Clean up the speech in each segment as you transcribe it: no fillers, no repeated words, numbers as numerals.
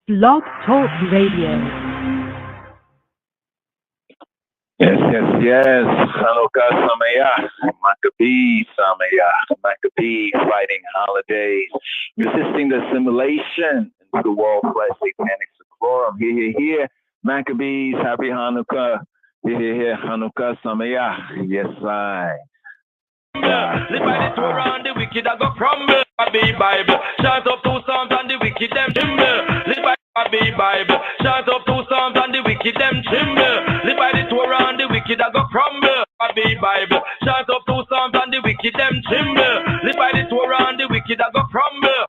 Blog Talk Radio. Yes. Hanukkah Samayach, Maccabees Samayach, Maccabees fighting holidays, resisting the assimilation into the wall flesh, satanic seclorum. Here. Maccabees, happy Hanukkah. Here, Hanukkah Samayach. Yes, I. Live by the Torah and the wicked I go crumble. Be Bible, shout up 2 Psalms and the wicked them tremble. Live by the Bible, shout up 2 Psalms and the wicked them tremble. Live by the Torah and the wicked I go crumble. Be Bible, shout up 2 Psalms and the wicked them tremble. Live by the Torah and the wicked I go crumble.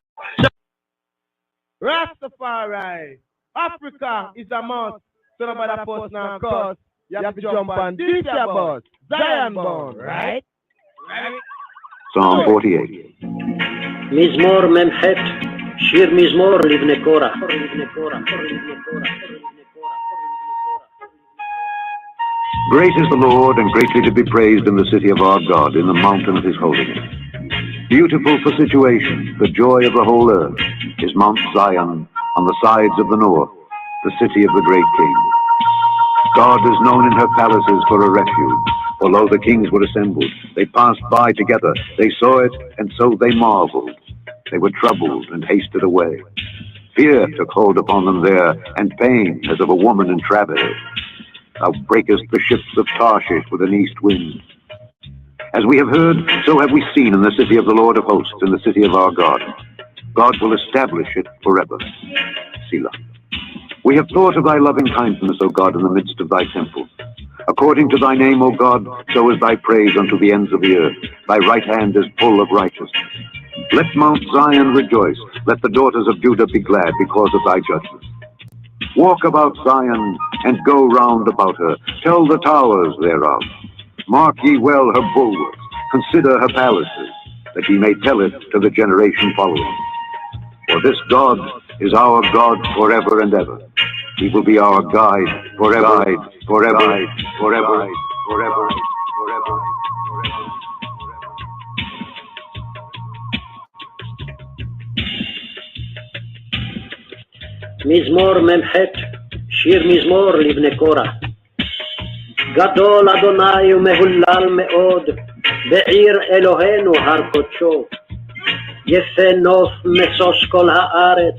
Rastafari, Africa is a must. So nobody post now cause you have to jump on this bus. Zion born, right? Psalm 48. מזמור מ"ח, שיר מזמור לבני קורח. Great is the Lord, and greatly to be praised in the city of our God, in the mountain of his holiness. Beautiful for situation, the joy of the whole earth, is Mount Zion on the sides of the north, the city of the great King. God is known in her palaces for a refuge. Although the kings were assembled, they passed by together. They saw it, and so they marveled. They were troubled and hasted away. Fear took hold upon them there, and pain as of a woman in travail. Thou breakest the ships of Tarshish with an east wind. As we have heard, so have we seen in the city of the Lord of hosts, in the city of our God. God will establish it forever. Selah. We have thought of thy loving kindness, O God, in the midst of thy temple. According to thy name, O God, so is thy praise unto the ends of the earth. Thy right hand is full of righteousness. Let Mount Zion rejoice. Let the daughters of Judah be glad because of thy judgments. Walk about Zion and go round about her. Tell the towers thereof. Mark ye well her bulwarks. Consider her palaces, that ye may tell it to the generation following. For this God is our God forever and ever. He will be our guide forever, forever. מזמור מ"ח, שיר מזמור לבני קורח. גדול אדוני ומהולל מאוד, בעיר אלוהינו הר קודשו. יפה נוף משוש כל הארץ,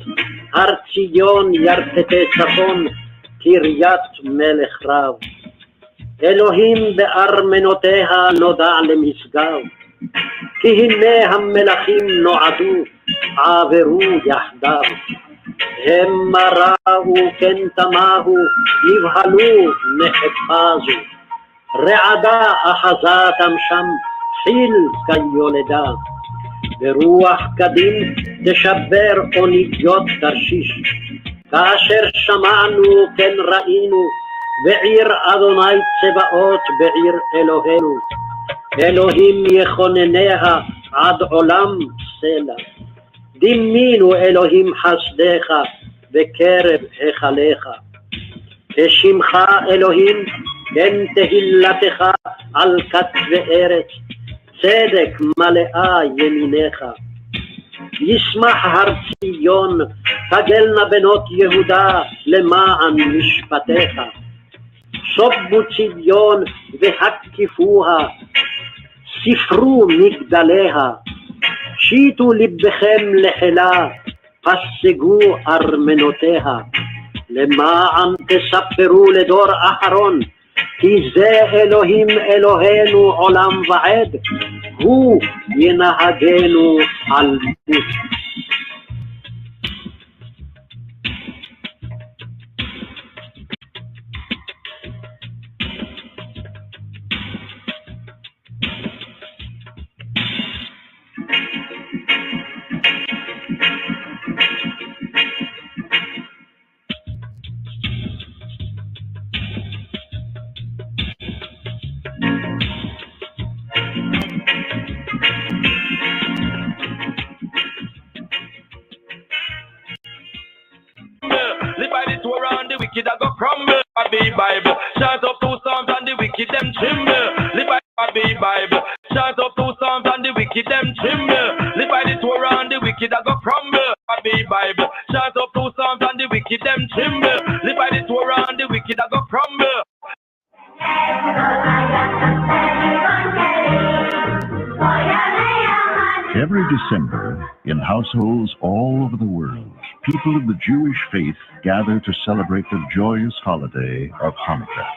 הר ציון ירטטי צפון, קריית מלך רב. אלוהים בארמנותיה נודע למשגב, כי הנה המלכים נועדו, עברו יחדיו. המה ראו כן תמהו, נבהלו נחפזו. רעדה אחזתם שם, חיל כיולדה. ברוח קדים תשבר אוניות תרשיש. כאשר שמענו כן ראינו, בעיר אדוני צבאות, בעיר אלוהינו. אלוהים יכונניה עד עולם סלע. דימינו אלוהים חסדך בקרב היכליך. כשמך אלוהים כן תהילתך על כתבי ארץ, צדק מלאה ימינך. ישמח הר ציון, תגלנה בנות יהודה למען משפטיך. שובו ציון והקיפוה, ספרו מגדליה. שיטו לבכם לחילה, פסגו ארמנותיה. למען תספרו לדור אחרון, כי זה אלוהים אלוהינו עולם ועד, הוא ינהגנו על פיו. Wicked I go crumble, be Bible. Shout up 2 Psalms and the wicked them tremble. Live by the Bible. Shout up 2 Psalms and the wicked them tremble. Live by the Torah and the wicked I go crumble, be Bible. Shout up 2 Psalms and the wicked December, in households all over the world, people of the Jewish faith gather to celebrate the joyous holiday of Hanukkah.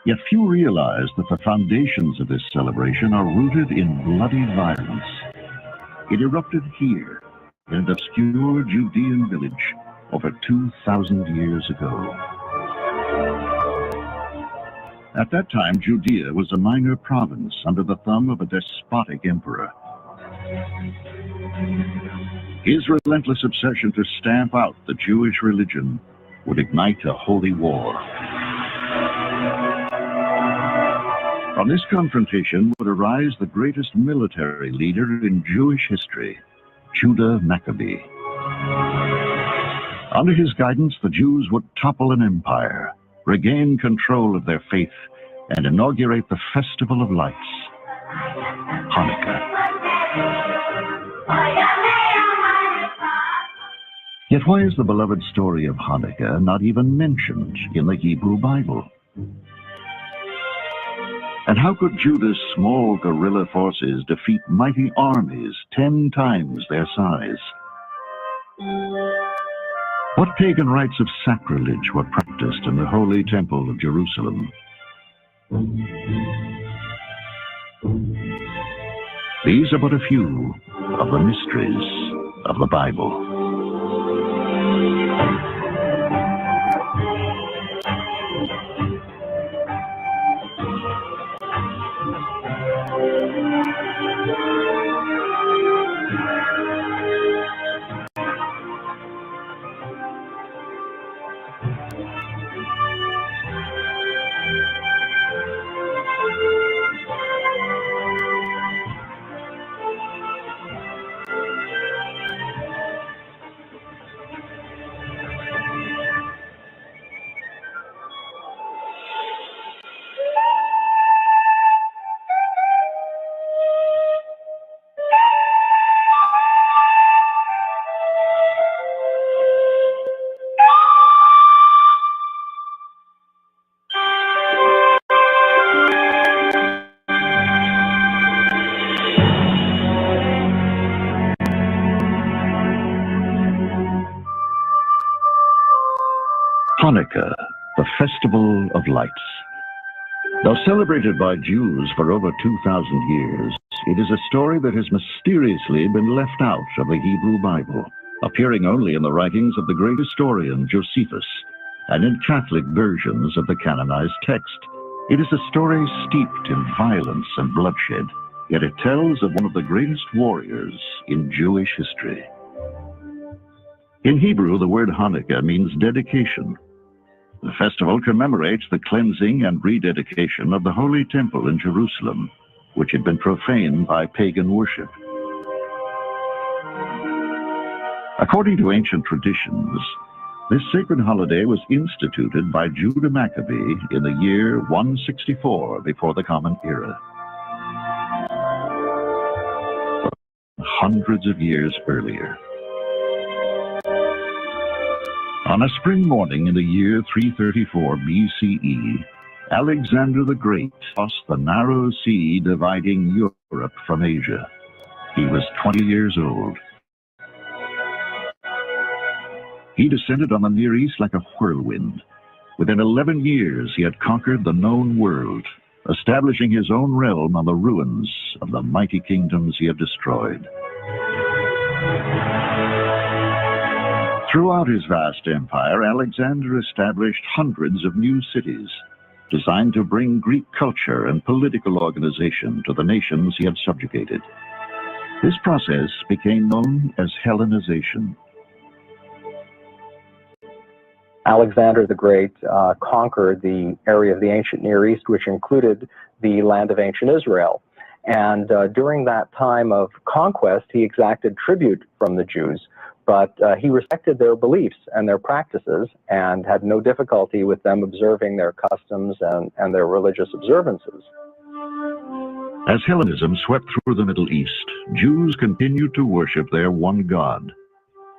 Yet few realize that the foundations of this celebration are rooted in bloody violence. It erupted here, in an obscure Judean village, over 2,000 years ago. At that time, Judea was a minor province under the thumb of a despotic emperor. His relentless obsession to stamp out the Jewish religion would ignite a holy war. From this confrontation would arise the greatest military leader in Jewish history, Judah Maccabee. Under his guidance, the Jews would topple an empire, regain control of their faith, and inaugurate the Festival of Lights, Hanukkah. Yet why is the beloved story of Hanukkah not even mentioned in the Hebrew Bible? And how could Judah's small guerrilla forces defeat mighty armies 10 times their size? What pagan rites of sacrilege were practiced in the Holy Temple of Jerusalem? These are but a few of the mysteries of the Bible. Hanukkah, the Festival of Lights. Though celebrated by Jews for over 2,000 years, it is a story that has mysteriously been left out of the Hebrew Bible, appearing only in the writings of the great historian Josephus and in Catholic versions of the canonized text. It is a story steeped in violence and bloodshed, yet it tells of one of the greatest warriors in Jewish history. In Hebrew, the word Hanukkah means dedication. The festival commemorates the cleansing and rededication of the Holy Temple in Jerusalem, which had been profaned by pagan worship. According to ancient traditions, this sacred holiday was instituted by Judah Maccabee in the year 164 before the Common Era. Hundreds of years earlier. On a spring morning in the year 334 BCE, Alexander the Great crossed the narrow sea dividing Europe from Asia. He was 20 years old. He descended on the Near East like a whirlwind. Within 11 years, he had conquered the known world, establishing his own realm on the ruins of the mighty kingdoms he had destroyed. Throughout his vast empire, Alexander established hundreds of new cities, designed to bring Greek culture and political organization to the nations he had subjugated. This process became known as Hellenization. Alexander the Great conquered the area of the ancient Near East, which included the land of ancient Israel. And during that time of conquest, he exacted tribute from the Jews. But he respected their beliefs and their practices and had no difficulty with them observing their customs and their religious observances. As Hellenism swept through the Middle East, Jews continued to worship their one God.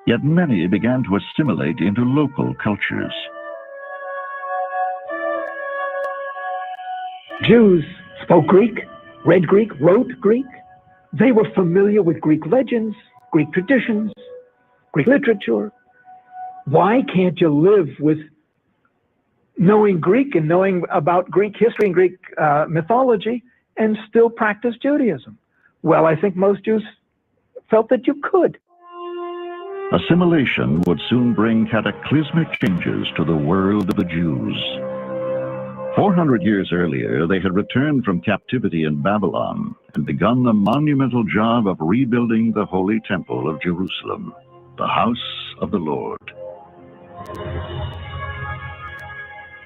Yet many began to assimilate into local cultures. Jews spoke Greek, read Greek, wrote Greek. They were familiar with Greek legends, Greek traditions, Greek literature. Why can't you live with knowing Greek and knowing about Greek history and Greek mythology and still practice Judaism? Well, I think most Jews felt that you could. Assimilation would soon bring cataclysmic changes to the world of the Jews. 400 years earlier, they had returned from captivity in Babylon and begun the monumental job of rebuilding the Holy Temple of Jerusalem, the house of the Lord.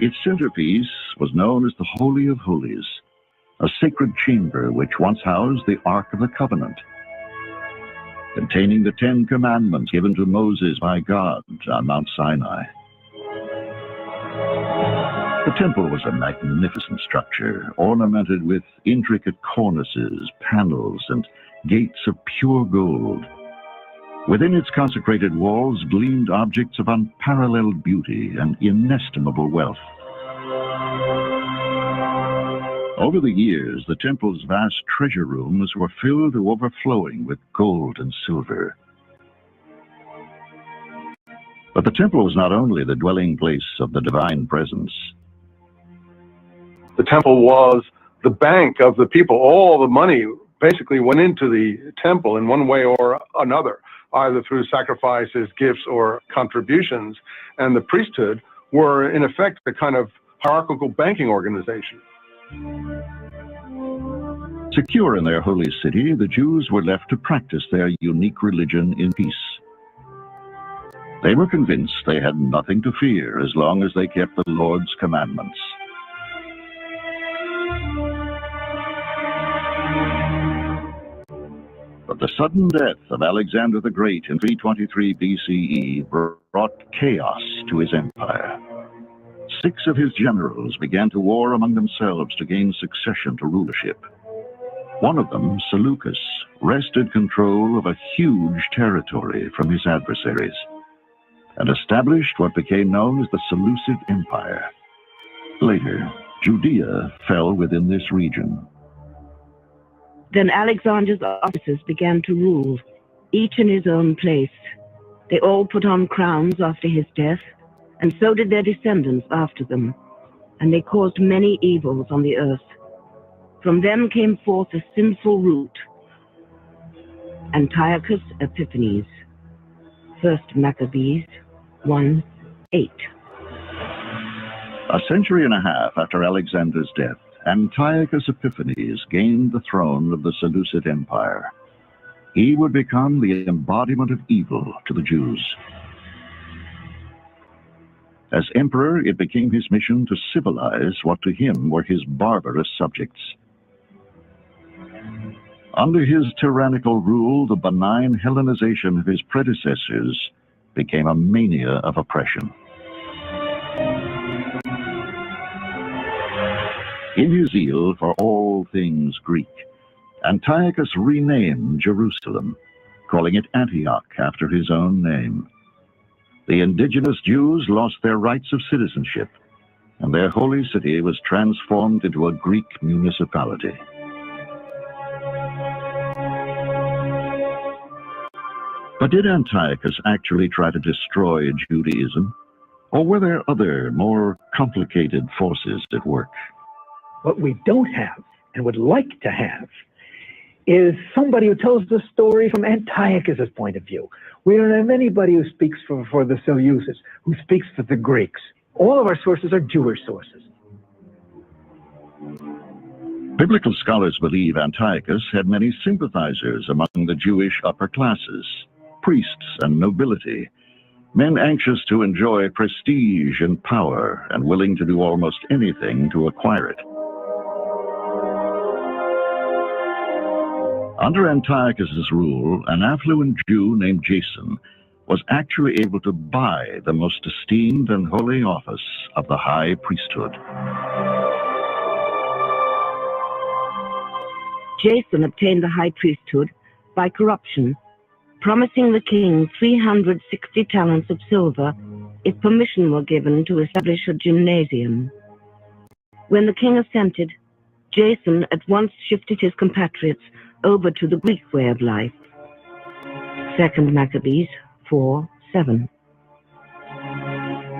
Its centerpiece was known as the Holy of Holies, a sacred chamber which once housed the Ark of the Covenant, containing the 10 Commandments given to Moses by God on Mount Sinai. The temple was a magnificent structure, ornamented with intricate cornices, panels, and gates of pure gold. Within its consecrated walls gleamed objects of unparalleled beauty and inestimable wealth. Over the years, the temple's vast treasure rooms were filled to overflowing with gold and silver. But the temple was not only the dwelling place of the divine presence. The temple was the bank of the people. All the money basically went into the temple in one way or another, either through sacrifices, gifts, or contributions. And the priesthood were, in effect, a kind of hierarchical banking organization. Secure in their holy city, the Jews were left to practice their unique religion in peace. They were convinced they had nothing to fear as long as they kept the Lord's commandments. But the sudden death of Alexander the Great in 323 BCE brought chaos to his empire. 6 of his generals began to war among themselves to gain succession to rulership. One of them, Seleucus, wrested control of a huge territory from his adversaries and established what became known as the Seleucid Empire. Later, Judea fell within this region. Then Alexander's officers began to rule, each in his own place. They all put on crowns after his death, and so did their descendants after them, and they caused many evils on the earth. From them came forth a sinful root, Antiochus Epiphanes. 1 Maccabees 1:8. A century and a half after Alexander's death, Antiochus Epiphanes gained the throne of the Seleucid Empire. He would become the embodiment of evil to the Jews. As emperor, it became his mission to civilize what to him were his barbarous subjects. Under his tyrannical rule, the benign Hellenization of his predecessors became a mania of oppression. In his zeal for all things Greek, Antiochus renamed Jerusalem, calling it Antioch after his own name. The indigenous Jews lost their rights of citizenship, and their holy city was transformed into a Greek municipality. But did Antiochus actually try to destroy Judaism? Or were there other, more complicated forces at work? What we don't have and would like to have is somebody who tells the story from Antiochus' point of view. We don't have anybody who speaks for the Seleucids, who speaks for the Greeks. All of our sources are Jewish sources. Biblical scholars believe Antiochus had many sympathizers among the Jewish upper classes, priests and nobility, men anxious to enjoy prestige and power and willing to do almost anything to acquire it. Under Antiochus' rule, an affluent Jew named Jason was actually able to buy the most esteemed and holy office of the high priesthood. Jason obtained the high priesthood by corruption, promising the king 360 talents of silver if permission were given to establish a gymnasium. When the king assented, Jason at once shifted his compatriots over to the Greek way of life. 2 Maccabees 4:7.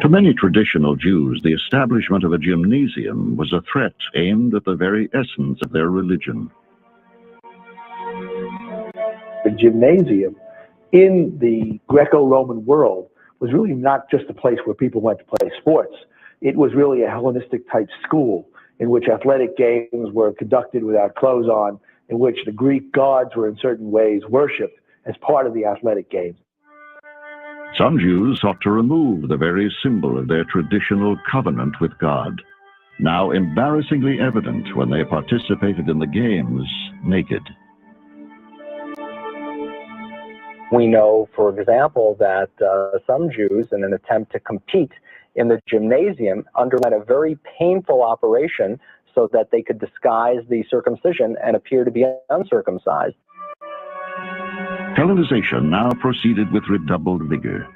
To many traditional Jews, the establishment of a gymnasium was a threat aimed at the very essence of their religion. The gymnasium in the Greco-Roman world was really not just a place where people went to play sports. It was really a Hellenistic type school in which athletic games were conducted without clothes on, in which the Greek gods were in certain ways worshipped as part of the athletic games. Some Jews sought to remove the very symbol of their traditional covenant with God, now embarrassingly evident when they participated in the games naked. We know, for example, that some Jews, in an attempt to compete in the gymnasium, underwent a very painful operation so that they could disguise the circumcision and appear to be uncircumcised. Hellenization now proceeded with redoubled vigor.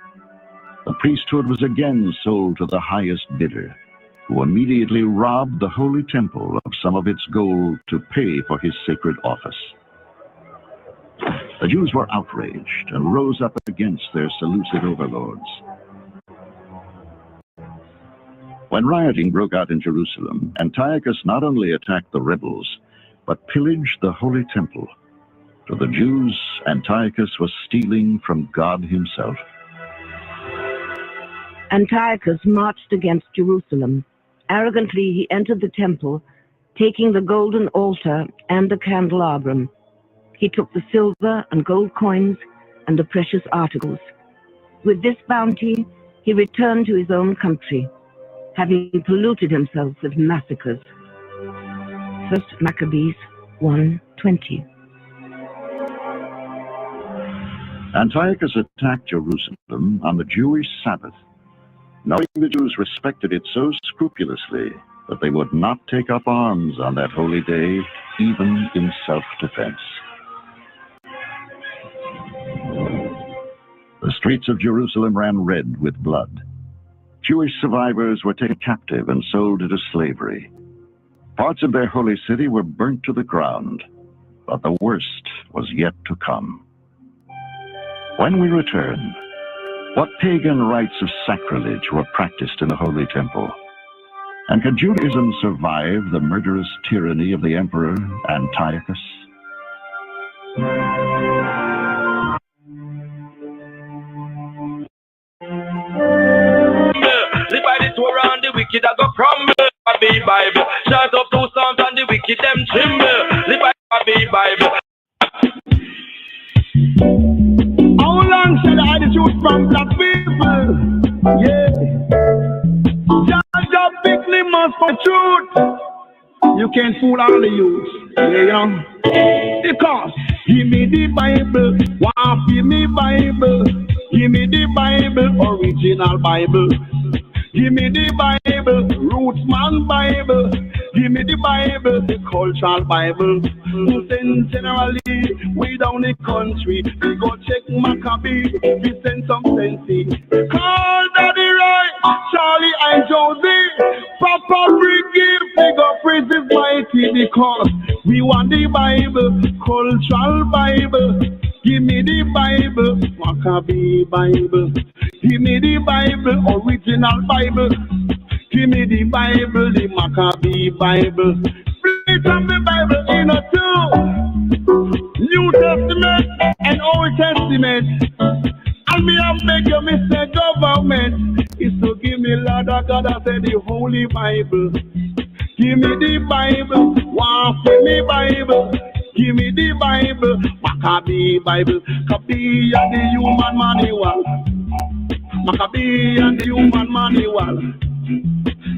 The priesthood was again sold to the highest bidder, who immediately robbed the holy temple of some of its gold to pay for his sacred office. The Jews were outraged and rose up against their Seleucid overlords. When rioting broke out in Jerusalem, Antiochus not only attacked the rebels, but pillaged the holy temple. To the Jews, Antiochus was stealing from God himself. Antiochus marched against Jerusalem. Arrogantly, he entered the temple, taking the golden altar and the candelabrum. He took the silver and gold coins and the precious articles. With this bounty, he returned to his own country, having polluted himself with massacres. 1 Maccabees 1:20. Antiochus attacked Jerusalem on the Jewish Sabbath, knowing the Jews respected it so scrupulously that they would not take up arms on that holy day, even in self-defense. The streets of Jerusalem ran red with blood. Jewish survivors were taken captive and sold into slavery. Parts of their holy city were burnt to the ground, but the worst was yet to come. When we return, what pagan rites of sacrilege were practiced in the Holy Temple? And could Judaism survive the murderous tyranny of the Emperor Antiochus? Live by the Torah and the wicked I go crumble. I be Bible. Shout up 2 Psalms and the wicked them tremble. Live by the Bible. How long shall I the truth from black people? Yeah. Judge pick the must for truth. You can't fool all the youth. Yeah. Because give me the Bible. Want give me Bible. Give me the Bible, original Bible. Give me the Bible, Rootsman Bible. Give me the Bible, the cultural Bible. Then generally, we down the country, we go check Maccabee, we send some sense. Call Daddy right, Charlie and Josie. Papa Brigade, we go praise His mighty because we want the Bible, cultural Bible. Give me the Bible, Maccabee Bible. Give me the Bible, original Bible. Give me the Bible, the Maccabee Bible. Split up the Bible in a two. New Testament and Old Testament. And me have make your mistake government. Is to give me Lord of God, I said the Holy Bible. Give me the Bible, want for me Bible. Give me the Bible, Maccabee Bible. Maccabee and the human manual. Maccabee and the human manual.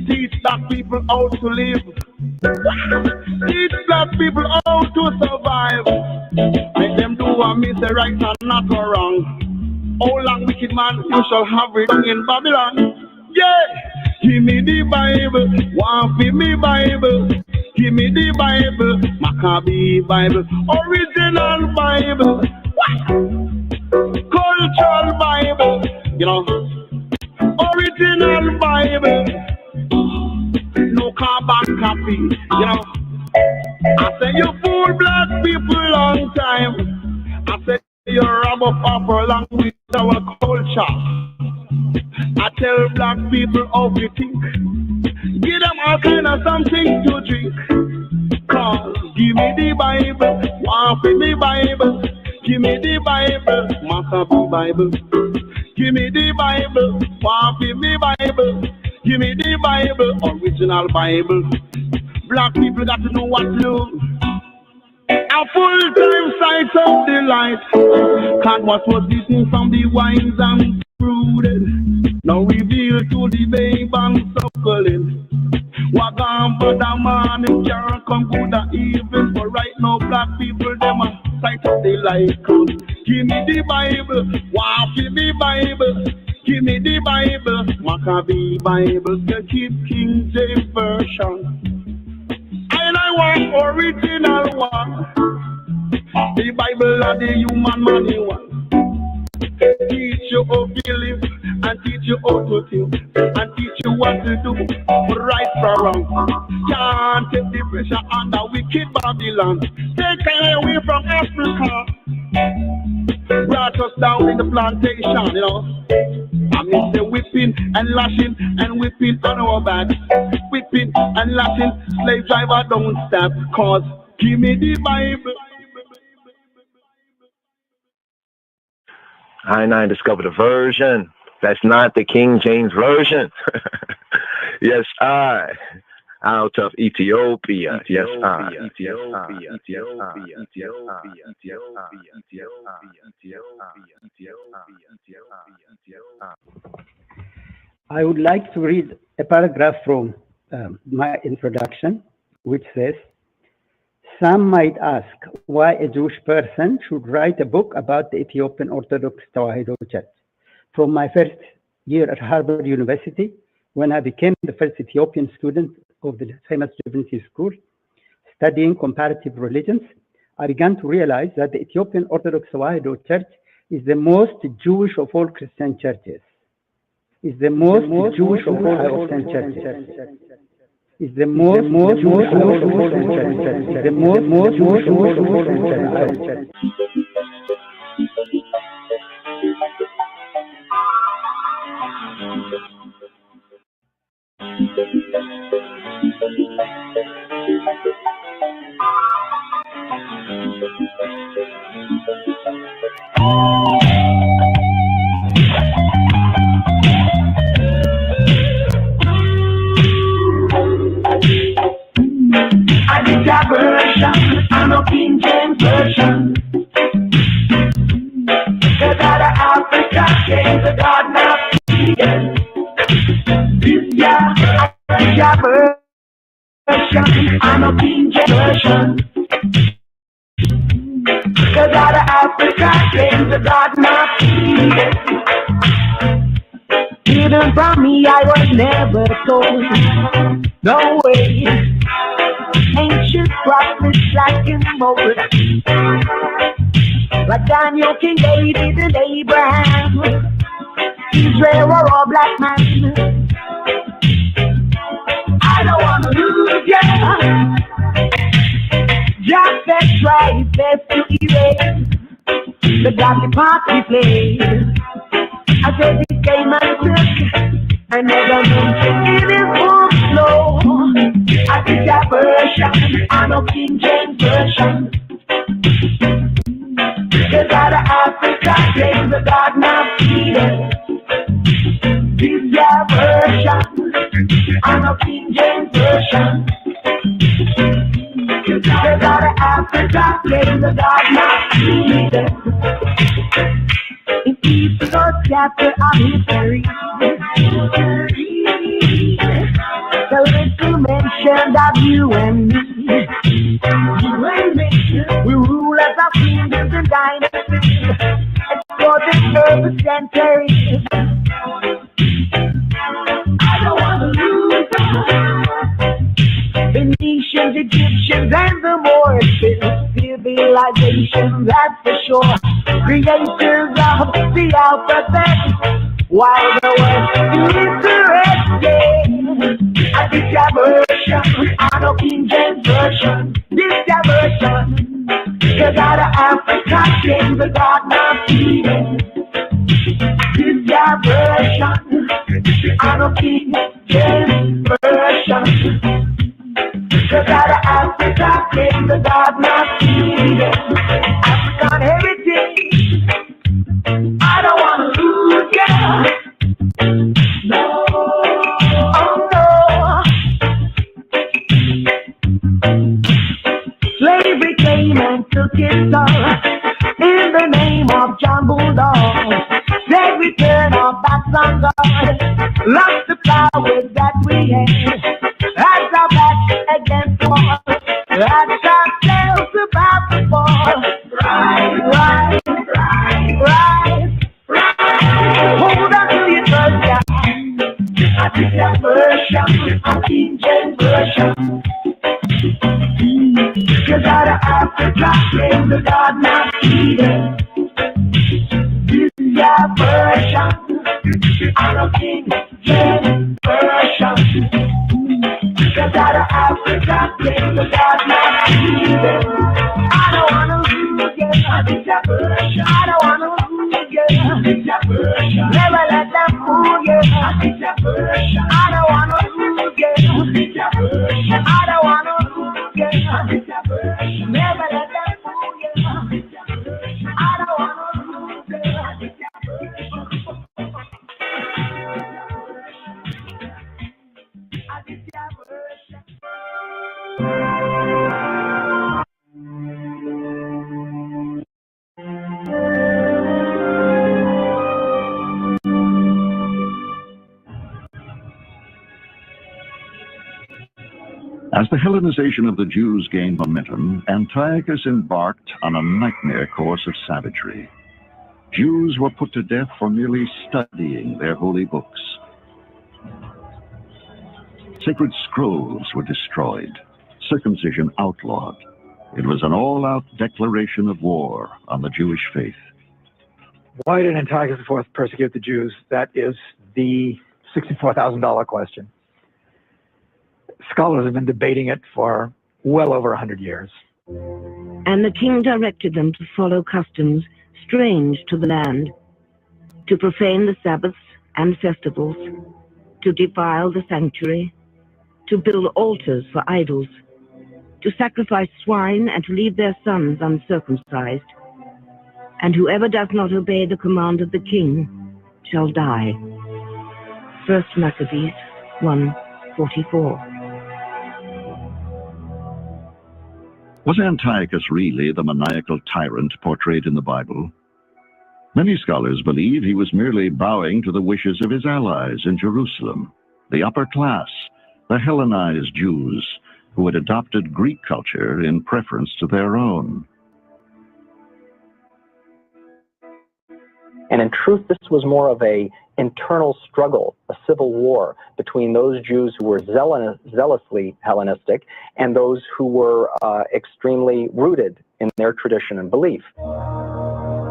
Teach black people how to live. Teach black people how to survive. Make them do what me say right and not go wrong. How long, wicked man, you shall have it in Babylon. Yeah, give me the Bible, want for me Bible. Give me the Bible, Maccabee Bible, original Bible, cultural Bible, you know, original Bible, no carbon copy, you know. I say you fool black people long time. I say you rob up our language, our culture. I tell black people how to think. Give them all kind of something to drink. Cause give me the Bible, want for me Bible. Give me the Bible, Maccabee Bible. Give me the Bible, want for me Bible. Give me the Bible, original Bible. Black people got to know what love. A full-time sight of delight. Can't what was eaten from the wines and fruited. Now reveal to the babe and suckling. What gone for the morning can't come good or even. But right now black people them a sight of delight. Give me the Bible, want for me Bible. Give me the Bible, Maccabee Bible. To keep King James Version. And I want original one. The Bible and the human money one. Teach you how to live and teach you how to think and teach you what to do, right from wrong. Can't take the pressure under wicked Babylon. Take time away from Africa. Brought us down in the plantation, you know. I mean the whipping and lashing and whipping on our back. Whipping and lashing, slave driver don't stop. Cause give me the Bible. I discovered a version that's not the King James Version. Yes, I, out of Ethiopia. Yes, I. I would like to read a paragraph from my introduction, which says, some might ask why a Jewish person should write a book about the Ethiopian Orthodox Tewahedo Church. From my first year at Harvard University, when I became the first Ethiopian student of the famous Divinity School, studying comparative religions, I began to realize that the Ethiopian Orthodox Tewahedo Church is the most Jewish of all Christian churches. Is the most Jewish of all Christian churches. Is the most Jewish of all Christian churches. The most Jewish of all Christian churches. I did that version, I'm a King James Version. Cause out of Africa came the God of Eden. This year, I did that version, I'm a King James Version. Cause out of Africa came the God of Eden. Hidden from me, I was never told. No way. Ancient prophets like in Moses, like Daniel, King David, and Abraham. Israel were all black men. I don't want to lose ya. Japheth tried best to erase the godly part we played. I said it came and took. I never mentioned it in full flow. I did that version, I'm a King James Version. Cause out of Africa came the God of Eden. This your version, I'm a King James Version. Cause out of Africa came the God of Eden. In each chapter of history, the little mention of you and me. We rule as our kingdoms and dynasties, explore the urban centuries. I don't want to lose Phoenicians, Egyptians, and the Moors. Civilization, that's for sure. Creators of the alphabet, while the West is interested. I did your version, I know King James Version. This proclaim the Garden of Eden. This your version, I'm a King James version. Cause out of Africa came the Garden of Eden. African heritage, I don't wanna lose ya. No, oh no. Slavery came and took its toll in the name of John Bulldog. Said we turn our backs on God, lost the powers that we had. As our backs against wall, that's ourselves about to fall. Rise, rise, rise. Hold on to your first guy. I think that version, I King James version. Cause out of Africa came the Garden of Eden. This is your version, I'm a King James version. Cause out of Africa came the Garden of Eden. I don't wanna lose again, I think that version. I don't wanna lose again, I think that version. Never let them fool you, I think that version. I don't wanna lose again, I think that version. I don't wanna lose again, I think that version. Never let them fool you, I think that version. I don't wanna lose again, I think that version. I think that version. As the Hellenization of the Jews gained momentum, Antiochus embarked on a nightmare course of savagery. Jews were put to death for merely studying their holy books. Sacred scrolls were destroyed, circumcision outlawed. It was an all-out declaration of war on the Jewish faith. Why did Antiochus IV persecute the Jews? That is the $64,000 question. Scholars have been debating it for well over 100 years. And the king directed them to follow customs strange to the land, to profane the Sabbaths and festivals, to defile the sanctuary, to build altars for idols, to sacrifice swine and to leave their sons uncircumcised. And whoever does not obey the command of the king shall die. 1 Maccabees 1:44. Was Antiochus really the maniacal tyrant portrayed in the Bible? Many scholars believe he was merely bowing to the wishes of his allies in Jerusalem, the upper class, the Hellenized Jews, who had adopted Greek culture in preference to their own. And in truth, this was more of an internal struggle, a civil war between those Jews who were zealously Hellenistic and those who were extremely rooted in their tradition and belief.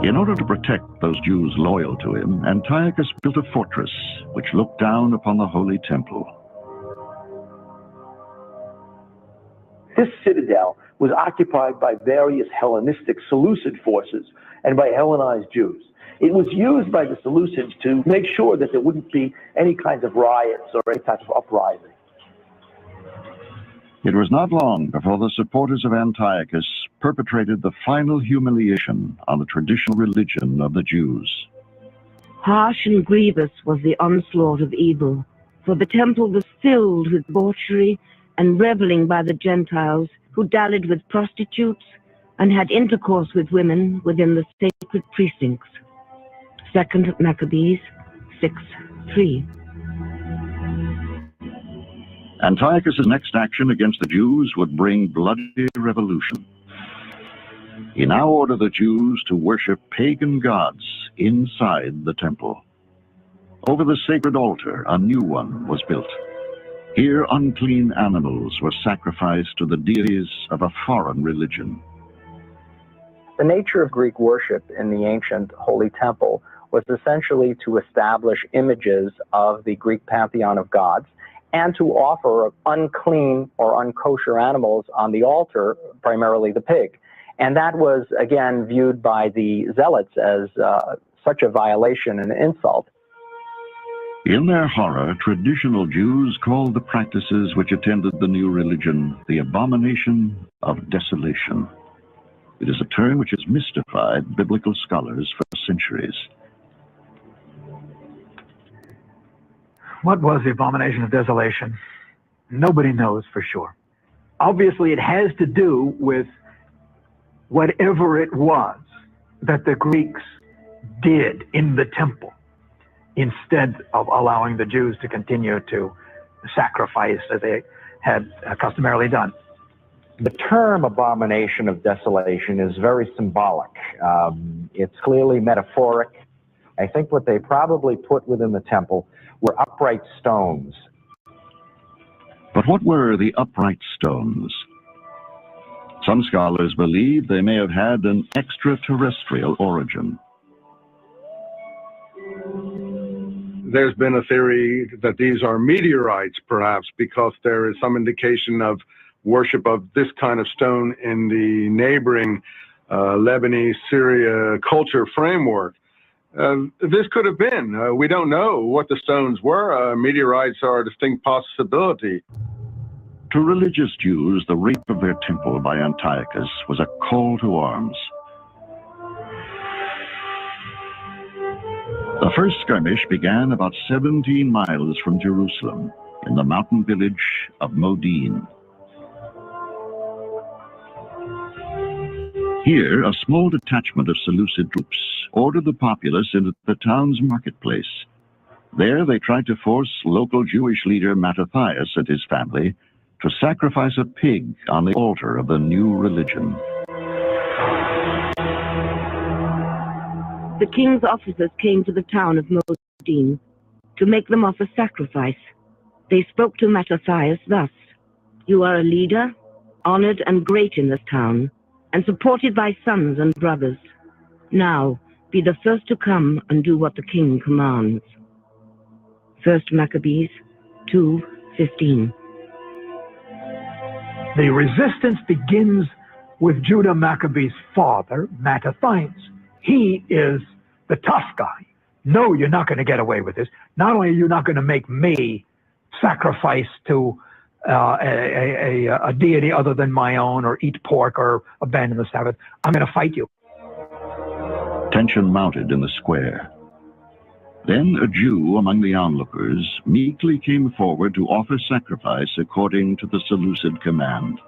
In order to protect those Jews loyal to him, Antiochus built a fortress which looked down upon the Holy Temple. This citadel was occupied by various Hellenistic Seleucid forces and by Hellenized Jews. It was used by the Seleucids to make sure that there wouldn't be any kinds of riots or any type of uprising. It was not long before the supporters of Antiochus perpetrated the final humiliation on the traditional religion of the Jews. Harsh and grievous was the onslaught of evil, for the temple was filled with debauchery and reveling by the Gentiles who dallied with prostitutes and had intercourse with women within the sacred precincts. 2 Maccabees 6:3. Antiochus' next action against the Jews would bring bloody revolution. He now ordered the Jews to worship pagan gods inside the temple. Over the sacred altar, a new one was built. Here, unclean animals were sacrificed to the deities of a foreign religion. The nature of Greek worship in the ancient Holy Temple was essentially to establish images of the Greek pantheon of gods and to offer unclean or unkosher animals on the altar, primarily the pig. And that was, again, viewed by the zealots as such a violation and insult. In their horror, traditional Jews called the practices which attended the new religion the abomination of desolation. It is a term which has mystified biblical scholars for centuries. What was the abomination of desolation? Nobody knows for sure. Obviously, it has to do with whatever it was that the Greeks did in the temple, instead of allowing the Jews to continue to sacrifice as they had customarily done. The term abomination of desolation is very symbolic. It's clearly metaphoric. I think what they probably put within the temple were upright stones. But what were the upright stones? Some scholars believe they may have had an extraterrestrial origin. There's been a theory that these are meteorites, perhaps, because there is some indication of worship of this kind of stone in the neighboring Lebanese Syria culture framework. This could have been. We don't know what the stones were. Meteorites are a distinct possibility. To religious Jews, the rape of their temple by Antiochus was a call to arms. The first skirmish began about 17 miles from Jerusalem, in the mountain village of Modin. Here, a small detachment of Seleucid troops ordered the populace into the town's marketplace. There, they tried to force local Jewish leader Mattathias and his family to sacrifice a pig on the altar of the new religion. The king's officers came to the town of Modin to make them offer sacrifice. They spoke to Mattathias thus: "You are a leader, honored and great in this town, and supported by sons and brothers. Now, be the first to come and do what the king commands." 1 Maccabees 2:15. The resistance begins with Judah Maccabee's father, Mattathias. He is the tough guy. No, you're not going to get away with this. Not only are you not going to make me sacrifice to a deity other than my own, or eat pork, or abandon the Sabbath, I'm going to fight you. Tension mounted in the square. Then a Jew among the onlookers meekly came forward to offer sacrifice according to the Seleucid command.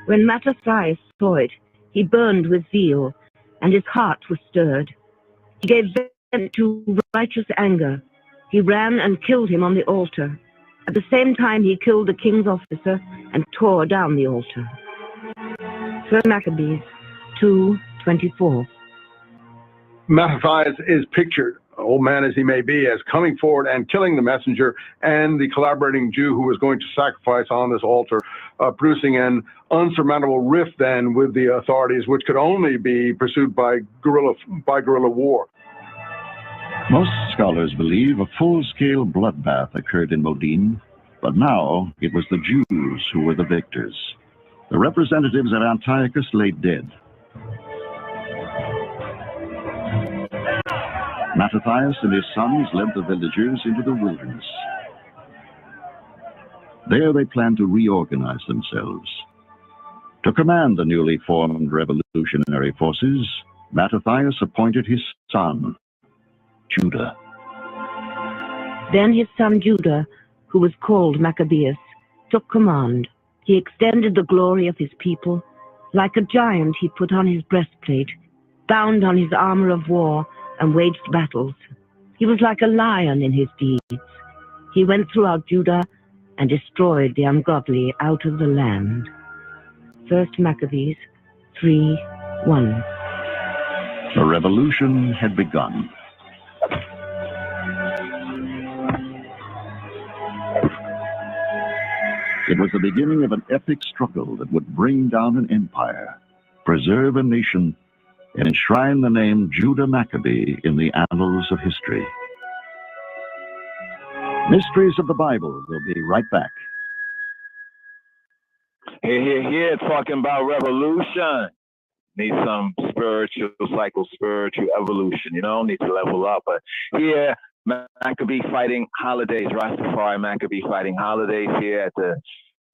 When Mattathias saw it, he burned with zeal, and his heart was stirred. He gave vent to righteous anger. He ran and killed him on the altar. At the same time, he killed the king's officer and tore down the altar. 1 Maccabees 2:24. Mattathias is pictured, old man as he may be, as coming forward and killing the messenger and the collaborating Jew who was going to sacrifice on this altar, producing an unsurmountable rift then with the authorities, which could only be pursued by guerrilla war. Most scholars believe a full-scale bloodbath occurred in Modin, but now it was the Jews who were the victors. The representatives of Antiochus lay dead. Mattathias and his sons led the villagers into the wilderness. There they planned to reorganize themselves. To command the newly formed revolutionary forces, Mattathias appointed his son, Judah. Then his son Judah, who was called Maccabeus, took command. He extended the glory of his people. Like a giant, he put on his breastplate, bound on his armor of war, and waged battles. He was like a lion in his deeds. He went throughout Judah and destroyed the ungodly out of the land. 1 Maccabees 3:1. The revolution had begun. It was the beginning of an epic struggle that would bring down an empire, preserve a nation, and enshrine the name Judah Maccabee in the annals of history. Mysteries of the Bible will be right back. Here, talking about revolution. Need some spiritual evolution, need to level up. But here, Maccabee fighting holidays, Rastafari Maccabee fighting holidays here at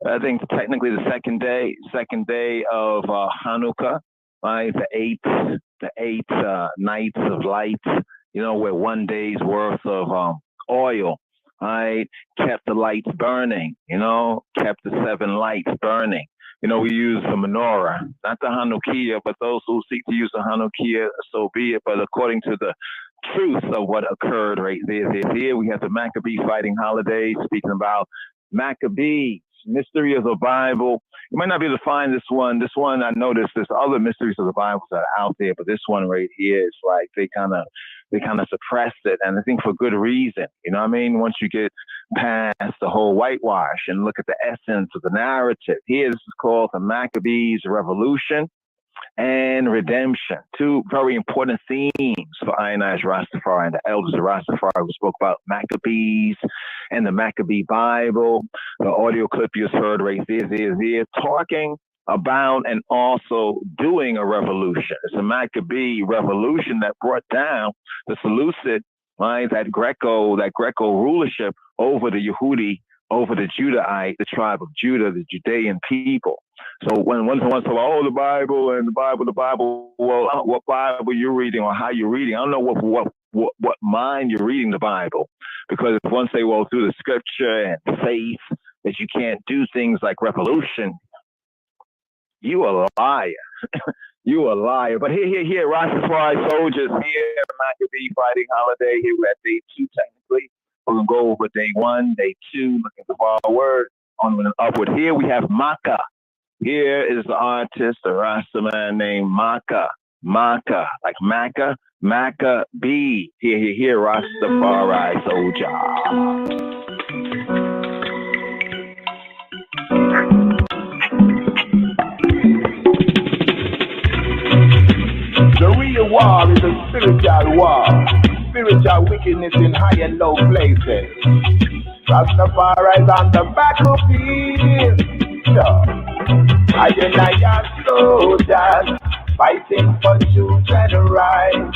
I think technically the second day of Hanukkah, right? The eighth nights of lights, where 1 day's worth of oil, right, kept the lights burning, kept the 7 lights burning. We use the menorah, not the Hanukkah, but those who seek to use the Hanukkah, so be it. But according to the truth of what occurred right there, here we have the Maccabee fighting holidays, speaking about Maccabees, mystery of the Bible. You might not be able to find this one. This one, I noticed there's other mysteries of the Bible that are out there, but this one right here is like they kind of suppressed it, and I think for good reason. You know what I mean? Once you get past the whole whitewash and look at the essence of the narrative, here this is called the Maccabees Revolution and Redemption. 2 very important themes for Ionized Rastafari and the elders of Rastafari. We spoke about Maccabees and the Maccabee Bible. The audio clip you just heard right there, talking about and also doing a revolution. It's a Maccabee revolution that brought down the Seleucid, right? That Greco rulership over the Yehudi, over the Judahite, the tribe of Judah, the Judean people. So when someone says, "Oh, the Bible," well, what Bible you're reading or how you're reading? I don't know what mind you're reading the Bible, because if one say, "Well, through the Scripture and faith, that you can't do things like revolution," you a liar. You a liar. But here, Rastafari soldiers here, Maccabee fighting holiday. Here we're at day 2 technically. We're going to go over day 1, day 2, looking at the forward, onward and upward. Here we have Makkah. Here is the artist, a Rasta man named Makkah, like Makkah, Maccabee. Here, Rastafari soldier. The real war is a spiritual war. Spiritual wickedness in high and low places. Rastafari is on the battlefield. I are soldiers fighting for truth and right.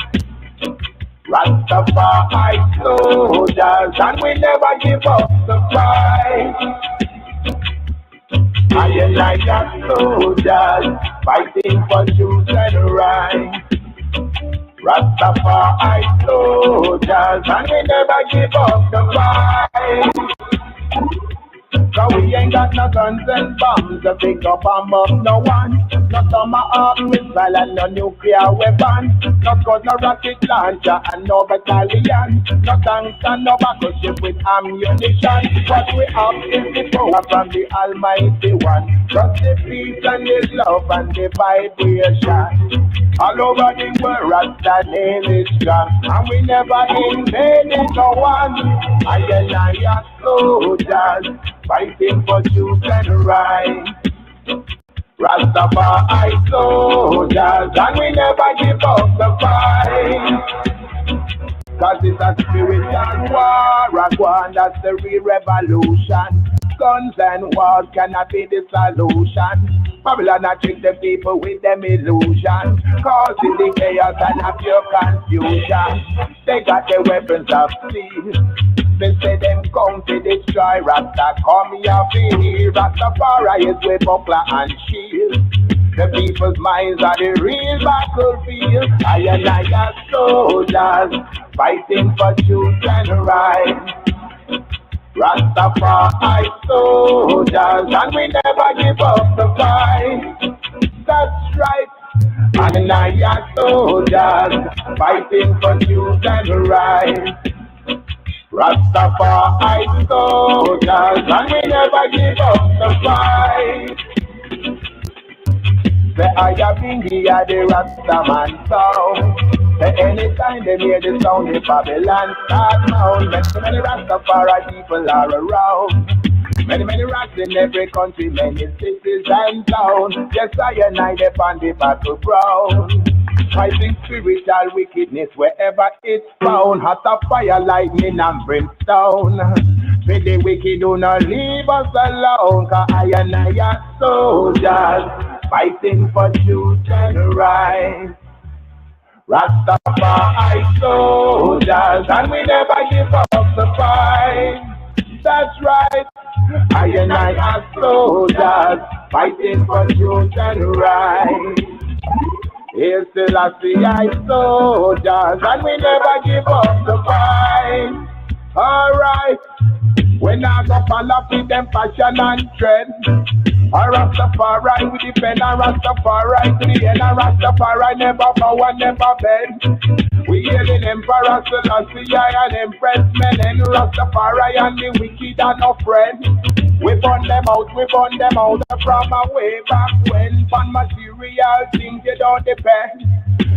Rastafari soldiers, and we never give up the fight. I are soldiers fighting for truth and right. Rastafari soldiers, and we never give up the fight. Cause we ain't got no guns and bombs to pick up and bomb no one. No tomahawk missile and no nuclear weapon. No gun, no rocket launcher and no battalion. No tanks and no battleship with ammunition. What we have is the power from the Almighty One. Trust the peace and the love and the vibration. All over the world, Rasta name is strong, and we never invaded no one. I are soldiers fighting for truth and right. Rastafari soldiers, and we never give up the fight. Cause it's a spiritual war, and that's the real revolution. Guns and wars cannot be the solution. Babylon not trick the people with them illusion, causing the chaos and a pure confusion. They got the weapons of steel. They say them come to destroy. Rasta come here feel. Rastafari is with buckler and shield. The people's minds are the real battlefield. I are soldiers fighting for truth and right. Rastafari soldiers, and we never give up the fight. That's right. And I are soldiers fighting for truth and right. Rastafari soldiers, and we never give up the fight. Say I have been here, the Rastaman sound. Say anytime they hear the sound, the Babylon start down. Many Rastafari people are around. Many rats in every country, many cities and towns. Yes, I and I upon the battleground. Fighting spiritual wickedness wherever it's found. Hot of fire, lightning and brimstone. For the wicked do not leave us alone, 'cause I and I are soldiers fighting for truth and right. Rastafari soldiers, and we never give up the fight. That's right. I and I are soldiers fighting for truth and right. Here's the last I soldiers, and we never give up the fight. Alright, when I go follow with them fashion and trend, a Rastafari we defend, a Rastafari to the end, a Rastafari never bow and never bend. We hailing Emperor Selassie and Empress Menen, Rastafari and the wicked are no friend. We burn them out from a way back when. Pan material things you don't depend.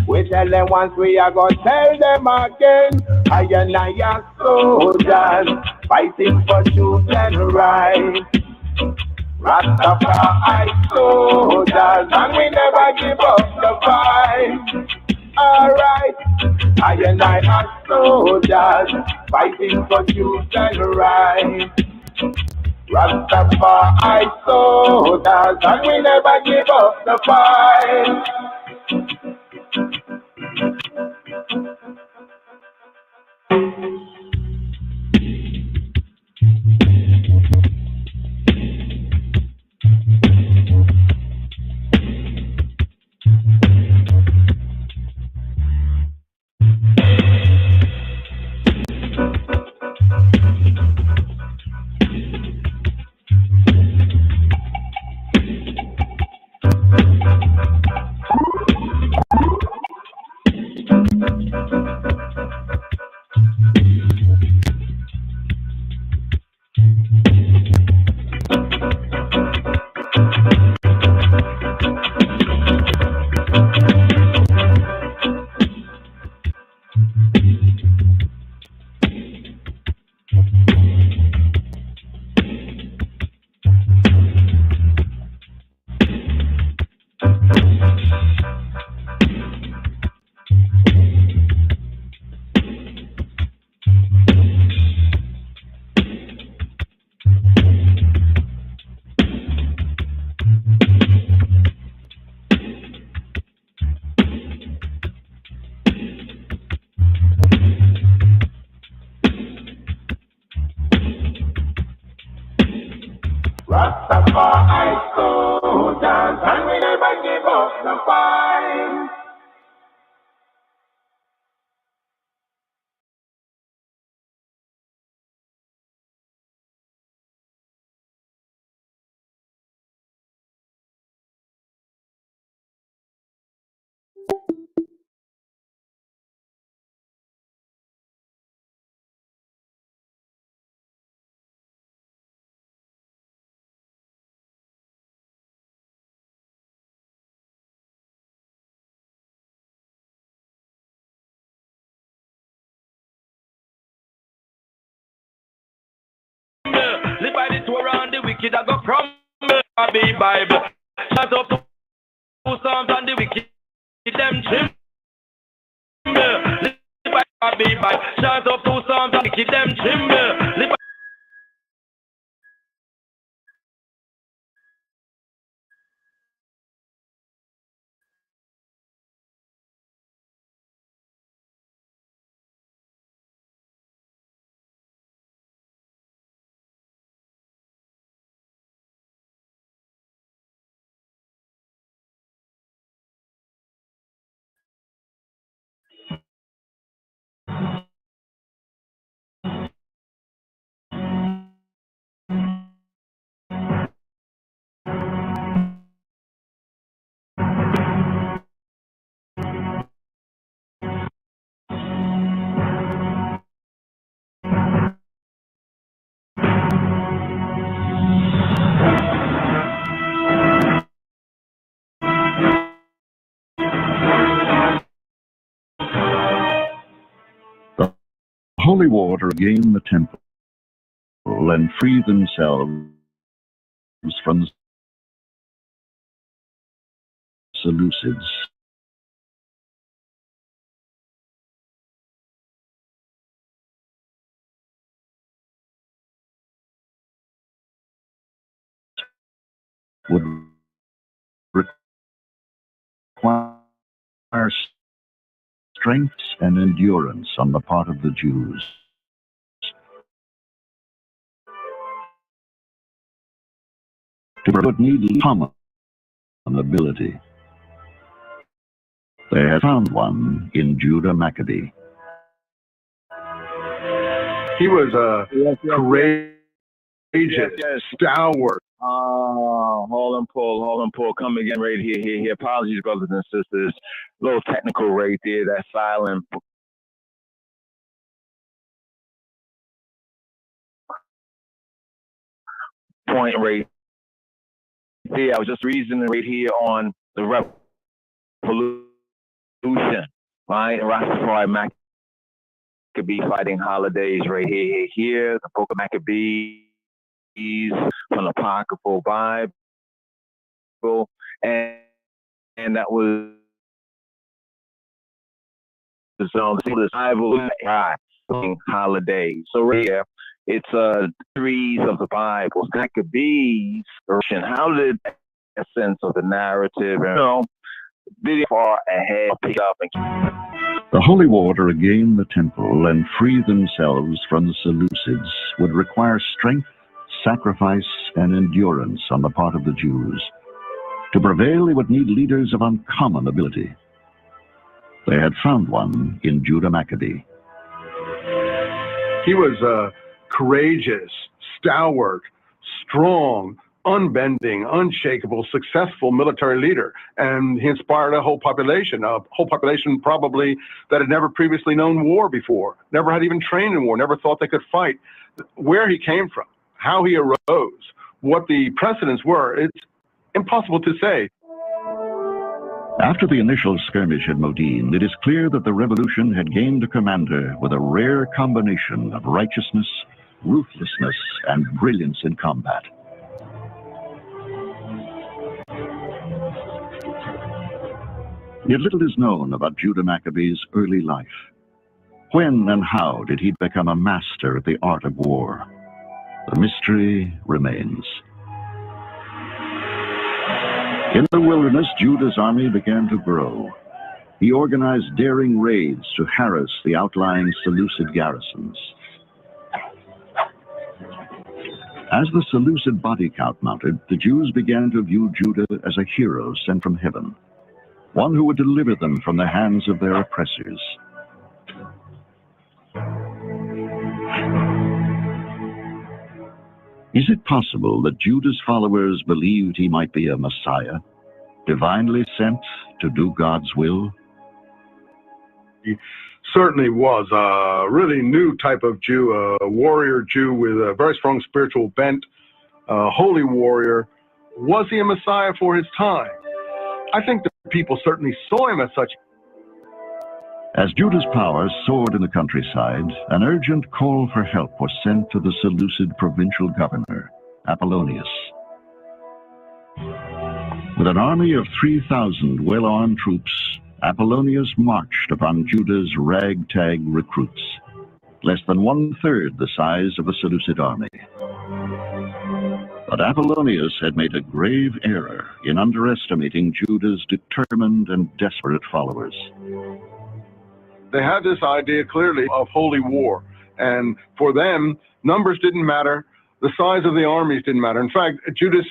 We tell them once, we are gonna tell them again. I and I are soldiers fighting for truth and right. Rastafari soldiers, and we never give up the fight. Alright, I and I are soldiers fighting for truth and right. Rastafari soldiers, and we never give up the fight. Rastafari soldiers, and we never give up the fight. Live by the Torah and the wicked I go crumble. I be Bible. Shout up to Psalms and the wicked them trim. Live by I be Bible. Shout up to Psalms and the wicked them trim. Live by The holy water regain the temple and free themselves from the Seleucids. would require strength and endurance on the part of the Jews. To would need common ability. They had found one in Judah Maccabee. He was a courageous, stalwart. Hold on, Paul. Come again right here. Apologies, brothers and sisters. A little technical right there. That silent point right there. I was just reasoning right here on the revolution, right? Rastafari Maccabee fighting holidays right here. The book of Maccabees from the Apocryphal Bible, and that was the Bible holidays. So right here, it's series of the Bible. Maccabees version. How did a sense of the narrative, did it far ahead pick up and the Holy War to regain the temple and free themselves from the Seleucids would require strength, sacrifice, and endurance on the part of the Jews. To prevail, they would need leaders of uncommon ability. They had found one in Judah Maccabee. He was a courageous, stalwart, strong, unbending, unshakable, successful military leader, and he inspired a whole population probably that had never previously known war before, never had even trained in war, never thought they could fight. Where he came from, how he arose, what the precedents were, it's impossible to say. After the initial skirmish at Modin, it is clear that the revolution had gained a commander with a rare combination of righteousness, ruthlessness, and brilliance in combat. Yet little is known about Judah Maccabee's early life. When and how did he become a master at the art of war? The mystery remains. In the wilderness, Judah's army began to grow. He organized daring raids to harass the outlying Seleucid garrisons. As the Seleucid body count mounted, the Jews began to view Judah as a hero sent from heaven, one who would deliver them from the hands of their oppressors. Is it possible that Judah's followers believed he might be a Messiah, divinely sent to do God's will? He certainly was a really new type of Jew, a warrior Jew with a very strong spiritual bent, a holy warrior. Was he a Messiah for his time? I think the people certainly saw him as such. As Judah's power soared in the countryside, an urgent call for help was sent to the Seleucid provincial governor, Apollonius. With an army of 3,000 well-armed troops, Apollonius marched upon Judah's ragtag recruits, less than one-third the size of the Seleucid army. But Apollonius had made a grave error in underestimating Judah's determined and desperate followers. They had this idea clearly of holy war, and for them, numbers didn't matter, the size of the armies didn't matter. In fact, Judas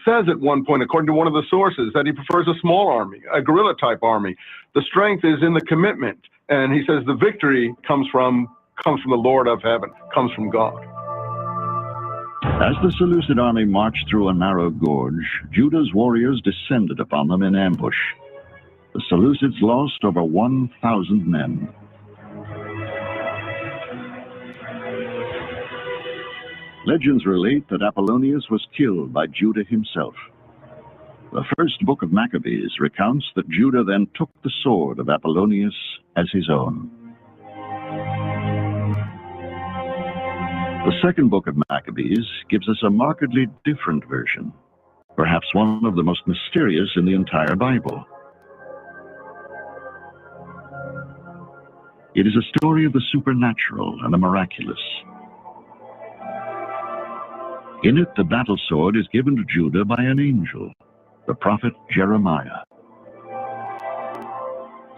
says at one point, according to one of the sources, that he prefers a small army, a guerrilla-type army. The strength is in the commitment, and he says the victory comes from the Lord of heaven, comes from God. As the Seleucid army marched through a narrow gorge, Judah's warriors descended upon them in ambush. The Seleucids lost over 1,000 men. Legends relate that Apollonius was killed by Judah himself. The first book of Maccabees recounts that Judah then took the sword of Apollonius as his own. The second book of Maccabees gives us a markedly different version, perhaps one of the most mysterious in the entire Bible. It is a story of the supernatural and the miraculous. In it, the battle sword is given to Judah by an angel, the prophet Jeremiah.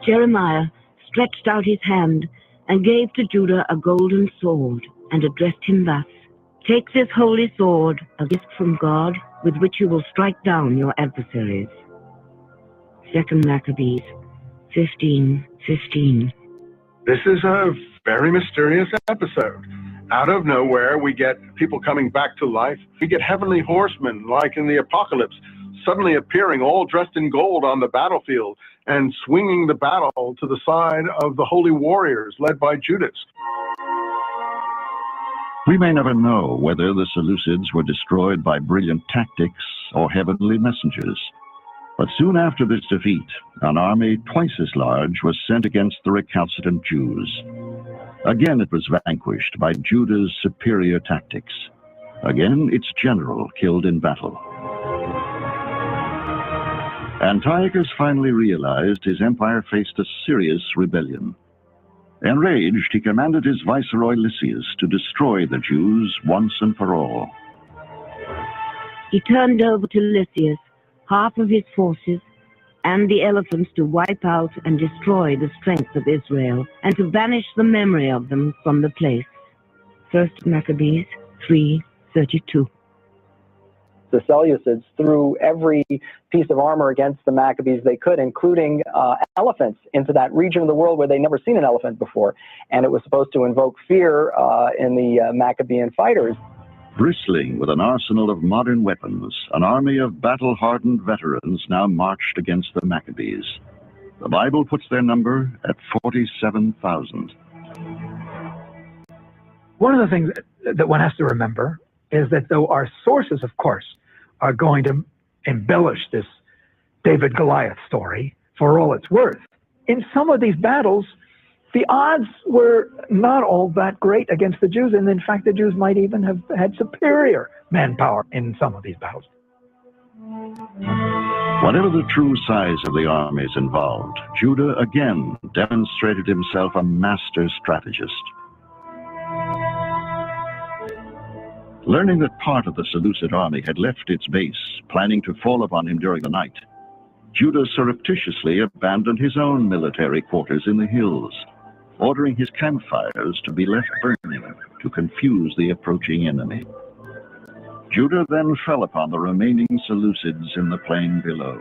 Jeremiah stretched out his hand and gave to Judah a golden sword and addressed him thus, "Take this holy sword, a gift from God, with which you will strike down your adversaries." 2 Maccabees 15:15. This is a very mysterious episode. Out of nowhere, we get people coming back to life. We get heavenly horsemen, like in the apocalypse, suddenly appearing all dressed in gold on the battlefield and swinging the battle to the side of the holy warriors led by Judas. We may never know whether the Seleucids were destroyed by brilliant tactics or heavenly messengers. But soon after this defeat, an army twice as large was sent against the recalcitrant Jews. Again it was vanquished by Judah's superior tactics. Again its general killed in battle. Antiochus finally realized his empire faced a serious rebellion. Enraged, he commanded his viceroy Lysias to destroy the Jews once and for all. He turned over to Lysias half of his forces and the elephants to wipe out and destroy the strength of Israel and to banish the memory of them from the place. 1 Maccabees 3:32. The Seleucids threw every piece of armor against the Maccabees they could, including elephants, into that region of the world where they'd never seen an elephant before. And it was supposed to invoke fear in the Maccabean fighters. Bristling with an arsenal of modern weapons, an army of battle-hardened veterans now marched against the Maccabees. The Bible puts their number at 47,000. One of the things that one has to remember is that though our sources, of course, are going to embellish this David-Goliath story for all it's worth, in some of these battles, the odds were not all that great against the Jews, and in fact, the Jews might even have had superior manpower in some of these battles. Whatever the true size of the armies involved, Judah again demonstrated himself a master strategist. Learning that part of the Seleucid army had left its base, planning to fall upon him during the night, Judah surreptitiously abandoned his own military quarters in the hills, ordering his campfires to be left burning to confuse the approaching enemy. Judah then fell upon the remaining Seleucids in the plain below.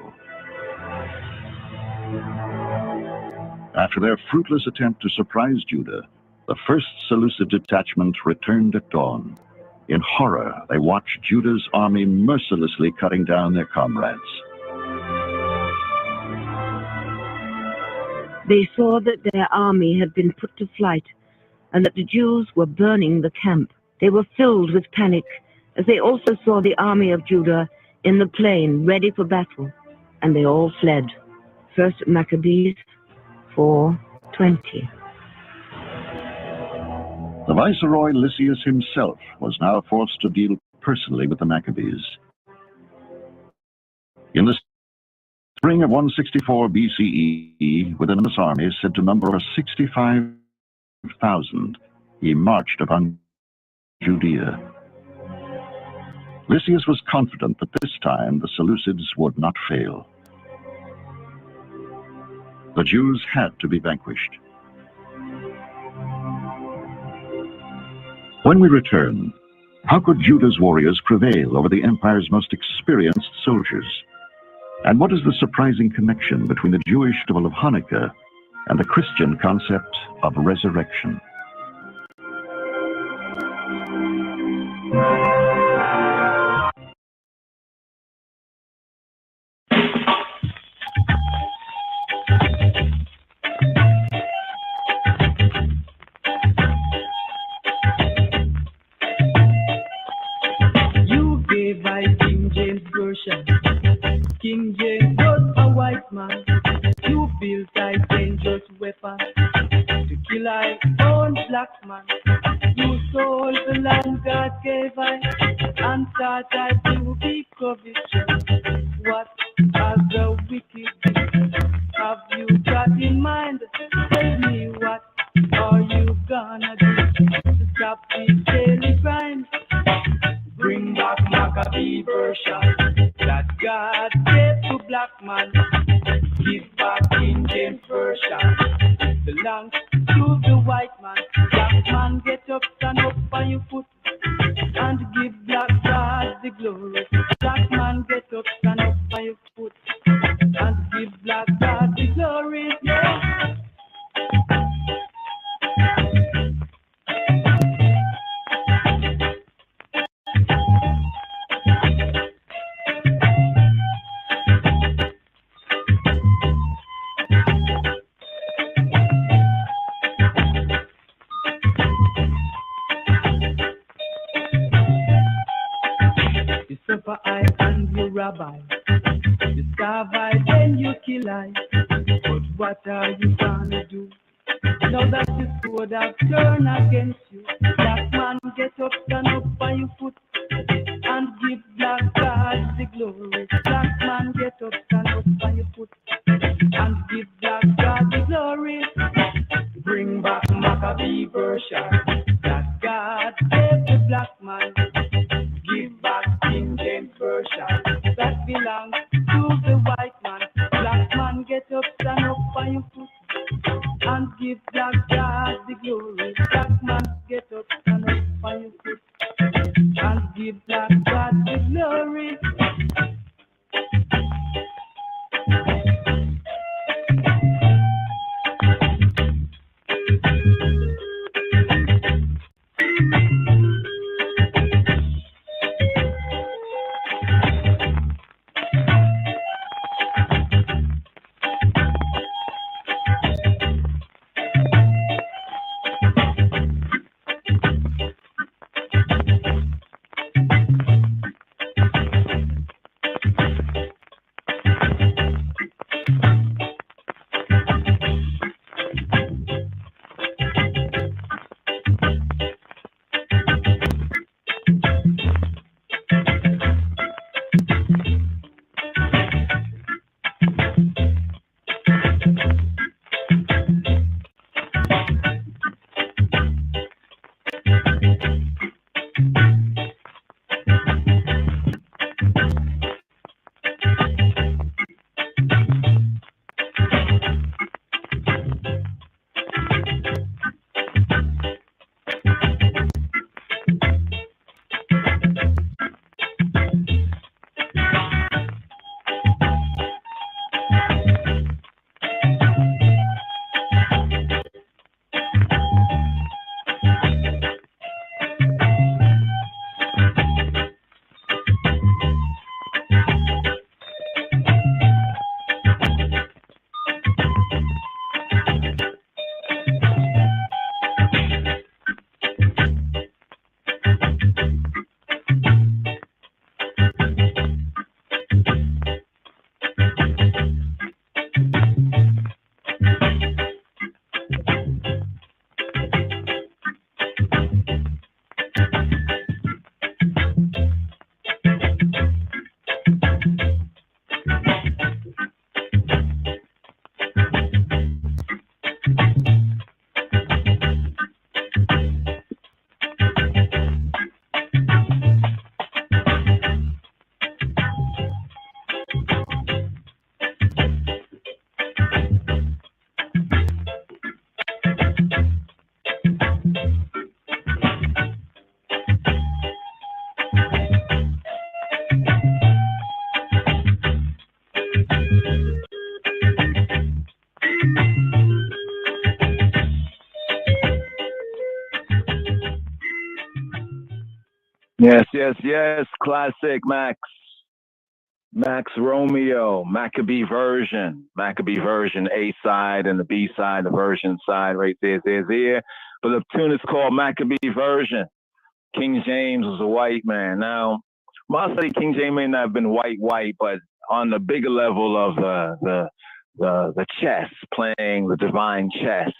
After their fruitless attempt to surprise Judah, the first Seleucid detachment returned at dawn. In horror, they watched Judah's army mercilessly cutting down their comrades. They saw that their army had been put to flight and that the Jews were burning the camp. They were filled with panic as they also saw the army of Judah in the plain ready for battle, and they all fled. 1 Maccabees 4:20. The viceroy Lysias himself was now forced to deal personally with the Maccabees. In the spring of 164 BCE, with an enormous army said to number over 65,000, he marched upon Judea. Lysias was confident that this time the Seleucids would not fail. The Jews had to be vanquished. When we return, how could Judah's warriors prevail over the empire's most experienced soldiers? And what is the surprising connection between the Jewish festival of Hanukkah and the Christian concept of resurrection? King James was a white man. You built a dangerous weapon to kill I own black man. You sold the land God gave I and thought I to be covetous. What has the wicked done? Have you got in mind? Tell me what are you gonna do to stop the daily grind? Bring back Maccabee version that God gave to black man. Give back King James version belongs to the white man. Black man, get up, stand up on your foot and give black God the glory. Black man, get up, stand up on your foot and give black God the glory. Yeah. You suffer I and you rabbi. You starve I, then you kill I. But what are you gonna do? Now that the sword have turned against you. Black man, get up, stand up on your foot and give black God the glory. Black man, get up, stand up on your foot and give black God the glory. Bring back Maccabee version that God gave the black man. Give back King James version that belongs to the white man. Black man, get up, stand up on your foot and give black God the glory. Black man, get up, stand up on your foot and give black God the glory. Yes, yes, yes. Classic Max. Max Romeo, Maccabee version, A side and the B side, the version side right there. But the tune is called Maccabee version. King James was a white man. Now, mostly King James may not have been white, but on the bigger level of the chess, playing the divine chess.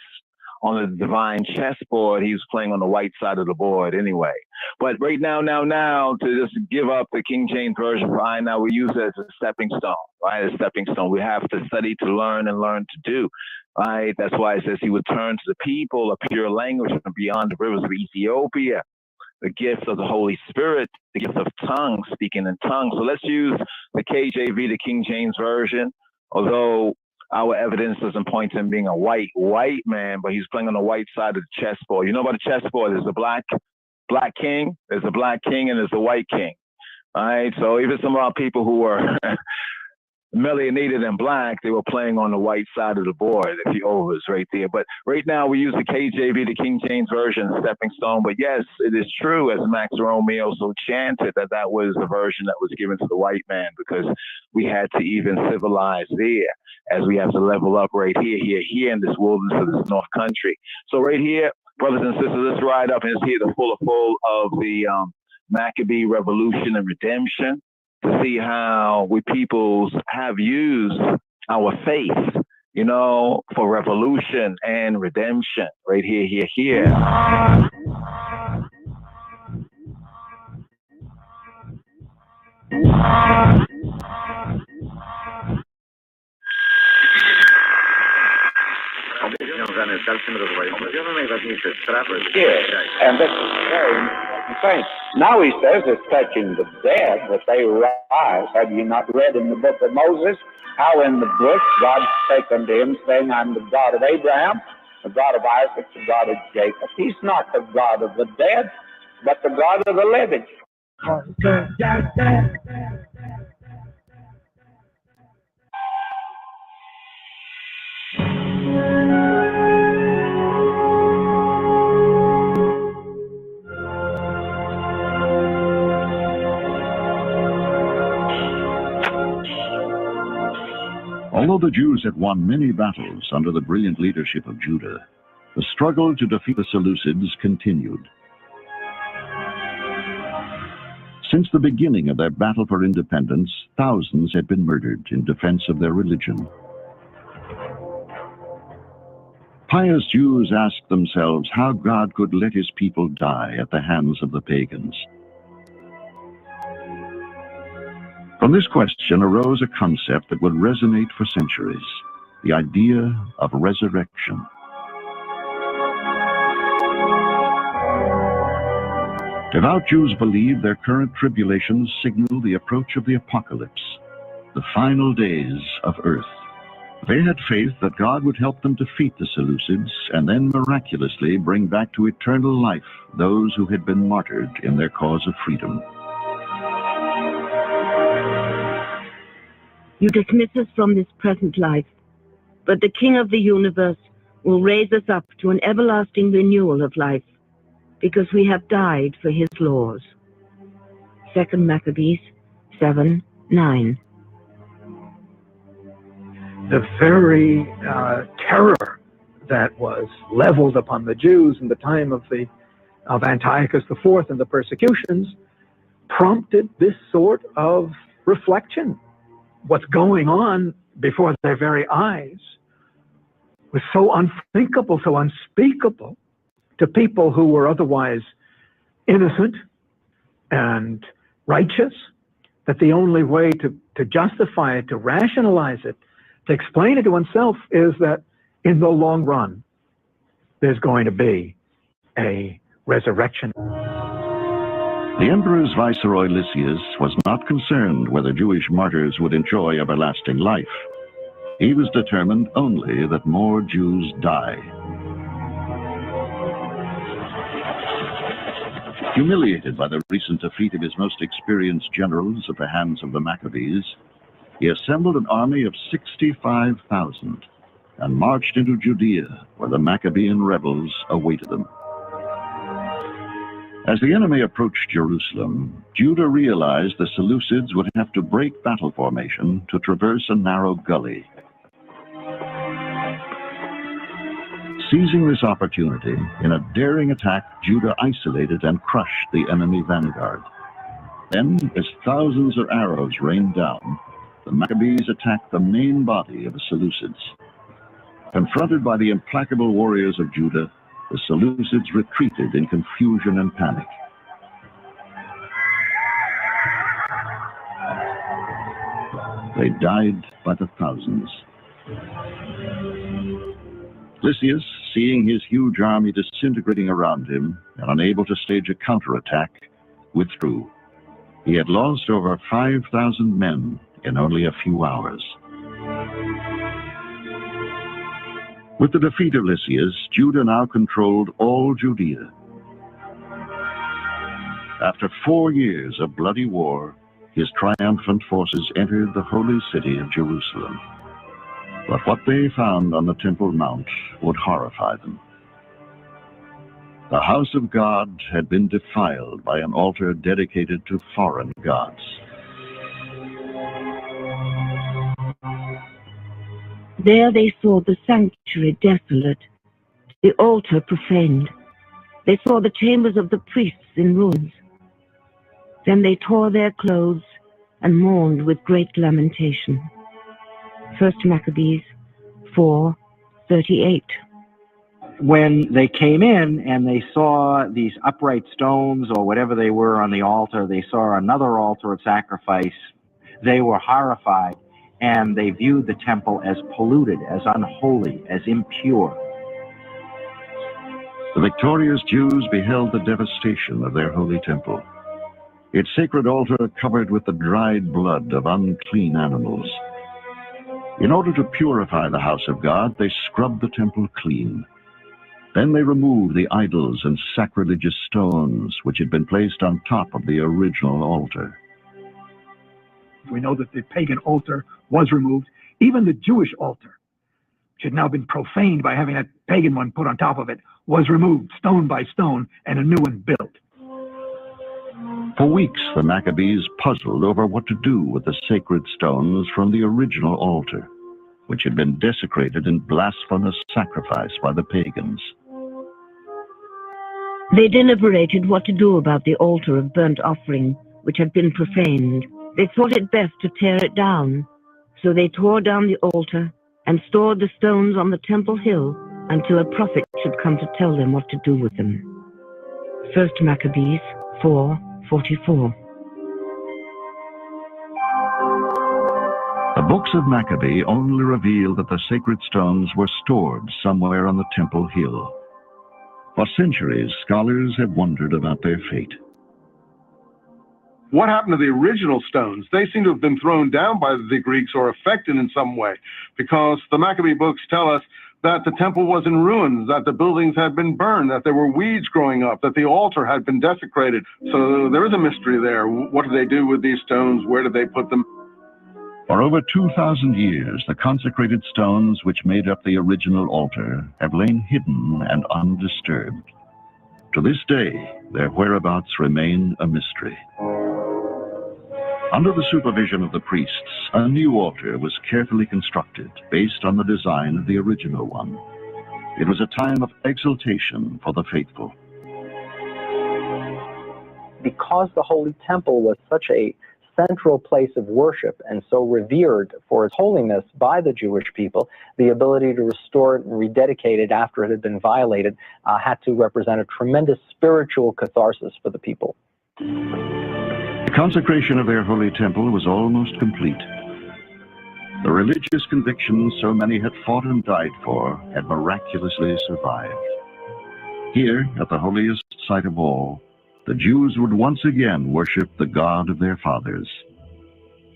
On the divine chessboard, he was playing on the white side of the board anyway. But right now, to just give up the King James version for I now, we use it as a stepping stone, right? A stepping stone. We have to study to learn and learn to do, right? That's why it says he would turn to the people a pure language from beyond the rivers of Ethiopia. the gift of the Holy Spirit, the gift of tongues, speaking in tongues. So let's use the KJV, the King James Version, although our evidence doesn't point to him being a white man, but he's playing on the white side of the chessboard. You know about the chessboard, there's a black king, there's a black king, and there's a white king. All right, so even some of our people who were melanated and black, they were playing on the white side of the board. If you is right there. But right now we use the KJV, the King James Version, stepping stone. But yes, it is true, as Max Romeo so chanted, that was the version that was given to the white man, because we had to even civilize there, as we have to level up right here in this wilderness of this North Country. So right here, brothers and sisters, let's ride up and see the full of the Maccabee Revolution and Redemption, to see how we peoples have used our faith, you know, for revolution and redemption. Right here. And this is very important thing. Now he says it's touching the dead that they rise. Have you not read in the book of Moses how in the bush God spake unto him, saying, I'm the God of Abraham, the God of Isaac, the God of Jacob. He's not the God of the dead, but the God of the living. Although the Jews had won many battles under the brilliant leadership of Judah, the struggle to defeat the Seleucids continued. Since the beginning of their battle for independence, thousands had been murdered in defense of their religion. Pious Jews asked themselves how God could let his people die at the hands of the pagans. From this question arose a concept that would resonate for centuries, the idea of resurrection. Devout Jews believed their current tribulations signal the approach of the apocalypse, the final days of earth. They had faith that God would help them defeat the Seleucids and then miraculously bring back to eternal life those who had been martyred in their cause of freedom. You dismiss us from this present life, but the King of the universe will raise us up to an everlasting renewal of life, because we have died for his laws. 2 Maccabees 7:9. The very terror that was leveled upon the Jews in the time of Antiochus IV and the persecutions prompted this sort of reflection. What's going on before their very eyes was so unthinkable, so unspeakable to people who were otherwise innocent and righteous, that the only way to justify it, to rationalize it, to explain it to oneself is that in the long run, there's going to be a resurrection. The emperor's viceroy Lysias was not concerned whether Jewish martyrs would enjoy everlasting life. He was determined only that more Jews die. Humiliated by the recent defeat of his most experienced generals at the hands of the Maccabees, he assembled an army of 65,000 and marched into Judea, where the Maccabean rebels awaited them. As the enemy approached Jerusalem, Judah realized the Seleucids would have to break battle formation to traverse a narrow gully. Seizing this opportunity, in a daring attack, Judah isolated and crushed the enemy vanguard. Then, as thousands of arrows rained down, the Maccabees attacked the main body of the Seleucids. Confronted by the implacable warriors of Judah, the Seleucids retreated in confusion and panic. They died by the thousands. Lysias, seeing his huge army disintegrating around him and unable to stage a counterattack, withdrew. He had lost over 5,000 men in only a few hours. With the defeat of Lysias, Judah now controlled all Judea. After 4 years of bloody war, his triumphant forces entered the holy city of Jerusalem. But what they found on the Temple Mount would horrify them. The house of God had been defiled by an altar dedicated to foreign gods. There they saw the sanctuary desolate, the altar profaned. They saw the chambers of the priests in ruins. Then they tore their clothes and mourned with great lamentation. 1 Maccabees 4:38. When they came in and they saw these upright stones or whatever they were on the altar, they saw another altar of sacrifice, they were horrified, and they viewed the temple as polluted, as unholy, as impure. The victorious Jews beheld the devastation of their holy temple, its sacred altar covered with the dried blood of unclean animals. In order to purify the house of God, they scrubbed the temple clean. Then they removed the idols and sacrilegious stones which had been placed on top of the original altar. We know that the pagan altar was removed. Even the Jewish altar, which had now been profaned by having that pagan one put on top of it, was removed stone by stone and a new one built. For weeks, the Maccabees puzzled over what to do with the sacred stones from the original altar, which had been desecrated in blasphemous sacrifice by the pagans. They deliberated what to do about the altar of burnt offering, which had been profaned. They thought it best to tear it down. So they tore down the altar and stored the stones on the temple hill until a prophet should come to tell them what to do with them. 1 Maccabees 4:44. The books of Maccabee only reveal that the sacred stones were stored somewhere on the temple hill. For centuries, scholars have wondered about their fate. What happened to the original stones? They seem to have been thrown down by the Greeks or affected in some way, because the Maccabee books tell us that the temple was in ruins, that the buildings had been burned, that there were weeds growing up, that the altar had been desecrated. So there is a mystery there. What did they do with these stones? Where did they put them? For over 2,000 years, the consecrated stones which made up the original altar have lain hidden and undisturbed. To this day, their whereabouts remain a mystery. Under the supervision of the priests, a new altar was carefully constructed based on the design of the original one. It was a time of exaltation for the faithful. Because the Holy Temple was such a central place of worship and so revered for its holiness by the Jewish people, the ability to restore it and rededicate it after it had been violated had to represent a tremendous spiritual catharsis for the people. The consecration of their holy temple was almost complete. The religious convictions so many had fought and died for had miraculously survived. Here, at the holiest site of all, the Jews would once again worship the God of their fathers.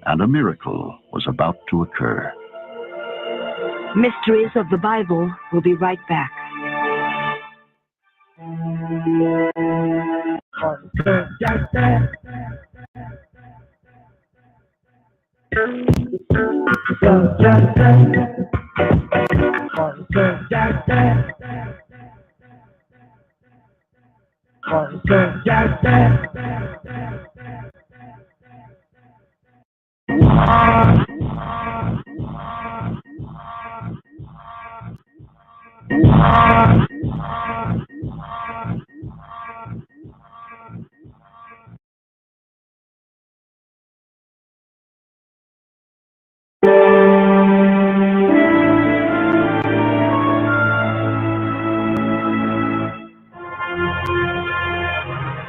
And a miracle was about to occur. Mysteries of the Bible will be right back.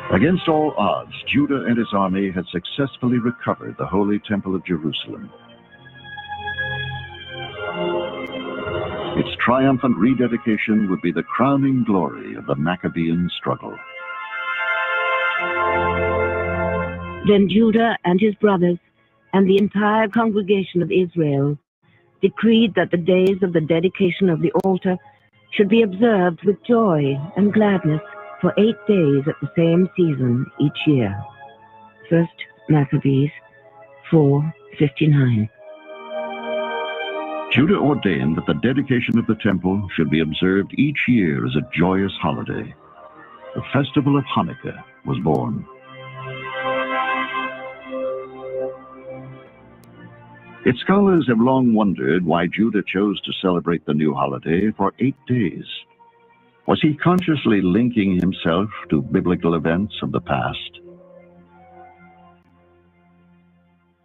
Against all odds, Judah and his army had successfully recovered the Holy Temple of Jerusalem. Its triumphant rededication would be the crowning glory of the Maccabean struggle. Then Judah and his brothers and the entire congregation of Israel decreed that the days of the dedication of the altar should be observed with joy and gladness for 8 days at the same season each year. 1 Maccabees 4:59. Judah ordained that the dedication of the temple should be observed each year as a joyous holiday. The festival of Hanukkah was born. Its scholars have long wondered why Judah chose to celebrate the new holiday for 8 days. Was he consciously linking himself to biblical events of the past?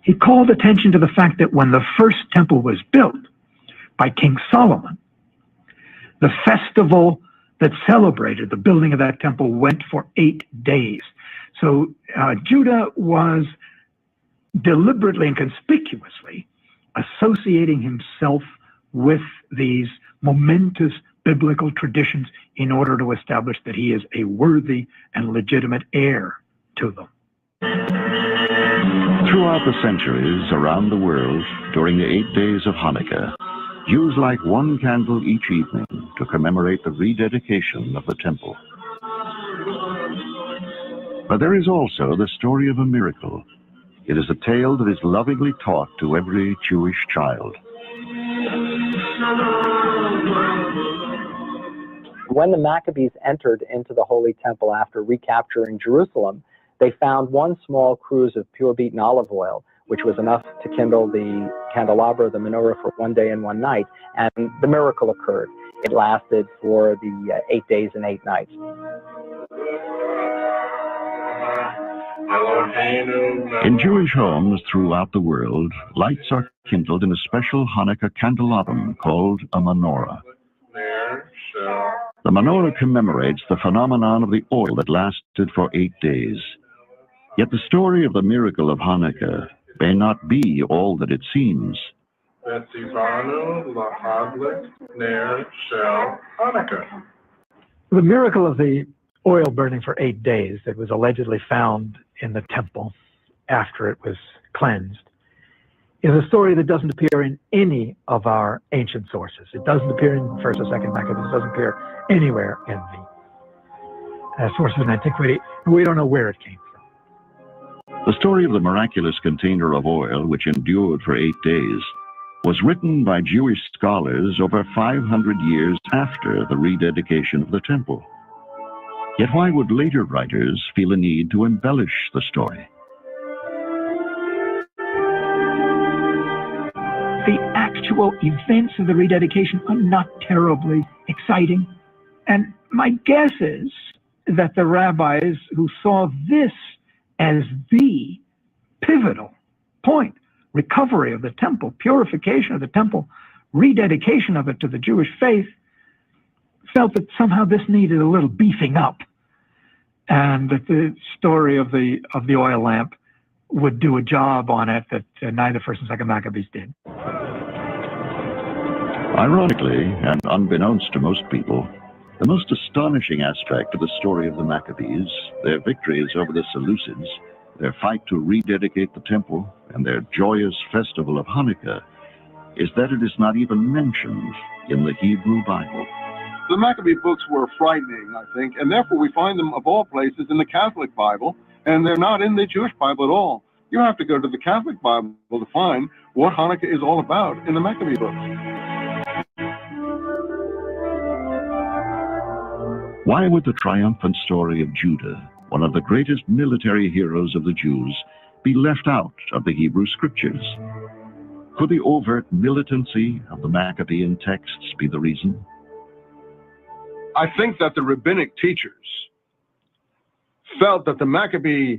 He called attention to the fact that when the first temple was built by King Solomon, the festival that celebrated the building of that temple went for 8 days. So Judah was deliberately and conspicuously associating himself with these momentous biblical traditions in order to establish that he is a worthy and legitimate heir to them. Throughout the centuries around the world, during the 8 days of Hanukkah, Jews light one candle each evening to commemorate the rededication of the temple. But there is also the story of a miracle. It is a tale that is lovingly taught to every Jewish child. When the Maccabees entered into the Holy Temple after recapturing Jerusalem, they found one small cruse of pure beaten olive oil, which was enough to kindle the candelabra, the menorah, for 1 day and 1 night, and the miracle occurred. It lasted for the 8 days and 8 nights. In Jewish homes throughout the world, lights are kindled in a special Hanukkah candelabrum called a menorah. The menorah commemorates the phenomenon of the oil that lasted for 8 days. Yet the story of the miracle of Hanukkah may not be all that it seems. The miracle of the oil burning for 8 days that was allegedly found in the temple after it was cleansed is a story that doesn't appear in any of our ancient sources. It doesn't appear in 1st or 2nd Maccabees. It doesn't appear anywhere in the sources of antiquity. We don't know where it came from. The story of the miraculous container of oil, which endured for 8 days, was written by Jewish scholars over 500 years after the rededication of the temple. Yet why would later writers feel a need to embellish the story? The actual events of the rededication are not terribly exciting. And my guess is that the rabbis who saw this as the pivotal point, recovery of the temple, purification of the temple, rededication of it to the Jewish faith, felt that somehow this needed a little beefing up, and that the story of the oil lamp would do a job on it that neither 1st and 2nd Maccabees did. Ironically, and unbeknownst to most people, the most astonishing aspect of the story of the Maccabees, their victories over the Seleucids, their fight to rededicate the temple, and their joyous festival of Hanukkah, is that it is not even mentioned in the Hebrew Bible. The Maccabee books were frightening, I think, and therefore we find them, of all places, in the Catholic Bible, and they're not in the Jewish Bible at all. You have to go to the Catholic Bible to find what Hanukkah is all about in the Maccabee books. Why would the triumphant story of Judah, one of the greatest military heroes of the Jews, be left out of the Hebrew Scriptures? Could the overt militancy of the Maccabean texts be the reason? I think that the rabbinic teachers felt that the Maccabee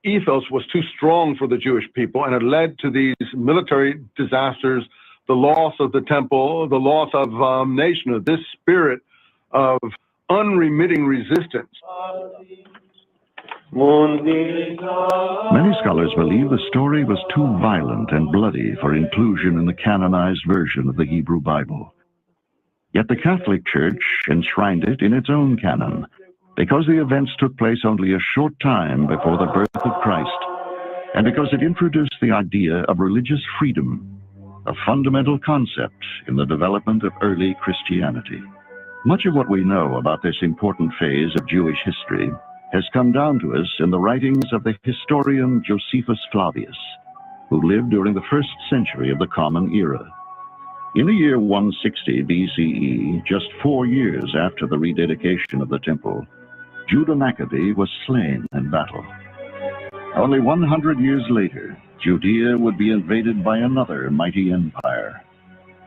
ethos was too strong for the Jewish people, and it led to these military disasters, the loss of the temple, the loss of nationhood, this spirit of unremitting resistance. Many scholars believe the story was too violent and bloody for inclusion in the canonized version of the Hebrew Bible. Yet the Catholic Church enshrined it in its own canon, because the events took place only a short time before the birth of Christ, and because it introduced the idea of religious freedom, a fundamental concept in the development of early Christianity. Much of what we know about this important phase of Jewish history has come down to us in the writings of the historian Josephus Flavius, who lived during the 1st century of the Common Era. In the year 160 BCE, just 4 years after the rededication of the temple, Judah Maccabee was slain in battle. Only 100 years later, Judea would be invaded by another mighty empire,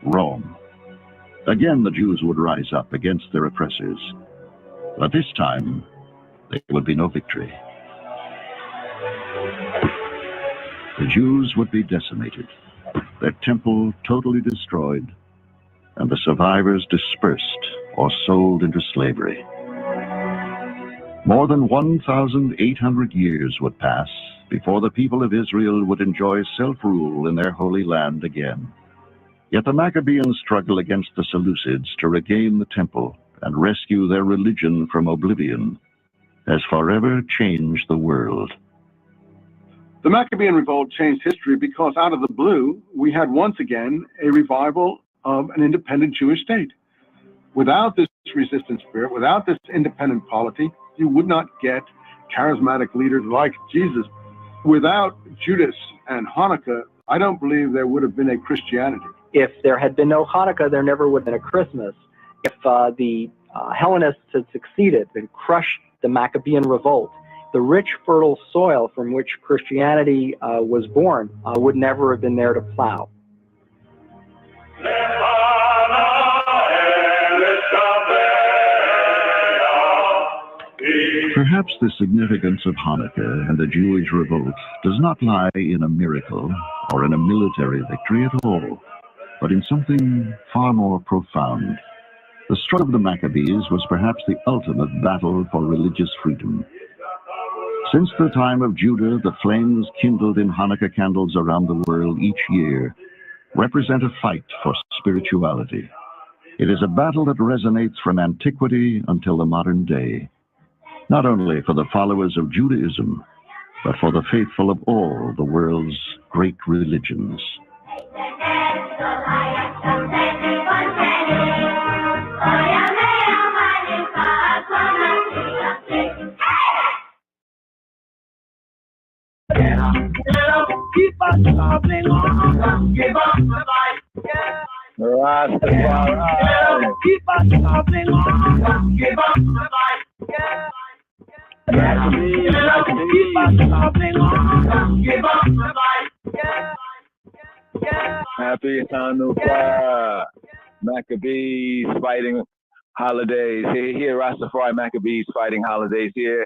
Rome. Again, the Jews would rise up against their oppressors, but this time, there would be no victory. The Jews would be decimated, their temple totally destroyed, and the survivors dispersed or sold into slavery. More than 1,800 years would pass before the people of Israel would enjoy self-rule in their holy land again. Yet the Maccabean struggle against the Seleucids to regain the temple and rescue their religion from oblivion has forever changed the world. The Maccabean revolt changed history because out of the blue, we had once again a revival of an independent Jewish state. Without this resistance spirit, without this independent polity, you would not get charismatic leaders like Jesus. Without Judas and Hanukkah, I don't believe there would have been a Christianity. If there had been no Hanukkah, there never would have been a Christmas. If the Hellenists had succeeded and crushed the Maccabean revolt, the rich, fertile soil from which Christianity was born would never have been there to plow. Perhaps the significance of Hanukkah and the Jewish revolt does not lie in a miracle or in a military victory at all, but in something far more profound. The struggle of the Maccabees was perhaps the ultimate battle for religious freedom. Since the time of Judah, the flames kindled in Hanukkah candles around the world each year represent a fight for spirituality. It is a battle that resonates from antiquity until the modern day, not only for the followers of Judaism, but for the faithful of all the world's great religions. Keep on traveling on, give up the fight. Rastafari. Keep on traveling on, give up the fight. Maccabees, Keep on traveling on, give up the fight. Happy Hanukkah. Maccabees fighting holidays. Here, Rastafari Maccabees fighting holidays. Here.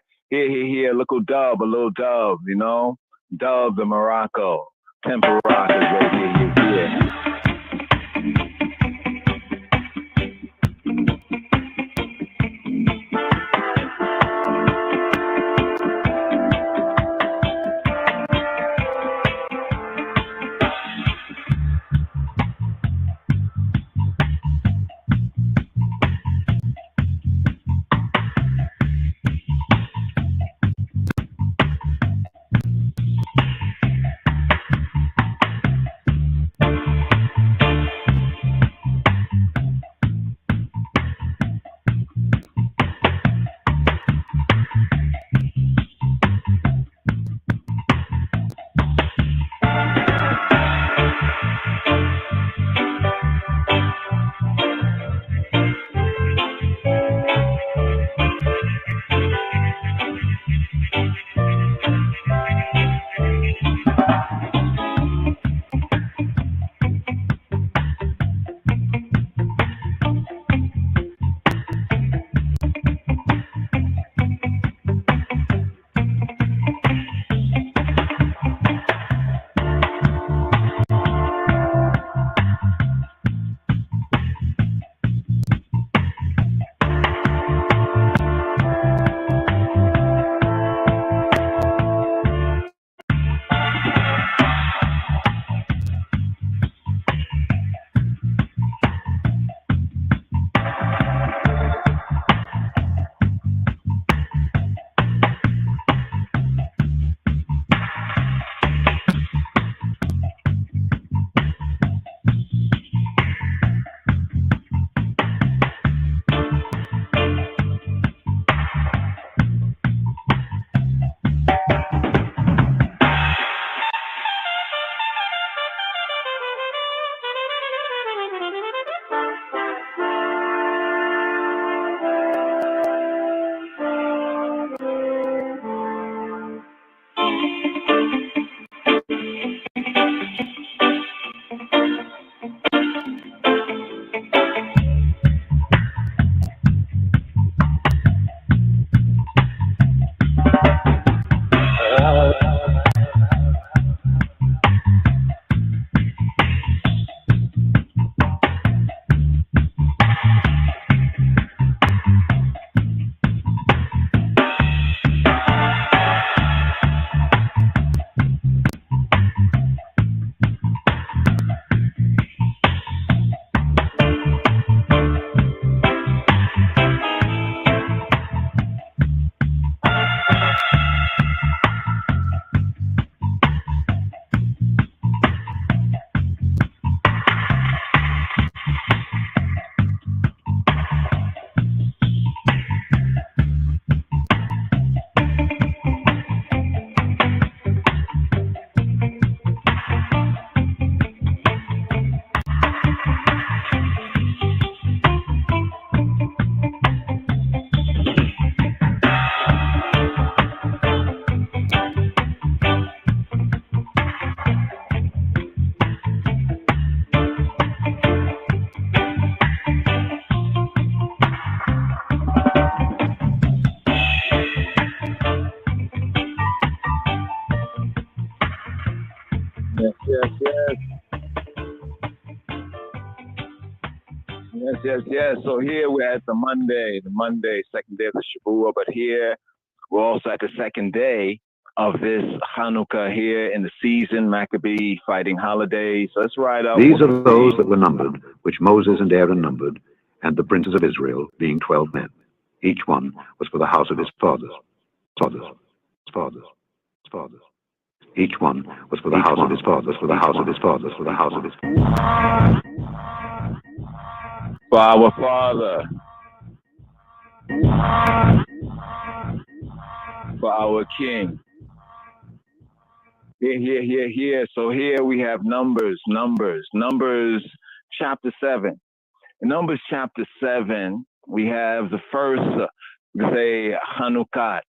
Look who dub, a little dub, you know? Dub the Morocco. Temple Rock is right here. Yes. So here we're at the Monday, second day of the Shavuot, but here we're also at the second day of this Hanukkah here in the season, Maccabee fighting holidays. So let's ride up. These are those that were numbered, which Moses and Aaron numbered, and the princes of Israel, being 12 men. Each one was for the house of his fathers. Each one was for the house of his fathers, for the house of his fathers, for the house of his fathers. For our Father, for our King. Here. So here we have Numbers chapter 7. In Numbers chapter 7, we have the first, the Hanukkah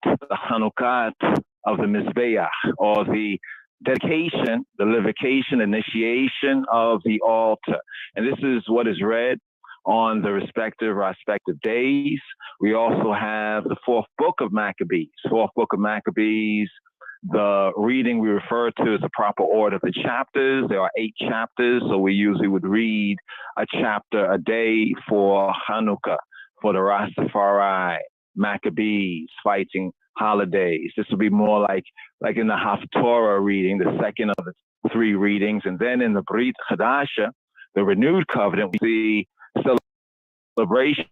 of the Mizbeach, or the dedication, the livocation, initiation of the altar. And this is what is read on the respective days. We also have the fourth book of Maccabees. The reading we refer to as the proper order of the chapters. There are 8 chapters, so we usually would read a chapter a day for Hanukkah, for the Rastafari, Maccabees, fighting holidays. This would be more like in the Haftorah reading, the second of the 3 readings. And then in the Brit Chadasha, the renewed covenant, we see celebration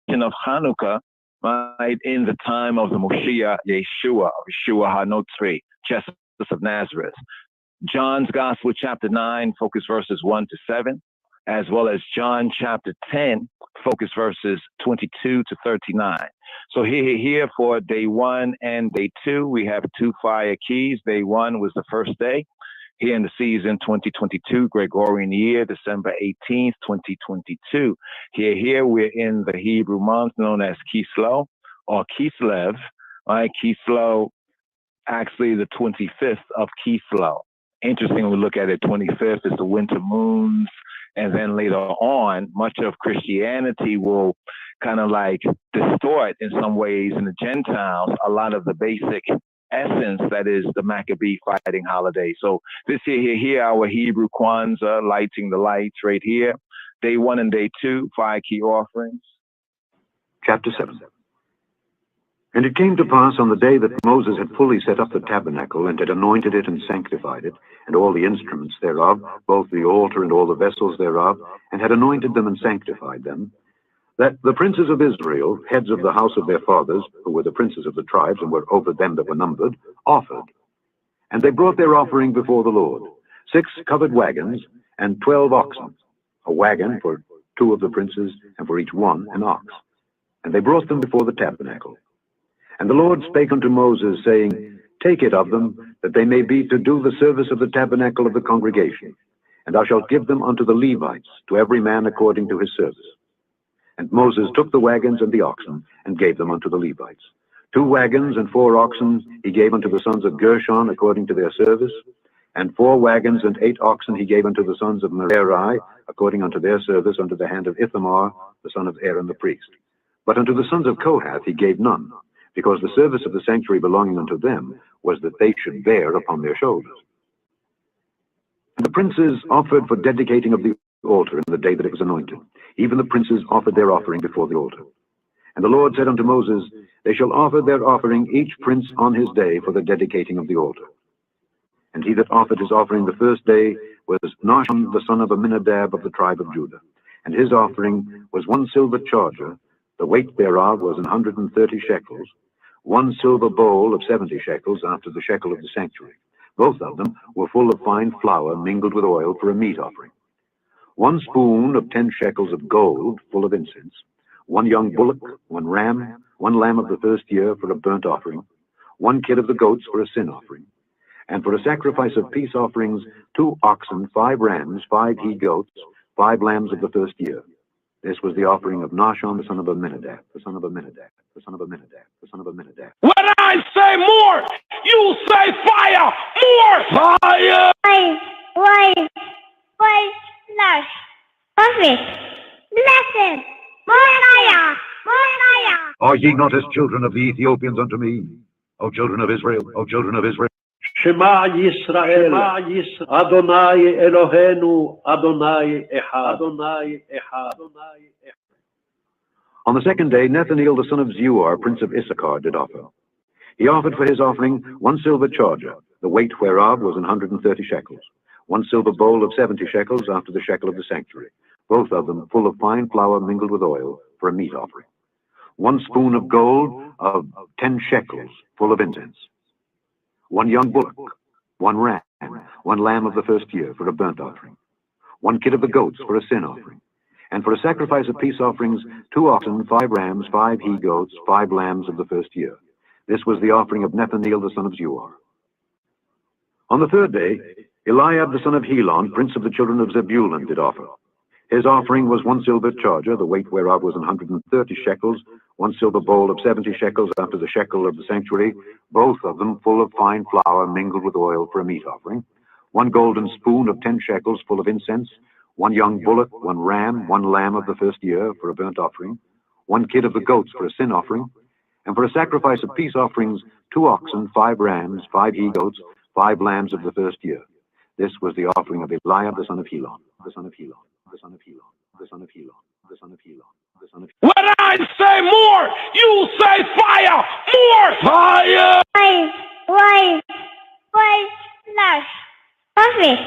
of Hanukkah, right, in the time of the Moshiach Yeshua HaNotzri, Jesus of Nazareth. John's Gospel, chapter 9, focus verses 1 to 7, as well as John chapter 10, focus verses 22 to 39. So here for day 1 and day 2, we have 2 fire keys. Day 1 was the first day. Here in the season 2022, Gregorian year, December 18th, 2022. Here we're in the Hebrew month known as Kislev or Kislev. Right? Kislev, actually the 25th of Kislev. Interesting, when we look at it, 25th is the winter moons. And then later on, much of Christianity will kind of like distort in some ways in the Gentiles a lot of the basic essence that is the Maccabee fighting holiday. So this here, our Hebrew Kwanzaa, lighting the lights right here. Day 1 and day 2, 5 key offerings. Chapter 7. And it came to pass on the day that Moses had fully set up the tabernacle, and had anointed it and sanctified it, and all the instruments thereof, both the altar and all the vessels thereof, and had anointed them and sanctified them, that the princes of Israel, heads of the house of their fathers, who were the princes of the tribes, and were over them that were numbered, offered. And they brought their offering before the Lord, 6 covered wagons, and 12 oxen, a wagon for 2 of the princes, and for each one an ox. And they brought them before the tabernacle. And the Lord spake unto Moses, saying, Take it of them, that they may be to do the service of the tabernacle of the congregation. And thou shalt give them unto the Levites, to every man according to his service. And Moses took the wagons and the oxen, and gave them unto the Levites, 2 wagons and 4 oxen he gave unto the sons of Gershon according to their service, and 4 wagons and 8 oxen he gave unto the sons of Merari according unto their service under the hand of Ithamar, the son of Aaron the priest. But unto the sons of Kohath he gave none, because the service of the sanctuary belonging unto them was that they should bear upon their shoulders. And the princes offered for dedicating of the altar in the day that it was anointed. Even the princes offered their offering before the altar. And the Lord said unto Moses, They shall offer their offering each prince on his day for the dedicating of the altar. And he that offered his offering the first day was Nahshon the son of Amminadab of the tribe of Judah. And his offering was 1 silver charger, the weight thereof was 130 shekels, 1 silver bowl of 70 shekels after the shekel of the sanctuary. Both of them were full of fine flour mingled with oil for a meat offering. 1 spoon of 10 shekels of gold full of incense, 1 young bullock, 1 ram, 1 lamb of the first year for a burnt offering, 1 kid of the goats for a sin offering, and for a sacrifice of peace offerings 2 oxen, 5 rams, 5 he-goats, 5 lambs of the first year. This was the offering of Nahshon the son of Amminadab, the son of Amminadab, the son of Amminadab, the son of Amminadab. When I say more, you say fire! More fire! Why, slash, perfect, blessed, more fire, more fire. Are ye not as children of the Ethiopians unto me, O children of Israel, O children of Israel? Shema Yisrael, Adonai Eloheinu, Adonai Echad, Adonai Echad, Adonai Echad. On the second day, Nathaniel the son of Zuar, prince of Issachar, did offer. He offered for his offering 1 silver charger, the weight whereof was 130 shekels, 1 silver bowl of 70 shekels after the shekel of the sanctuary, both of them full of fine flour mingled with oil for a meat offering. 1 spoon of gold of 10 shekels full of incense. 1 young bullock, 1 ram, 1 lamb of the first year for a burnt offering. 1 kid of the goats for a sin offering. And for a sacrifice of peace offerings, 2 oxen, 5 rams, 5 he-goats, 5 lambs of the first year. This was the offering of Nathaniel the son of Zuar. On the third day, Eliab the son of Helon, prince of the children of Zebulun, did offer. His offering was 1 silver charger, the weight whereof was 130 shekels, 1 silver bowl of 70 shekels after the shekel of the sanctuary, both of them full of fine flour mingled with oil for a meat offering. 1 golden spoon of 10 shekels full of incense, 1 young bullock, 1 ram, 1 lamb of the first year for a burnt offering, 1 kid of the goats for a sin offering, and for a sacrifice of peace offerings, 2 oxen, 5 rams, 5 he-goats, 5 lambs of the first year. This was the offering of Eliab the son of Helon, the son of Helon, the son of Helon, the son of Helon, the son of Helon, the son of Helon. When I say more, you say fire! More fire! Why, slash, perfect,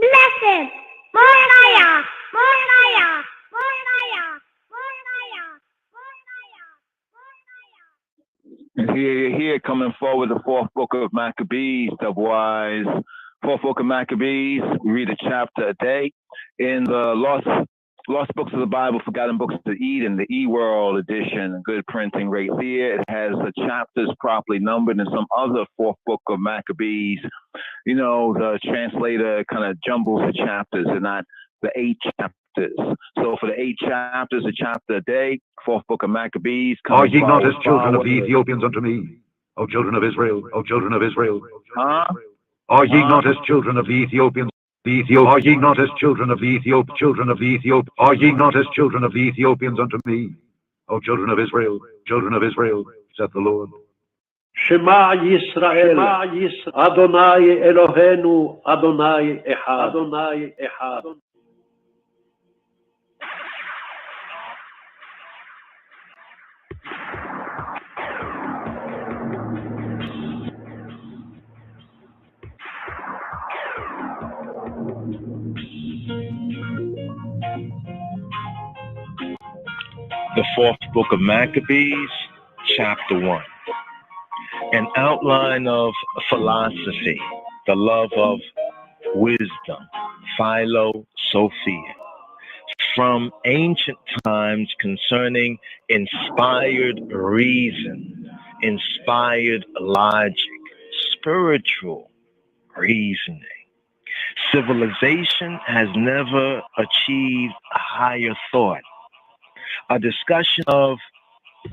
blessed, more fire, more fire, more fire, more fire, more fire. Here coming forward, the 4th book of Maccabees, the wise 4th book of Maccabees. We read a chapter a day in the Lost Books of the Bible, Forgotten Books of Eden, the E-World edition, good printing right there. It has the chapters properly numbered, and some other 4th book of Maccabees. You know, the translator kind of jumbles the chapters and not the 8 chapters. So for the 8 chapters, a chapter a day, 4th book of Maccabees. Are ye not as children of the Ethiopians unto me, O children of Israel, O children of Israel? Are ye not as children of the Ethiopians? Are ye not as children of the children of the Ethiopians? Are ye not as children of the Ethiopians unto me, O children of Israel, saith the Lord? Shema Yisrael, Adonai Eloheinu, Adonai Echad, Adonai Echad. The 4th book of Maccabees, chapter 1. An outline of philosophy, the love of wisdom, philosophia, from ancient times concerning inspired reason, inspired logic, spiritual reasoning. Civilization has never achieved a higher thought. A discussion of,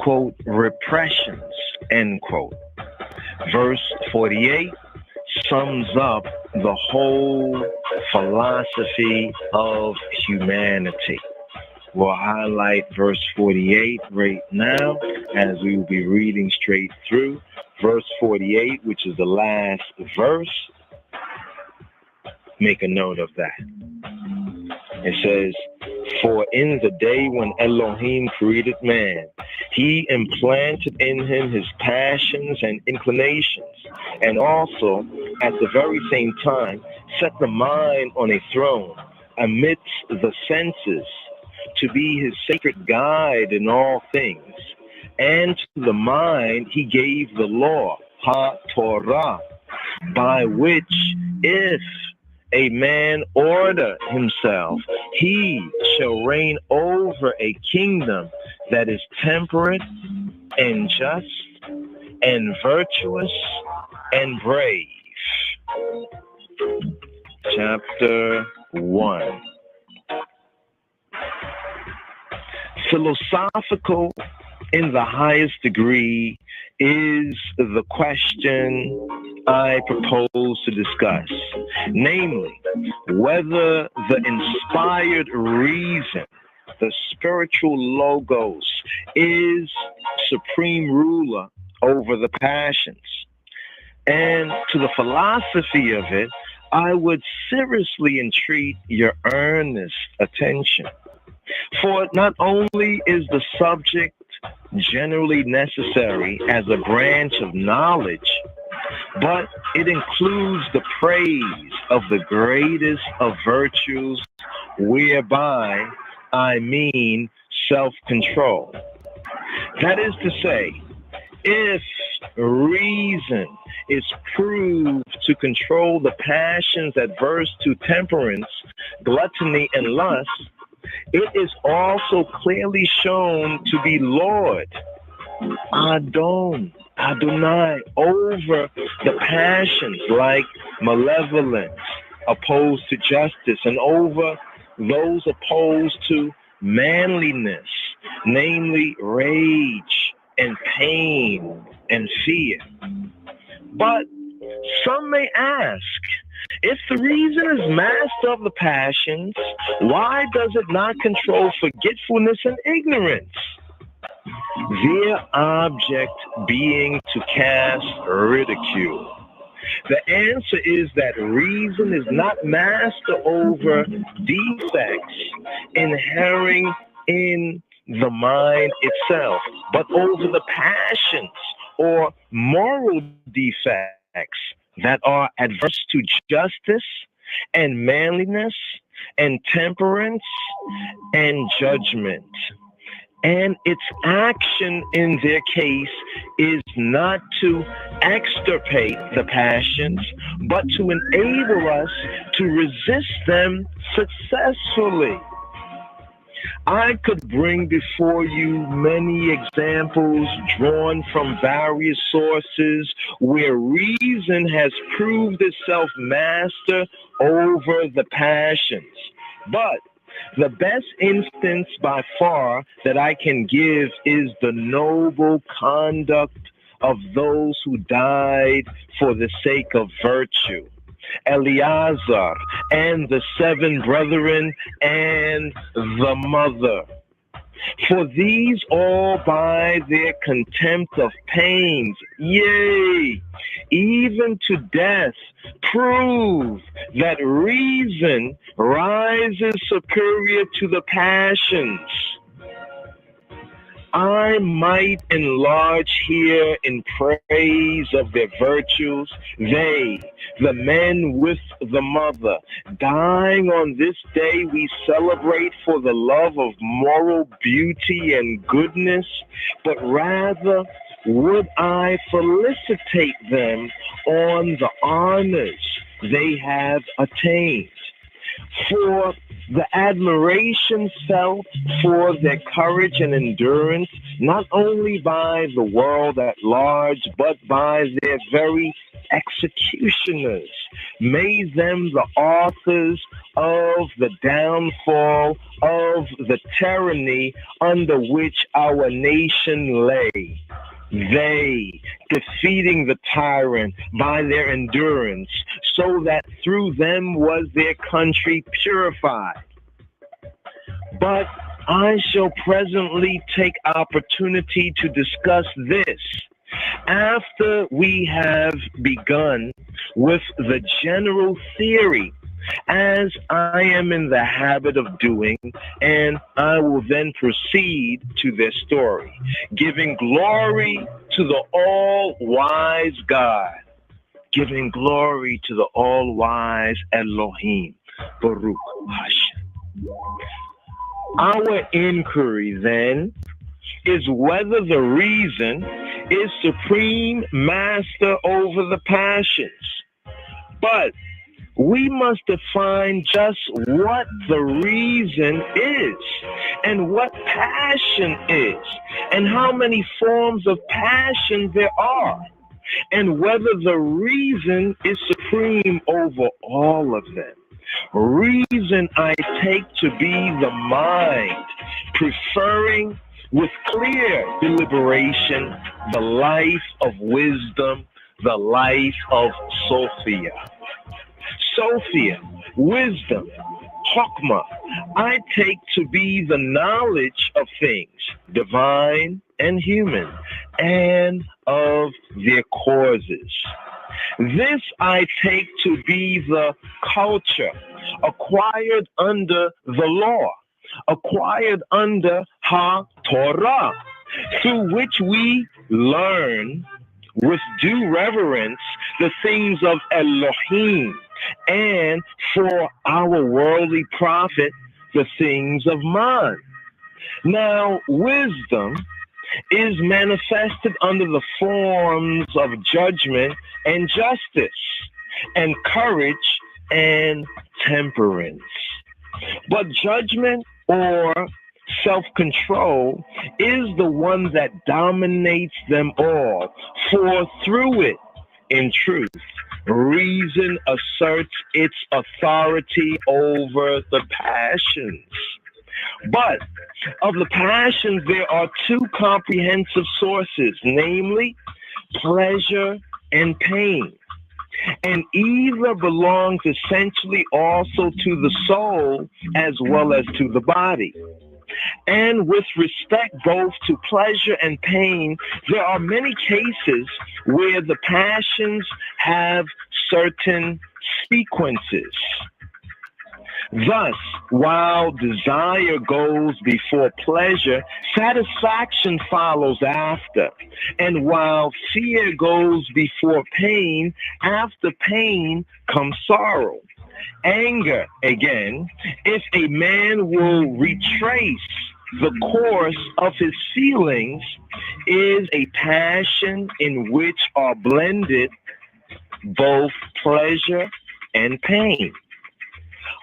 quote, repressions end quote. Verse 48 sums up the whole philosophy of humanity. We'll highlight verse 48 right now as we will be reading straight through. Verse 48, which is the last verse, make a note of that. It says, "For in the day when Elohim created man, he implanted in him his passions and inclinations, and also at the very same time set the mind on a throne amidst the senses, to be his sacred guide in all things. And to the mind he gave the law, ha-Torah, by which if a man order himself, he shall reign over a kingdom that is temperate and just and virtuous and brave." Chapter 1. Philosophical in the highest degree is the question I propose to discuss, namely, whether the inspired reason, the spiritual logos, is supreme ruler over the passions. And to the philosophy of it, I would seriously entreat your earnest attention. For not only is the subject generally necessary as a branch of knowledge, but it includes the praise of the greatest of virtues, whereby I mean self-control. That is to say, if reason is proved to control the passions adverse to temperance, gluttony, and lust, it is also clearly shown to be Lord, Adonai, over the passions like malevolence opposed to justice, and over those opposed to manliness, namely rage and pain and fear. But some may ask, if the reason is master of the passions, why does it not control forgetfulness and ignorance? Their object being to cast ridicule. The answer is that reason is not master over defects inherent in the mind itself, but over the passions or moral defects that are adverse to justice and manliness and temperance and judgment. And its action in their case is not to extirpate the passions, but to enable us to resist them successfully. I could bring before you many examples drawn from various sources where reason has proved itself master over the passions. But the best instance by far that I can give is the noble conduct of those who died for the sake of virtue. Eleazar and the 7 brethren and the mother. For these all by their contempt of pains, yea, even to death, prove that reason rises superior to the passions. I might enlarge here in praise of their virtues. They, the men with the mother, dying on this day we celebrate for the love of moral beauty and goodness, but rather would I felicitate them on the honors they have attained. For the admiration felt for their courage and endurance, not only by the world at large, but by their very executioners, made them the authors of the downfall of the tyranny under which our nation lay. They defeating the tyrant by their endurance, so that through them was their country purified. But I shall presently take opportunity to discuss this after we have begun with the general theory, as I am in the habit of doing, and I will then proceed to their story, giving glory to the all-wise God, giving glory to the all-wise Elohim, Baruch Hashem. Our inquiry, then, is whether the reason is supreme master over the passions. But we must define just what the reason is, and what passion is, and how many forms of passion there are, and whether the reason is supreme over all of them. Reason I take to be the mind, preferring with clear deliberation the life of wisdom, the life of Sophia. Sophia, wisdom, Chokmah, I take to be the knowledge of things, divine and human, and of their causes. This I take to be the culture acquired under the law, acquired under Ha-Torah, through which we learn with due reverence the things of Elohim, and for our worldly profit, the things of man. Now, wisdom is manifested under the forms of judgment and justice, and courage and temperance. But judgment or self-control is the one that dominates them all, for through it, in truth, reason asserts its authority over the passions. But of the passions, there are two comprehensive sources, namely pleasure and pain. And either belongs essentially also to the soul as well as to the body. And with respect both to pleasure and pain, there are many cases where the passions have certain sequences. Thus, while desire goes before pleasure, satisfaction follows after. And while fear goes before pain, after pain comes sorrow. Anger, again, if a man will retrace the course of his feelings, is a passion in which are blended both pleasure and pain.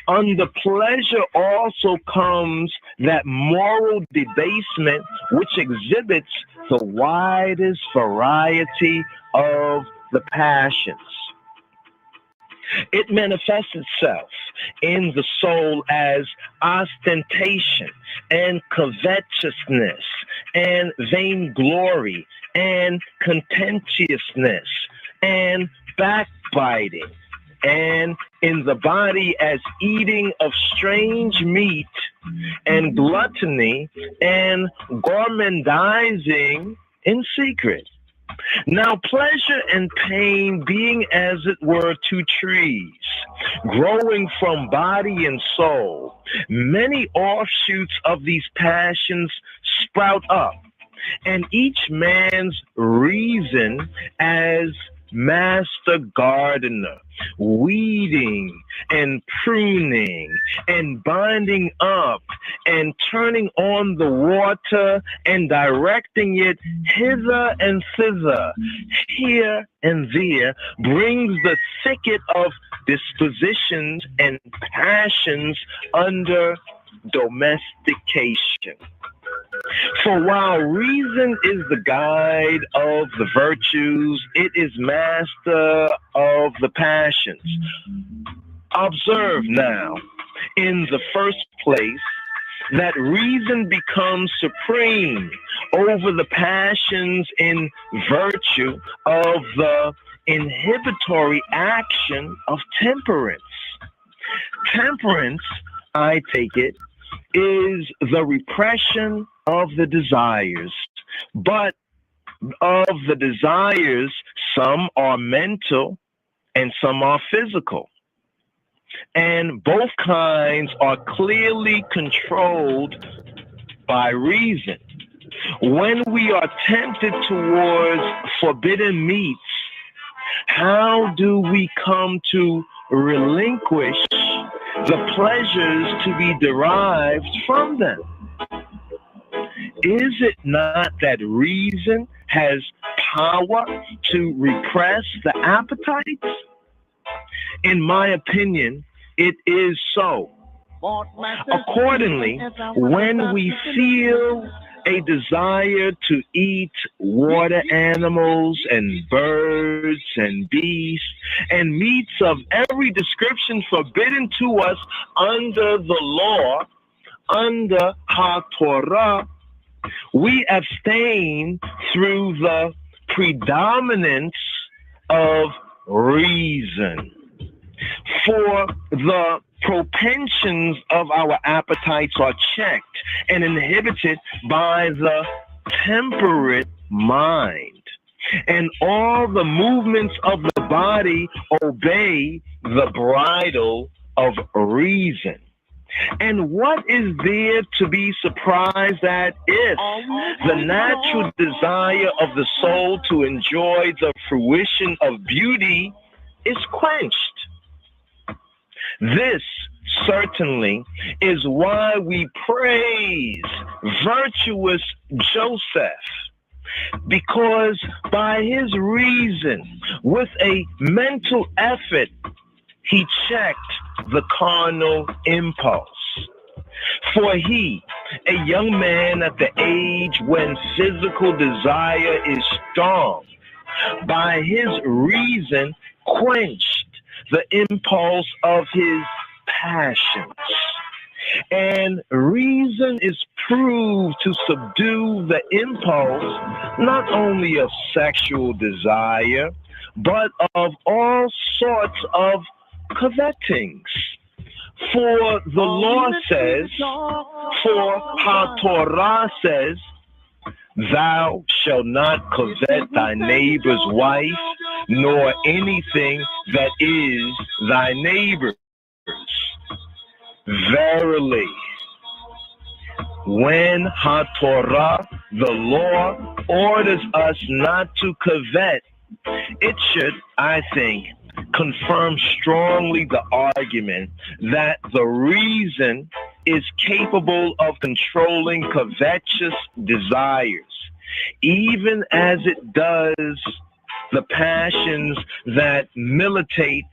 Under pleasure also comes that moral debasement which exhibits the widest variety of the passions. It manifests itself in the soul as ostentation and covetousness and vainglory and contentiousness and backbiting, and in the body as eating of strange meat and gluttony and gormandizing in secret. Now, pleasure and pain being as it were two trees, growing from body and soul, many offshoots of these passions sprout up, and each man's reason as master gardener, weeding and pruning and binding up and turning on the water and directing it hither and thither, here and there, brings the thicket of dispositions and passions under domestication. For while reason is the guide of the virtues, it is master of the passions. Observe now, in the first place, that reason becomes supreme over the passions in virtue of the inhibitory action of temperance. Temperance, I take it, is the repression of the desires, but of the desires, some are mental and some are physical. And both kinds are clearly controlled by reason. When we are tempted towards forbidden meats, how do we come to relinquish the pleasures to be derived from them? Is it not that reason has power to repress the appetites? In my opinion, it is so. Accordingly, when we feel a desire to eat water animals and birds and beasts and meats of every description forbidden to us under the law, under HaTorah, we abstain through the predominance of reason. For the propensions of our appetites are checked and inhibited by the temperate mind, and all the movements of the body obey the bridle of reason. And what is there to be surprised at if the natural desire of the soul to enjoy the fruition of beauty is quenched? This certainly is why we praise virtuous Joseph, because by his reason, with a mental effort, he checked the carnal impulse. For he, a young man at the age when physical desire is strong, by his reason quenched the impulse of his passions. And reason is proved to subdue the impulse not only of sexual desire, but of all sorts of covetings. For the law says, for HaTorah says, thou shalt not covet thy neighbor's wife, nor anything that is thy neighbor's. Verily, when HaTorah, the law, orders us not to covet, it should, I think, confirm strongly the argument that the reason is capable of controlling covetous desires, even as it does the passions that militate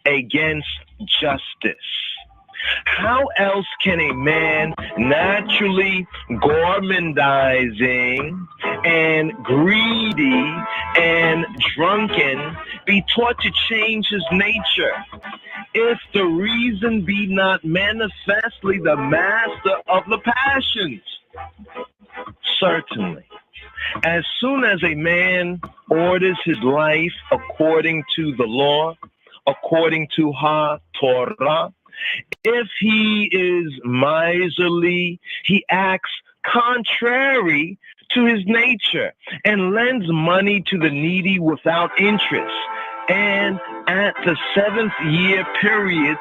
against justice. How else can a man naturally gormandizing and greedy and drunken be taught to change his nature, if the reason be not manifestly the master of the passions? Certainly. As soon as a man orders his life according to the law, according to HaTorah, if he is miserly, he acts contrary to his nature and lends money to the needy without interest, and at the 7th year periods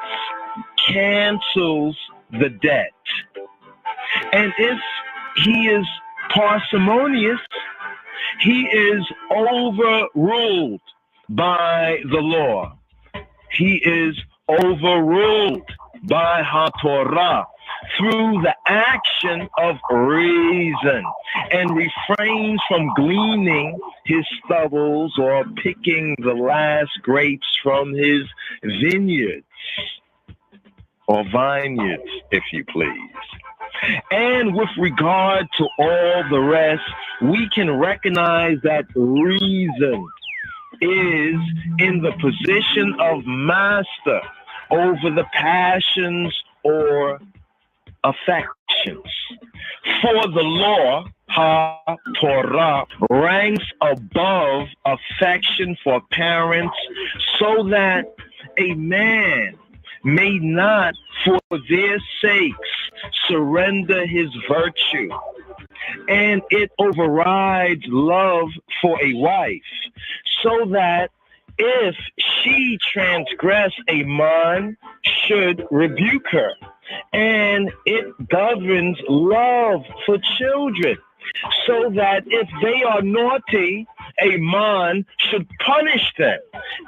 cancels the debt. And if he is parsimonious, he is overruled by the law. He is overruled by HaTorah through the action of reason, and refrains from gleaning his stubbles or picking the last grapes from his vineyards, or vineyards, if you please. And with regard to all the rest, we can recognize that reason is in the position of master over the passions or affections. patience. For the law, Torah, ranks above affection for parents, so that a man may not for their sakes surrender his virtue. And it overrides love for a wife, so that if she transgress, a man should rebuke her. And it governs love for children, so that if they are naughty, a man should punish them.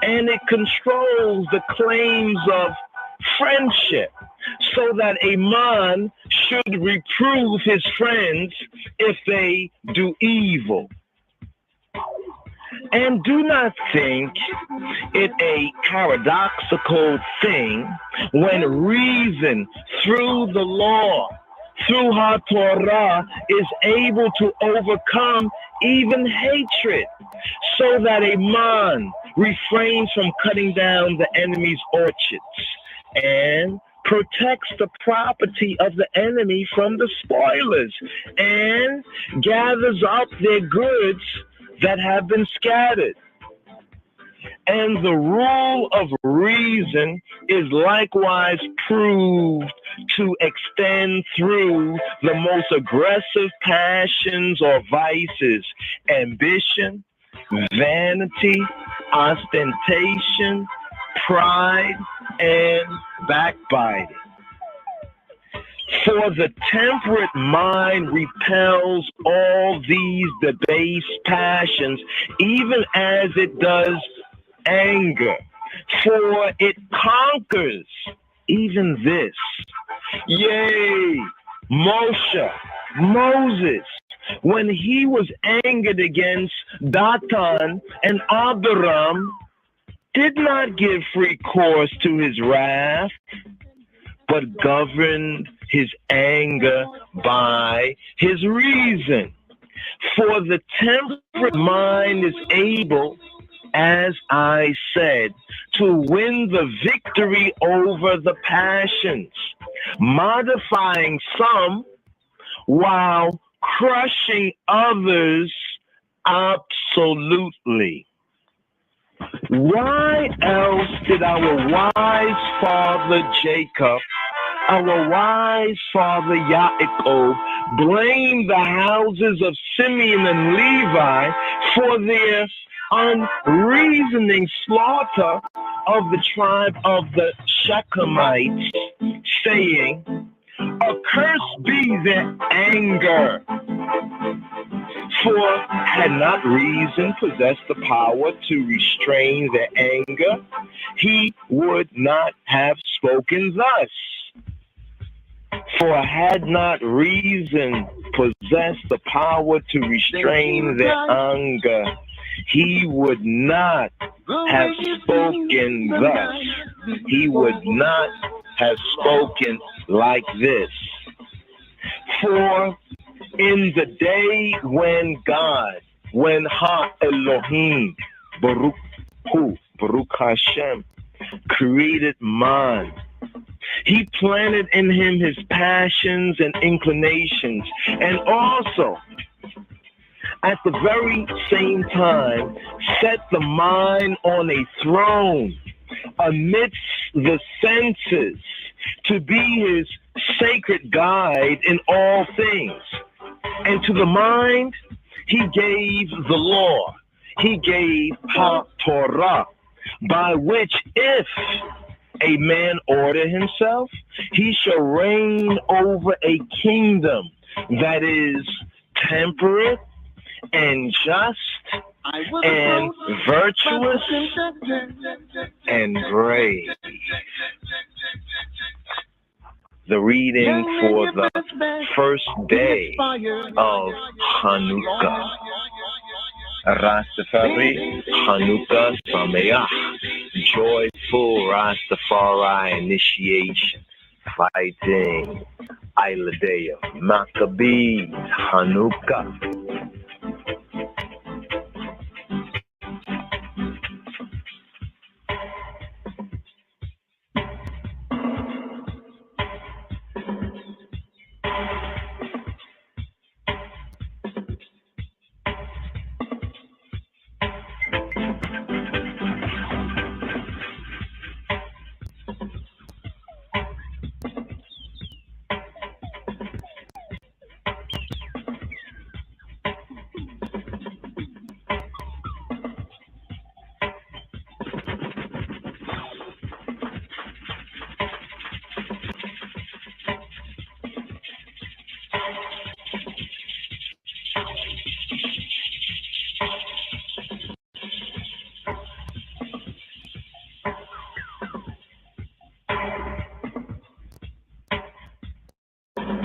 And it controls the claims of friendship, so that a man should reprove his friends if they do evil. And do not think it a paradoxical thing when reason through the law, through HaTorah, is able to overcome even hatred, so that a man refrains from cutting down the enemy's orchards and protects the property of the enemy from the spoilers and gathers up their goods that have been scattered. And the rule of reason is likewise proved to extend through the most aggressive passions or vices: ambition, vanity, ostentation, pride, and backbiting. For the temperate mind repels all these debased passions, even as it does anger, for it conquers even this. Yea, Moses, when he was angered against Dathan and Abiram, did not give free course to his wrath, but governed his anger by his reason. For the temperate mind is able, as I said, to win the victory over the passions, modifying some while crushing others absolutely. Why else did our wise father Jacob, our wise father Yaakov, blame the houses of Simeon and Levi for their unreasoning slaughter of the tribe of the Shechemites, saying, "Accursed be their anger"? For had not reason possessed the power to restrain their anger, he would not have spoken thus. For had not reason possessed the power to restrain their anger, he would not have spoken thus. He would not have spoken like this. For in the day when God, when Ha Elohim, Baruch Hu, Baruch Hashem, created man, he planted in him his passions and inclinations, and also at the very same time set the mind on a throne amidst the senses to be his sacred guide in all things. And to the mind, he gave the law. He gave HaTorah, by which if a man order himself, he shall reign over a kingdom that is temperate and just and virtuous and brave. The reading for the first day of Hanukkah. Rastafari, Hanukkah, Sameach. Joyful Rastafari initiation. Fighting Eiladea, Maccabees, Hanukkah.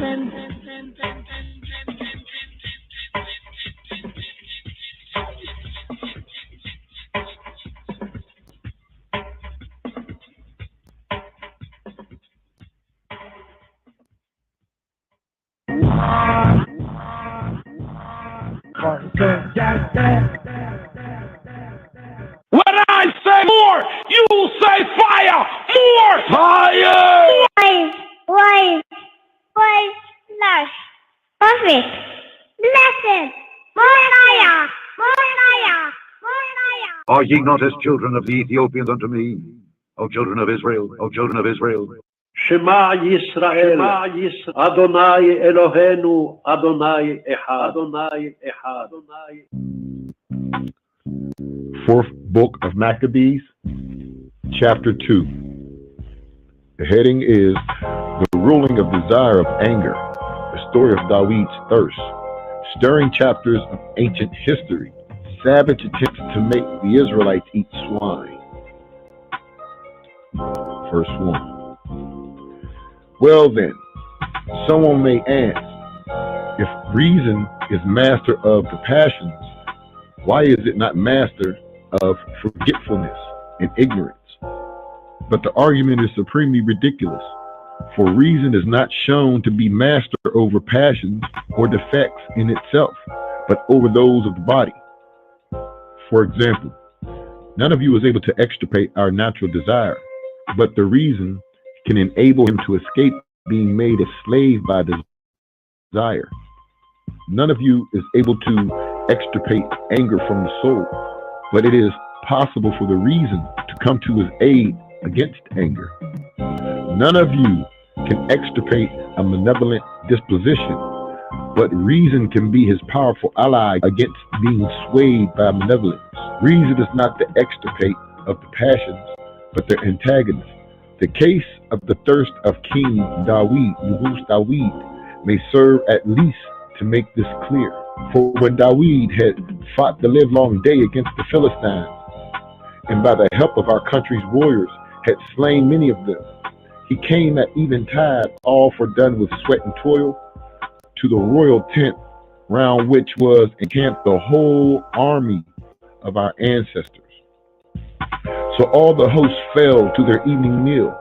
When I say more, you say fire. More fire. Why, lush, perfect, blessed, more fire, more fire, more fire. Are ye not as children of the Ethiopians unto me, O children of Israel, O children of Israel? Shema Yisrael, Adonai Eloheinu, Adonai Echad, Adonai Echad. Fourth book of Maccabees, chapter 2. The heading is The Ruling of Desire of Anger, the story of David's thirst, stirring chapters of ancient history, savage attempts to make the Israelites eat swine. Verse 1. Well then, someone may ask, if reason is master of the passions, why is it not master of forgetfulness and ignorance? But the argument is supremely ridiculous, for reason is not shown to be master over passions or defects in itself, but over those of the body. For example, none of you is able to extirpate our natural desire, but the reason can enable him to escape being made a slave by desire. None of you is able to extirpate anger from the soul, but it is possible for the reason to come to his aid against anger. None of you can extirpate a malevolent disposition, but reason can be his powerful ally against being swayed by malevolence. Reason is not the extirpate of the passions, but their antagonist. The case of the thirst of King David, may serve at least to make this clear. For when David had fought the livelong day against the Philistines, and by the help of our country's warriors had slain many of them, he came at eventide, all fordone with sweat and toil, to the royal tent, round which was encamped the whole army of our ancestors. So all the hosts fell to their evening meal,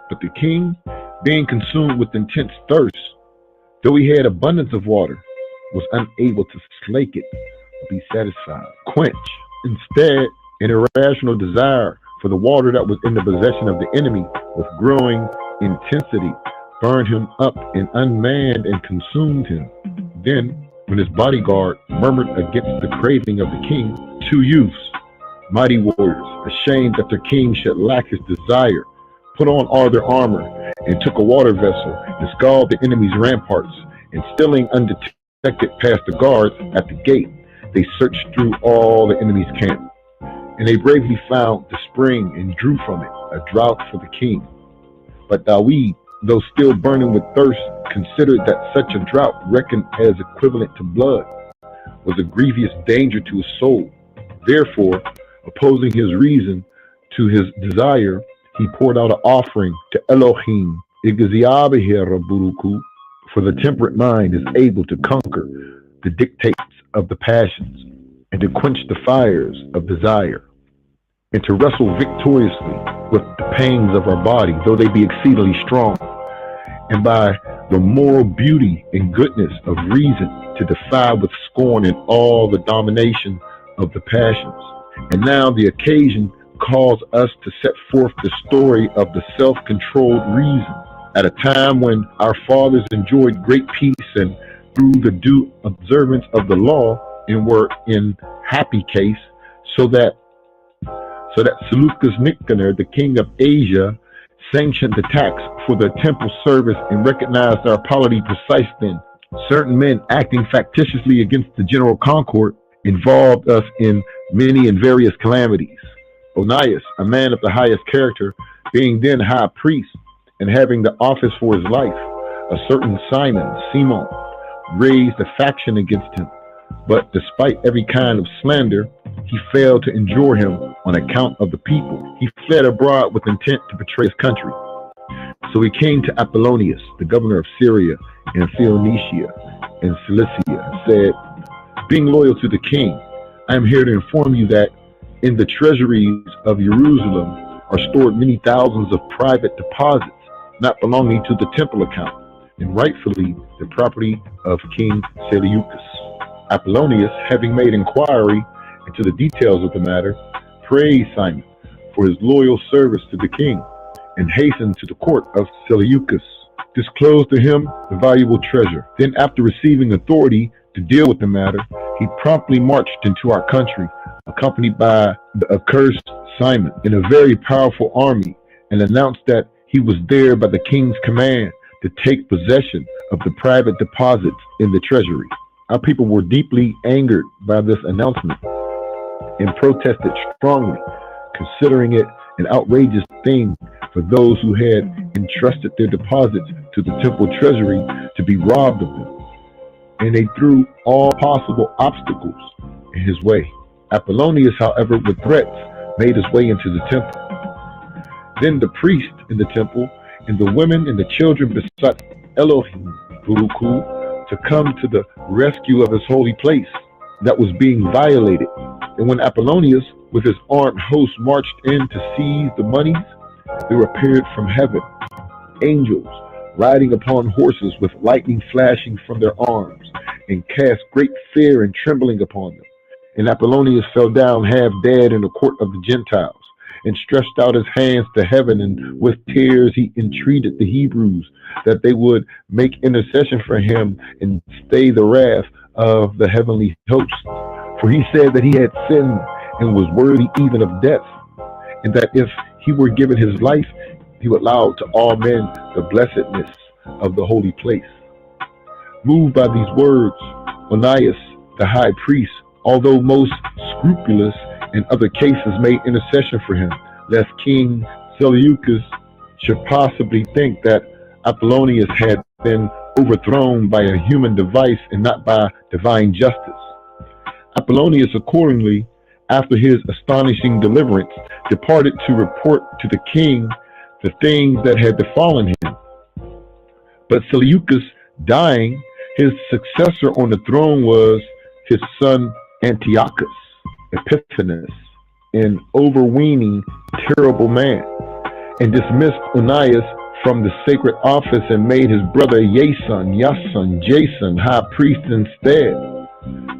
but the king, being consumed with intense thirst, though he had abundance of water, was unable to slake it or be satisfied. Quench, instead, an irrational desire for the water that was in the possession of the enemy with growing intensity burned him up and unmanned and consumed him. Then, when his bodyguard murmured against the craving of the king, two youths, mighty warriors, ashamed that their king should lack his desire, put on all their armor and took a water vessel and scaled the enemy's ramparts, and stealing undetected past the guards at the gate, they searched through all the enemy's camp. And they bravely found the spring and drew from it a draught for the king. But David, though still burning with thirst, considered that such a draught, reckoned as equivalent to blood, was a grievous danger to his soul. Therefore, opposing his reason to his desire, he poured out an offering to Elohim, for the temperate mind is able to conquer the dictates of the passions, and to quench the fires of desire, and to wrestle victoriously with the pangs of our body, though they be exceedingly strong, and by the moral beauty and goodness of reason to defy with scorn in all the domination of the passions. And now the occasion calls us to set forth the story of the self-controlled reason at a time when our fathers enjoyed great peace and through the due observance of the law and were in happy case, so that Seleucus Nicanor, the king of Asia, sanctioned the tax for the temple service and recognized our polity precise then. Certain men acting factitiously against the general concord involved us in many and various calamities. Onias, a man of the highest character, being then high priest and having the office for his life, a certain Simon, raised a faction against him. But despite every kind of slander, he failed to endure him on account of the people. He fled abroad with intent to betray his country. So he came to Apollonius, the governor of Syria, and Phoenicia and Cilicia, said, being loyal to the king, I am here to inform you that in the treasuries of Jerusalem are stored many thousands of private deposits not belonging to the temple account, and rightfully the property of King Seleucus. Apollonius, having made inquiry into the details of the matter, praised Simon for his loyal service to the king, and hastened to the court of Seleucus, disclosed to him the valuable treasure. Then, after receiving authority to deal with the matter, he promptly marched into our country, accompanied by the accursed Simon in a very powerful army, and announced that he was there by the king's command to take possession of the private deposits in the treasury. Our people were deeply angered by this announcement and protested strongly, considering it an outrageous thing for those who had entrusted their deposits to the temple treasury to be robbed of them. And they threw all possible obstacles in his way. Apollonius, however, with threats, made his way into the temple. Then the priest in the temple and the women and the children besought Elohim Baruchu to come to the rescue of his holy place that was being violated. And when Apollonius with his armed host marched in to seize the monies, there appeared from heaven angels riding upon horses with lightning flashing from their arms, and cast great fear and trembling upon them. And Apollonius fell down half dead in the court of the Gentiles, and stretched out his hands to heaven, and with tears he entreated the Hebrews that they would make intercession for him and stay the wrath of the heavenly host. For he said that he had sinned and was worthy even of death, and that if he were given his life, he would allow to all men the blessedness of the holy place. Moved by these words, Onias, the high priest, although most scrupulous in other cases, made intercession for him, lest King Seleucus should possibly think that Apollonius had been overthrown by a human device and not by divine justice. Apollonius accordingly, after his astonishing deliverance, departed to report to the king the things that had befallen him. But Seleucus dying, his successor on the throne was his son Antiochus Epiphanes, an overweening, terrible man, and dismissed Onias from the sacred office and made his brother Jason, high priest instead.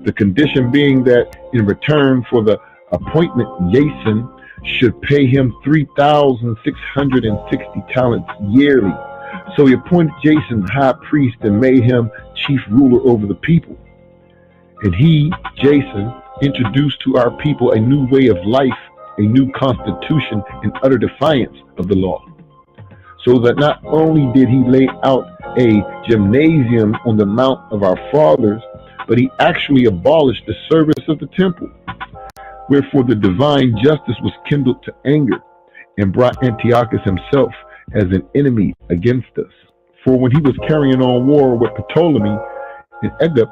The condition being that in return for the appointment, Jason should pay him 3,660 talents yearly. So he appointed Jason high priest and made him chief ruler over the people. And he, Jason, introduced to our people a new way of life, a new constitution in utter defiance of the law. So that not only did he lay out a gymnasium on the Mount of our fathers, but he actually abolished the service of the temple. Wherefore the divine justice was kindled to anger and brought Antiochus himself as an enemy against us. For when he was carrying on war with Ptolemy in Egypt,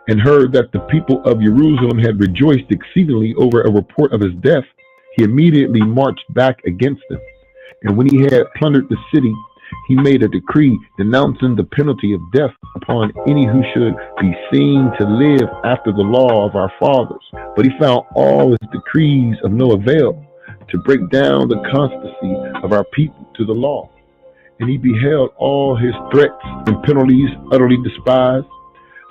and heard that the people of Jerusalem had rejoiced exceedingly over a report of his death, he immediately marched back against them. And when he had plundered the city, he made a decree denouncing the penalty of death upon any who should be seen to live after the law of our fathers. But he found all his decrees of no avail to break down the constancy of our people to the law. And he beheld all his threats and penalties utterly despised,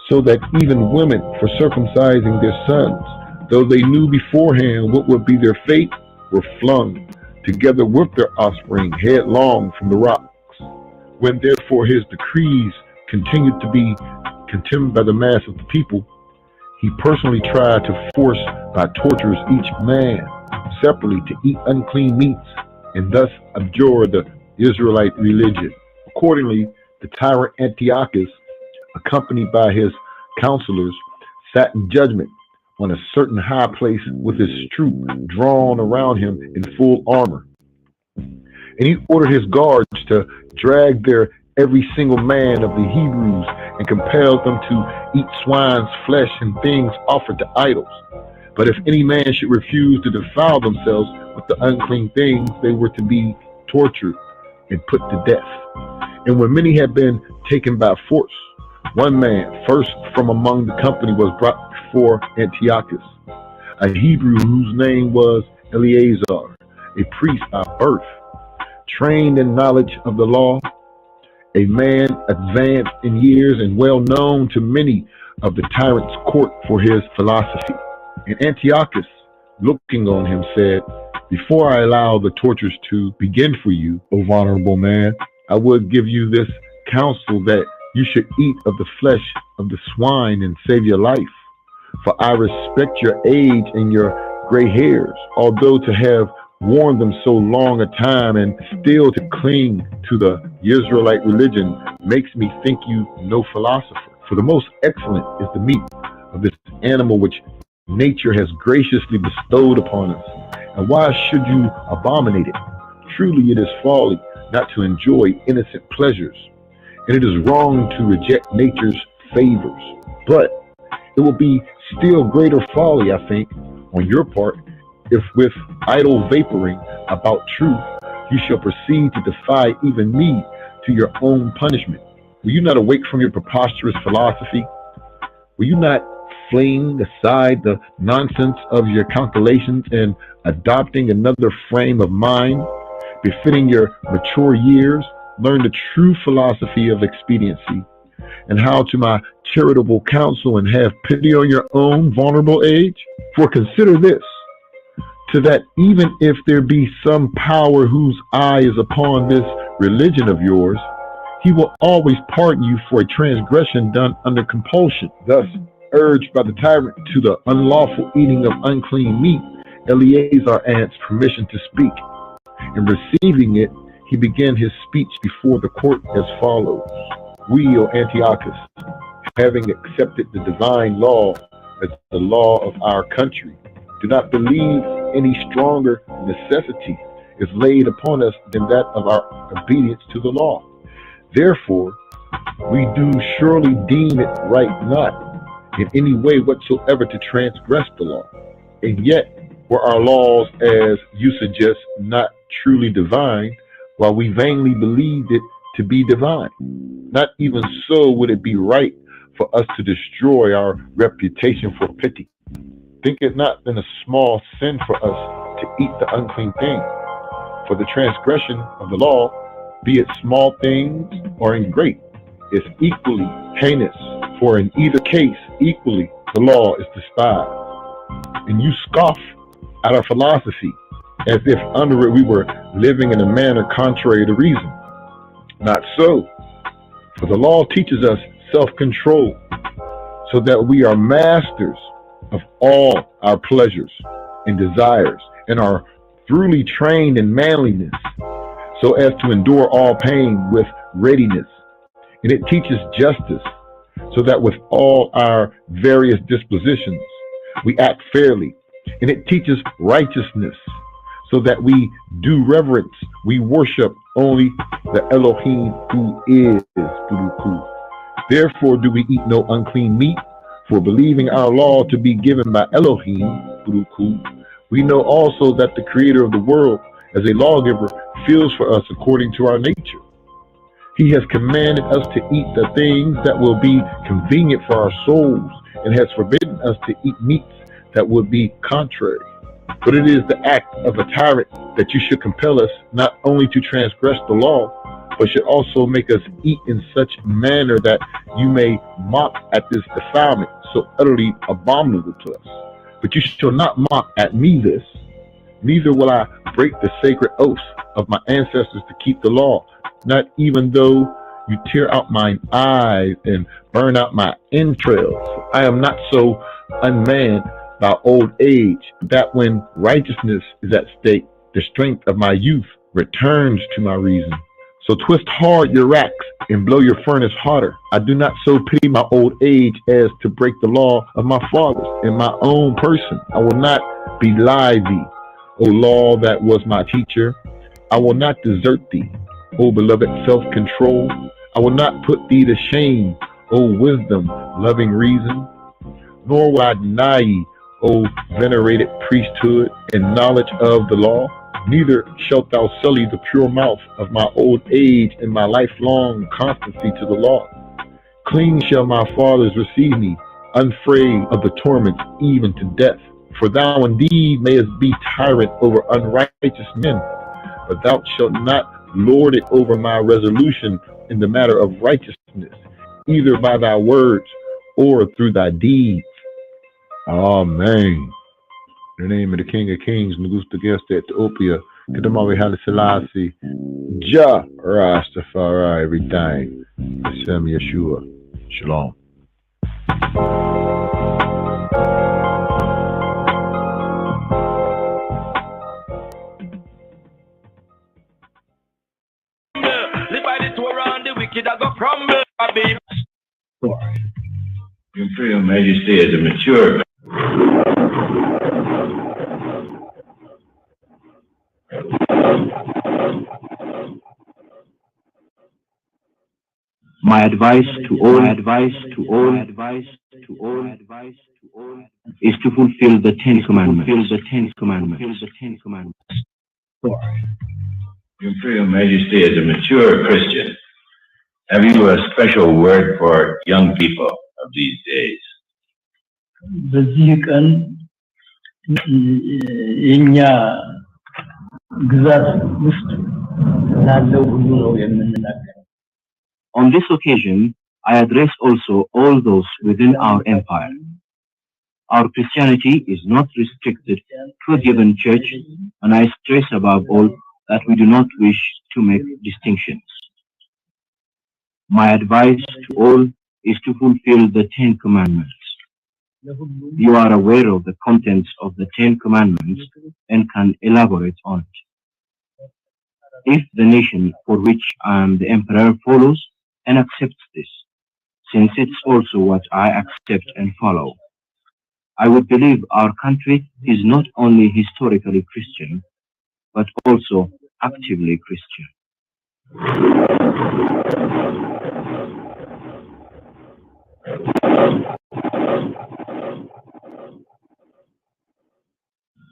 so that even women, for circumcising their sons, though they knew beforehand what would be their fate, were flung together with their offspring headlong from the rocks. When therefore his decrees continued to be contemned by the mass of the people, he personally tried to force by tortures each man separately to eat unclean meats, and thus abjure the Israelite religion. Accordingly, the tyrant Antiochus, accompanied by his counselors, sat in judgment on a certain high place with his troop drawn around him in full armor. And he ordered his guards to drag there every single man of the Hebrews and compelled them to eat swine's flesh and things offered to idols. But if any man should refuse to defile themselves with the unclean things, they were to be tortured and put to death. And when many had been taken by force, one man, first from among the company, was brought before Antiochus, a Hebrew whose name was Eleazar, a priest by birth, trained in knowledge of the law, a man advanced in years and well known to many of the tyrant's court for his philosophy. And Antiochus, looking on him, said, "Before I allow the tortures to begin for you, O vulnerable man, I would give you this counsel, that you should eat of the flesh of the swine and save your life. For I respect your age and your gray hairs, although to have worn them so long a time and still to cling to the Israelite religion makes me think you no philosopher. For the most excellent is the meat of this animal which nature has graciously bestowed upon us. And why should you abominate it? Truly it is folly not to enjoy innocent pleasures, and it is wrong to reject nature's favors. But it will be still greater folly, I think, on your part, if with idle vaporing about truth you shall proceed to defy even me to your own punishment. Will you not awake from your preposterous philosophy? Will you not fling aside the nonsense of your calculations and adopting another frame of mind befitting your mature years, learn the true philosophy of expediency, and how to my charitable counsel and have pity on your own vulnerable age? For consider this, to that even if there be some power whose eye is upon this religion of yours, he will always pardon you for a transgression done under compulsion. Thus, urged by the tyrant to the unlawful eating of unclean meat, Eleazar asked permission to speak. And receiving it, he began his speech before the court as follows. We, O Antiochus, having accepted the divine law as the law of our country, do not believe any stronger necessity is laid upon us than that of our obedience to the law. Therefore, we do surely deem it right not in any way whatsoever to transgress the law. And yet, were our laws, as you suggest, not truly divine, while we vainly believed it to be divine? Not even so would it be right for us to destroy our reputation for pity. Think it not then a small sin for us to eat the unclean thing. For the transgression of the law, be it small things or in great, is equally heinous, for in either case equally the law is despised. And you scoff at our philosophy, as if under it we were living in a manner contrary to reason. Not so, for the law teaches us self-control, so that we are masters of all our pleasures and desires, and are thoroughly trained in manliness, so as to endure all pain with readiness. And it teaches justice, so that with all our various dispositions we act fairly. And it teaches righteousness, so that we do reverence, we worship only the Elohim who is Buruku. Therefore do we eat no unclean meat, for believing our law to be given by Elohim Buruku, we know also that the creator of the world, as a lawgiver, feels for us according to our nature. He has commanded us to eat the things that will be convenient for our souls, and has forbidden us to eat meats that would be contrary. But it is the act of a tyrant that you should compel us not only to transgress the law, but should also make us eat in such a manner that you may mock at this defilement so utterly abominable to us. But you shall not mock at me this, neither will I break the sacred oaths of my ancestors to keep the law, not even though you tear out mine eyes and burn out my entrails. I am not so unmanned by old age, that when righteousness is at stake, the strength of my youth returns to my reason. So twist hard your racks and blow your furnace harder. I do not so pity my old age as to break the law of my fathers in my own person. I will not belie thee, O law that was my teacher. I will not desert thee, O beloved self-control. I will not put thee to shame, O wisdom, loving reason. Nor will I deny ye, O venerated priesthood and knowledge of the law. neither shalt thou sully the pure mouth of my old age and my lifelong constancy to the law. Clean shall my fathers receive me, unafraid of the torments even to death. For thou indeed mayest be tyrant over unrighteous men, but thou shalt not lord it over my resolution in the matter of righteousness, either by thy words or through thy deeds. Amen. In the name of the King of Kings, Nugusta Gesta Ethiopia, Kedamawi Haile Selassie, Jah Rastafari, everything. Hashem Yeshua. Shalom. Live by the Torah and the wicked I go crumble. Your Imperial Majesty is a mature. My advice to all is to fulfill the Ten Commandments. Your Imperial Majesty is a mature Christian. Have you a special word for young people of these days? በዚህ ቀን የኛ ግዛት ውስጥ ላለው ሁሉ ነው የምንናገረው። On this occasion, I address also all those within our empire. Our Christianity is not restricted to a given church, and I stress above all that we do not wish to make distinctions. My advice to all is to fulfill the Ten Commandments. You are aware of the contents of the Ten Commandments and can elaborate on it. If the nation for which I am the emperor follows and accepts this, since it's also what I accept and follow, I would believe our country is not only historically Christian, but also actively Christian.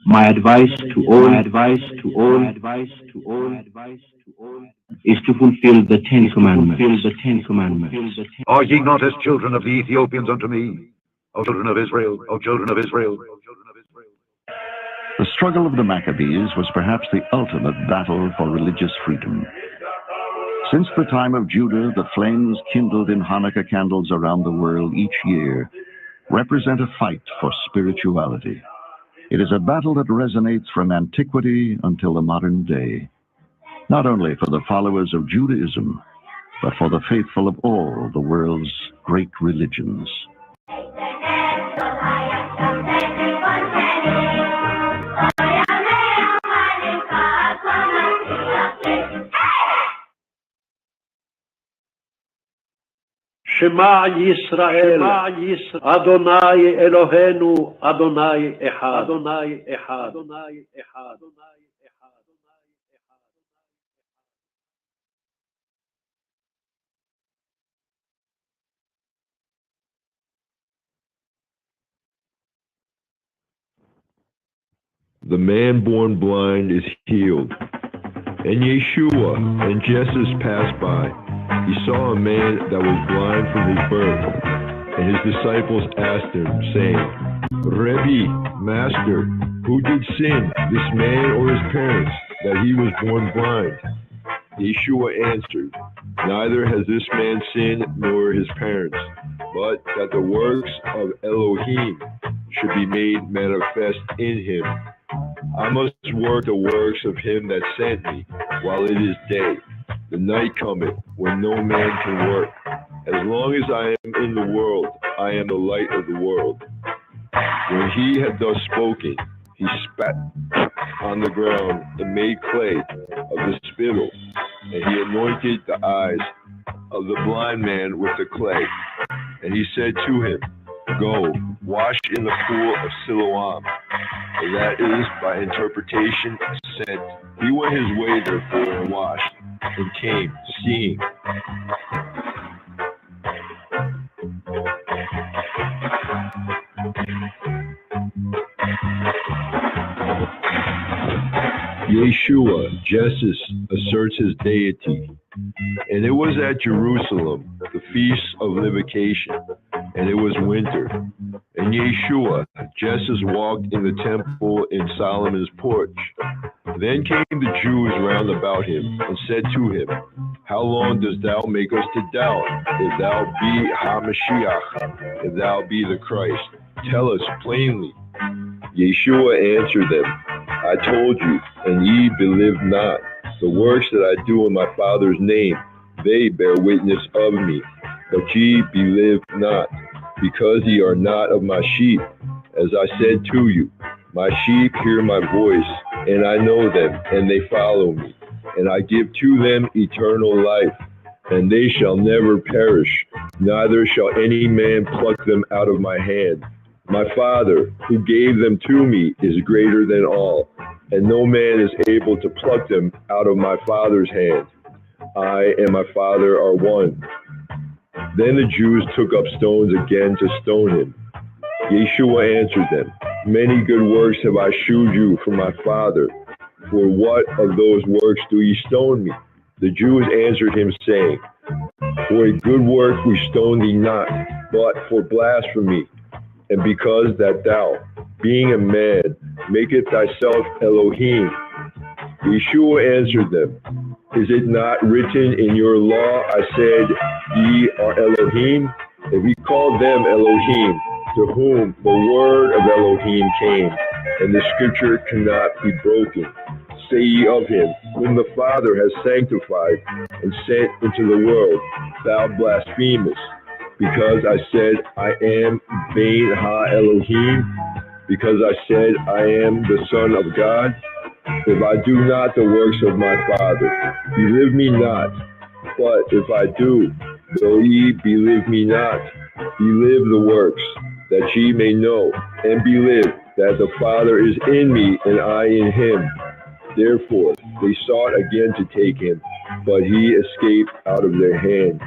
My advice to all is to fulfill the Ten Commandments. Are ye not as children of the Ethiopians unto me, O children of Israel, O children of Israel? The struggle of the Maccabees was perhaps the ultimate battle for religious freedom. Since the time of Judah, the flames kindled in Hanukkah candles around the world each year represent a fight for spirituality. It is a battle that resonates from antiquity until the modern day, not only for the followers of Judaism, but for the faithful of all the world's great religions. Shema Yisrael, Adonai Eloheinu, Adonai Echad, Adonai Echad, Adonai Echad. The man born blind is healed. And Yeshua and Jesus passed by. He saw a man that was blind from his birth. And his disciples asked him, saying, Rebbe, Master, who did sin, this man or his parents, that he was born blind? Yeshua answered, Neither has this man sinned nor his parents, but that the works of Elohim should be made manifest in him. I must work the works of him that sent me while it is day. The night cometh when no man can work. As long as I am in the world, I am the light of the world. When he had thus spoken, he spat on the ground and made clay of the spittle, and he anointed the eyes of the blind man with the clay. And he said to him, Go, wash in the pool of Siloam. And that is, by interpretation, sent. He went his way, therefore, and washed, and came, seeing. Yeshua, Jesus, asserts his deity. And it was at Jerusalem, the Feast of Livocation, and it was winter. And Yeshua, Jesus, walked in the temple in Solomon's porch. Then came the Jews round about him, and said to him, How long dost thou make us to doubt? If thou be HaMashiach, if thou be the Christ, tell us plainly. Yeshua answered them, I told you, and ye believe not. The works that I do in my Father's name, they bear witness of me. But ye believe not, because ye are not of my sheep. As I said to you, my sheep hear my voice, and I know them, and they follow me. And I give to them eternal life, and they shall never perish, neither shall any man pluck them out of my hand. My Father, who gave them to me, is greater than all, and no man is able to pluck them out of my Father's hand. I and my Father are one. Then the Jews took up stones again to stone him. Yeshua answered them, Many good works have I shewed you from my Father. For what of those works do ye stone me? The Jews answered him, saying, For a good work we stone thee not, but for blasphemy, and because that thou, being a man, maketh thyself Elohim. Yeshua answered them, Is it not written in your law, I said, Ye are Elohim? If he called them Elohim, to whom the word of Elohim came, and the scripture cannot be broken, say ye of him, whom the Father has sanctified and sent into the world, thou blasphemest, because I said, I am Bein Ha-Elohim, because I said, I am the Son of God. If I do not the works of my Father, believe me not. But if I do, though ye believe me not, believe the works, that ye may know and believe that the Father is in me and I in him. Therefore they sought again to take him, but he escaped out of their hand.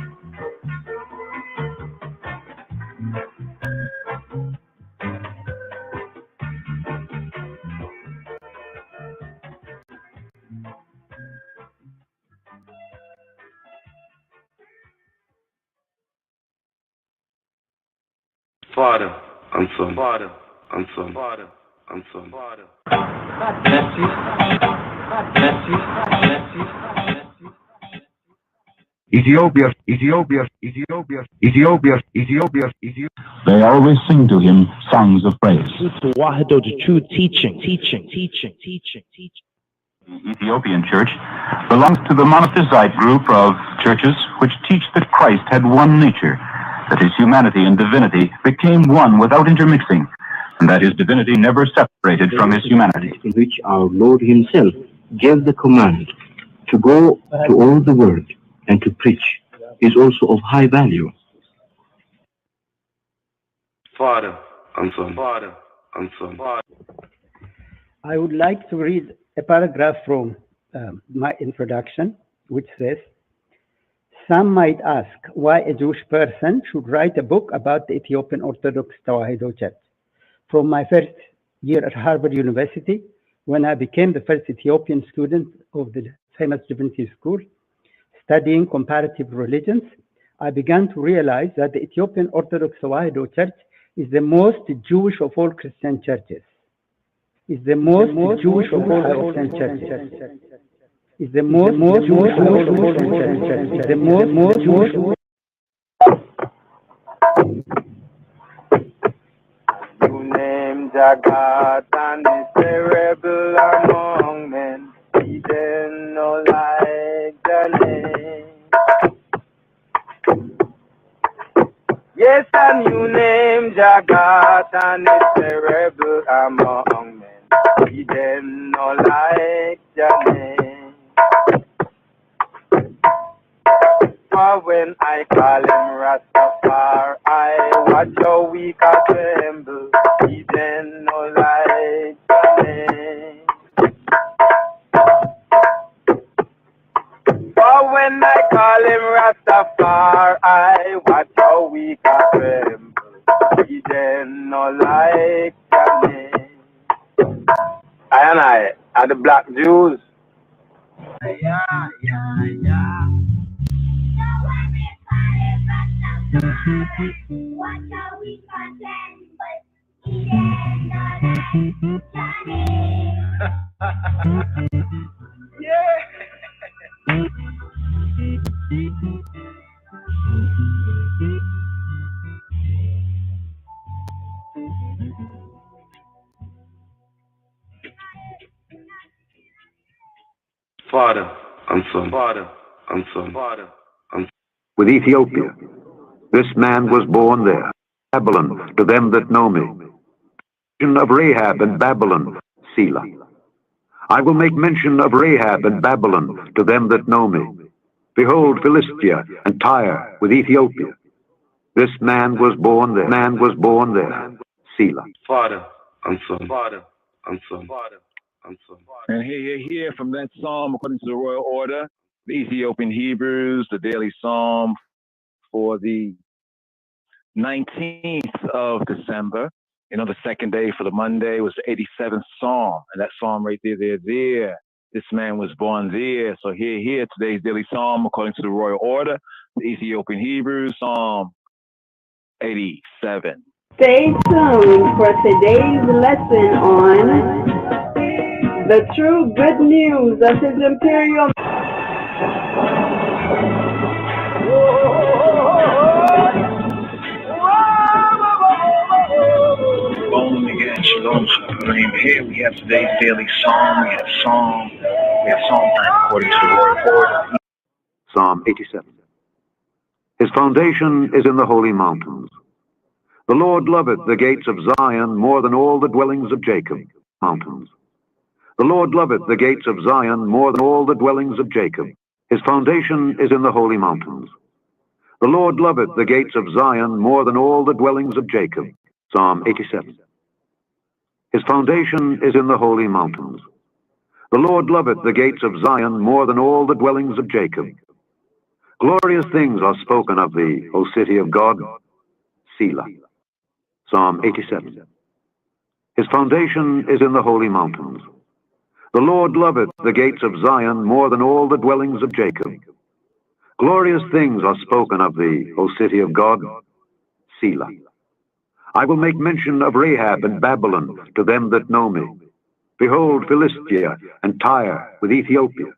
Father and Son, Father and Son, Father and Son, Father. God bless you. God bless you. God bless you. God bless you. Ethiopia, Ethiopia, Ethiopia, Ethiopia, Ethiopia, Ethiopia. They always sing to him songs of praise. To Wahdo, the true teaching. The Ethiopian church belongs to the monophysite group of churches which teach that Christ had one nature, that his humanity and divinity became one without intermixing, and that his divinity never separated from his humanity. In which our Lord himself gave the command to go to all the world and to preach is also of high value. Father and Son, Father and Son, Father. I would like to read a paragraph from my introduction, which says, some might ask why a Jewish person should write a book about the Ethiopian Orthodox Tewahedo Church. From my first year at Harvard University, when I became the first Ethiopian student of the famous Divinity School, studying comparative religions, I began to realize that the Ethiopian Orthodox Tewahedo Church is the most Jewish of all Christian churches. Is the most Jewish of all Christian churches. Is the most Jewish of all Christian churches. Is the most Jewish of all. You name Jagat and is a rebel among men. He didn't know like the name. Yes, and you name Jagat and is a rebel among men. He didn't know like the name. For when I call him Rastafari, watch how we can tremble. He then no like the name. For when I call him Rastafari, watch how we can tremble. He then no like the name. Are the black Jews? Father and Son, Father and Son, Father and Son. With Ethiopia, this man was born there. Babylon, to them that know me. Of Rahab and Babylon, Selah. I will make mention of Rahab and Babylon to them that know me. Behold, Philistia and Tyre with Ethiopia. This man was born there. Man was born there. Selah. Father and Son, Father and Son, Father and Son. And here from that psalm, according to the royal order, the Ethiopian Hebrews, the daily psalm for the 19th of December. You know, the second day for the Monday was the 87th psalm. And that psalm right there. This man was born there. So here, today's daily psalm, according to the royal order, the Ethiopian Hebrews, Psalm 87. Stay tuned for today's lesson on the true good news of His Imperial. Shalom, here we have today's daily psalm. We have psalm time according to the royal order. Psalm 87. His foundation is in the holy mountains. The Lord loveth the gates of Zion more than all the dwellings of Jacob. Mountains. The Lord loveth the gates of Zion more than all the dwellings of Jacob. His foundation is in the holy mountains. The Lord loveth the gates of Zion more than all the dwellings of Jacob. Psalm 87. His foundation is in the holy mountains. The Lord loveth the gates of Zion more than all the dwellings of Jacob. Glorious things are spoken of thee, O city of God. Selah. Psalm 87. His foundation is in the holy mountains. The Lord loveth the gates of Zion more than all the dwellings of Jacob. Glorious things are spoken of thee, O city of God. Selah. I will make mention of Rahab and Babylon to them that know me. Behold, Philistia and Tyre with Ethiopia.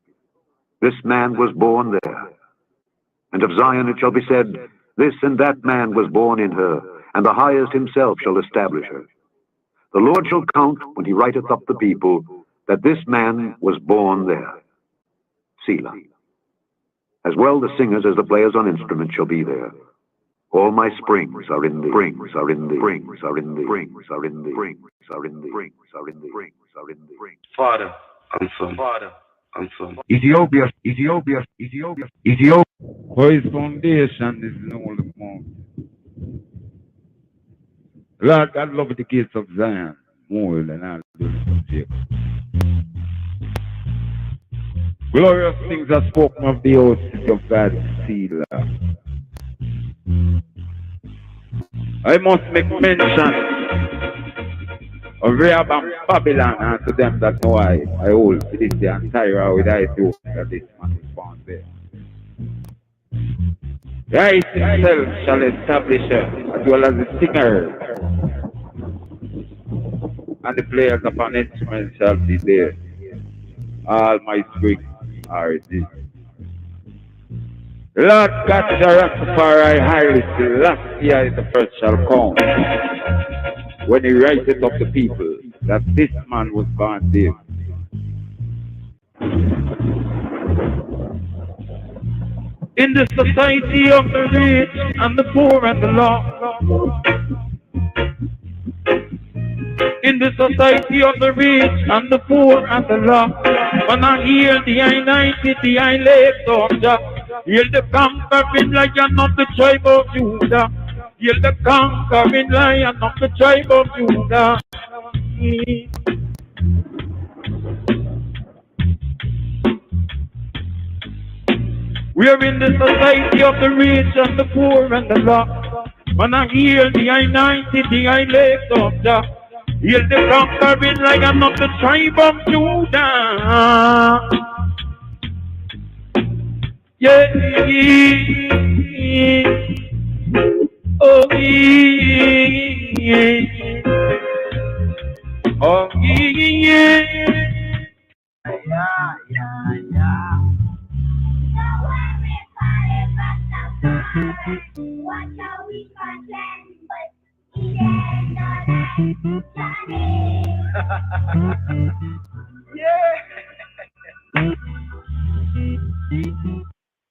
This man was born there. And of Zion it shall be said, this and that man was born in her, and the highest himself shall establish her. The Lord shall count, when he writeth up the people, that this man was born there. Selah. As well the singers as the players on instruments shall be there. All my springs are in thee, springs are in thee, springs are in thee, springs are in thee, springs are in thee, springs are in thee, springs are in thee. Father and Son, Father and Son. Ethiopia. For his foundation is in all the mountains. Lord God loveth the gates of Zion more than all the dwellings of Jacob. Glorious things are spoken of the old city of God, Selah. I must make mention of Rahab and Babylon unto them that know I hold Philistia and Tyre with Ethiopia. This man is found there. Christ himself shall establish her, as well as the singer, and the players upon instruments shall be there. All my springs are this. Lord God shall Rastafari highly Selassie the first shall come, when he riseth up the people, that this man was born there. In the society of the rich and the poor and the lost. In the society of the rich and the poor and the lost. When I hear the I-90, the I-left of Jah, hear the conquering lion of the tribe of Judah. Hear the conquering lion of the tribe of Judah. We are in the society of the rich and the poor and the lost. When I hear the I-90, the I-left of Jah, Heal the conquering lion of the tribe of Judah. Yeah. Oh, yeah. Oh, yeah.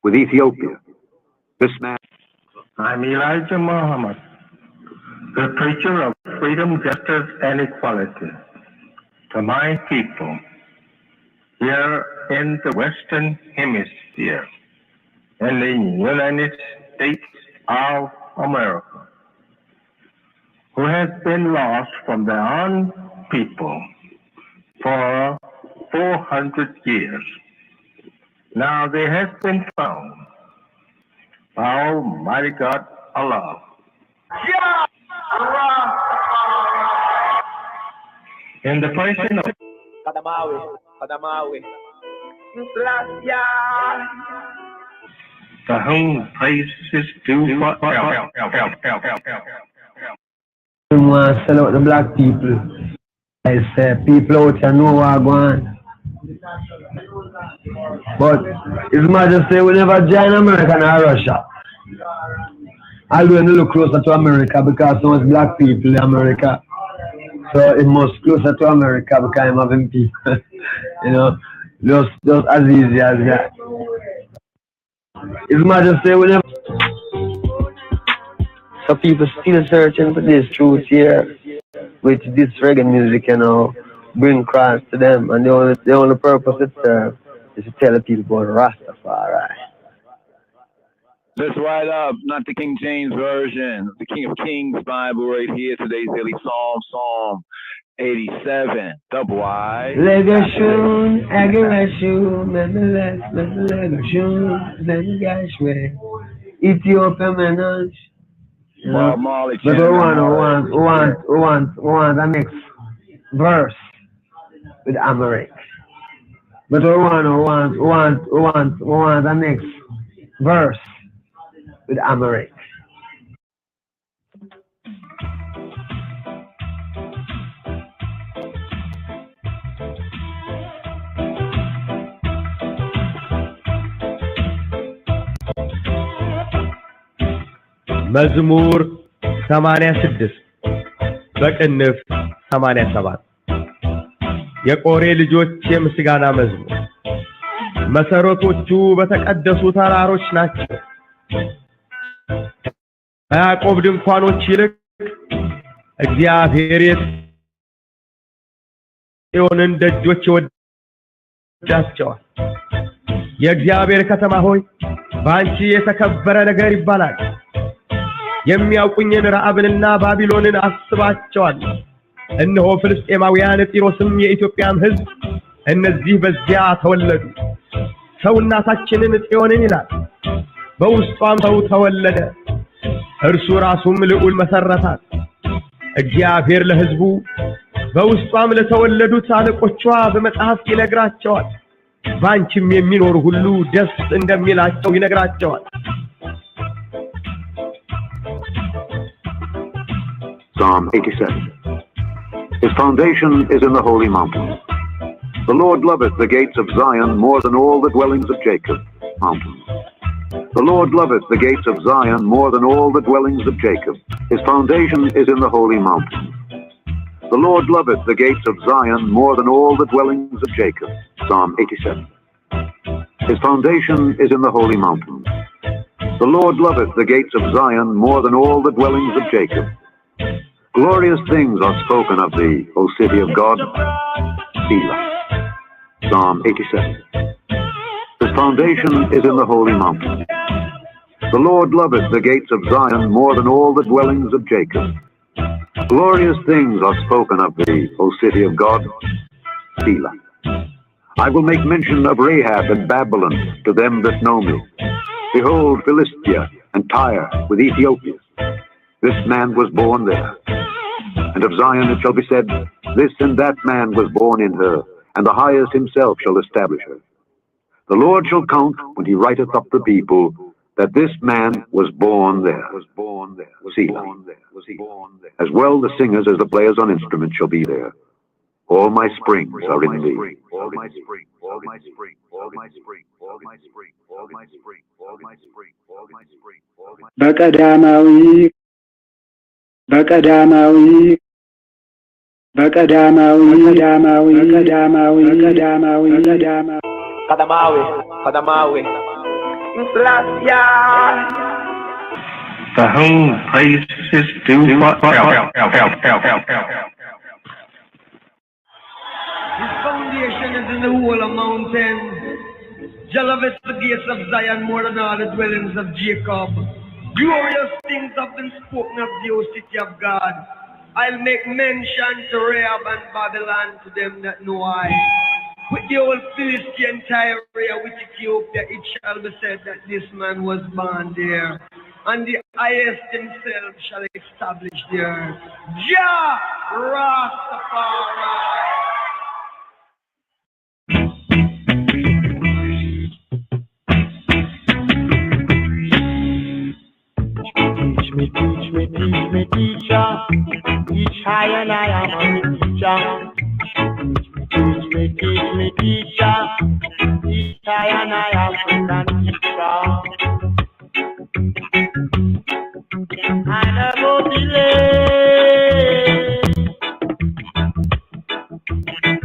With Ethiopia, this man. I'm Elijah Muhammad, the preacher of freedom, justice, and equality to my people here in the Western Hemisphere, in the United States of America, who has been lost from their own people for 400 years. Now they have been found by Almighty God Allah. In the person of Kadamawi. to whom praises due forever. We want to sell out the black people. I say people out here know what I'm going. But His Majesty will never join America and Russia. I'll do a little closer to America because so much black people in America. So it must closer to America because I'm having people. You know, just as easy as that. His Majesty will never. So people still searching for this truth here, which this reggae music, you know, bring Christ to them, and the only purpose it serves is to tell the people about Rastafari. Let's ride up, not the King James Version, the King of Kings Bible right here. Today's daily Psalm, Psalm 87, double I. Legation, aggression, legation, legation, Ethiopia menace. You know, but we want the next verse with America. But we want the next verse with America. መዝሙር 86 በቅንፍ 87 የቆሬ ልጆች የምስጋና መዝሙር። መሰረቶቹ በተቀደሱ ተራሮች ናቸው። ከያዕቆብ ድንኳኖች ይልቅ እግዚአብሔር የጽዮንን ደጆች ይወዳቸዋል። የእግዚአብሔር ከተማ ሆይ በአንቺ የተከበረ ነገር ይባላል። የሚያውቁኝን ረዓብንና ባቢሎንን አስባቸዋለሁ። እነሆ ፍልስጤማውያን ጢሮስም የኢትዮጵያም ሕዝብ እነዚህ በዚያ ተወለዱ። ሰው እናታችንን ጽዮንን ይላል፣ በውስጧም ሰው ተወለደ። እርሱ ራሱም ልዑል መሰረታት። እግዚአብሔር ለሕዝቡ በውስጧም ለተወለዱት አለቆቿ በመጽሐፍ ይነግራቸዋል። ባንቺም የሚኖሩ ሁሉ ደስ እንደሚላቸው ይነግራቸዋል። Psalm 87. His foundation is in the holy mountains. The Lord loveth the gates of Zion more than all the dwellings of Jacob. Mountains. The Lord loveth the gates of Zion more than all the dwellings of Jacob. His foundation is in the holy mountains. The Lord loveth the gates of Zion more than all the dwellings of Jacob. Psalm 87. His foundation is in the holy mountains. The Lord loveth the gates of Zion more than all the dwellings of Jacob. Glorious things are spoken of thee, O city of God. Selah. Psalm 87. His foundation is in the holy mountain. The Lord loveth the gates of Zion more than all the dwellings of Jacob. Glorious things are spoken of thee, O city of God. Selah. I will make mention of Rahab and Babylon to them that know me. Behold, Philistia and Tyre with Ethiopia. This man was born there. And of Zion it shall be said, this and that man was born in her, and the highest himself shall establish her. The Lord shall count when he writeth up the people, that this man was born there. Selah. As well the singers as the players on instruments shall be there. All my springs are in thee. All my springs, all my springs, all my springs, all my springs, all my springs, all my springs, all my springs, all my springs. Bakadamawi, Bakadamawi, Bakadamawi, Bakadamawi, Bakadamawi, Bakadamawi, Bakadamawi. Kadamawi. To whom praise is due forever. His foundation is in the whole of mountains. Jah loveth the gates of Zion more than all the dwellings of Jacob. Glorious things have been spoken of the city of God. I'll make mention to Rahab and Babylon to them that know I. With the old Philistine Tyre, with Ethiopia, it shall be said that this man was born there. And the highest himself shall establish there. Jah Rastafari. Teach me, teacher. Teach I and I am a teacher. Teach me, teacher. Teach I and I am a teacher. I never believe.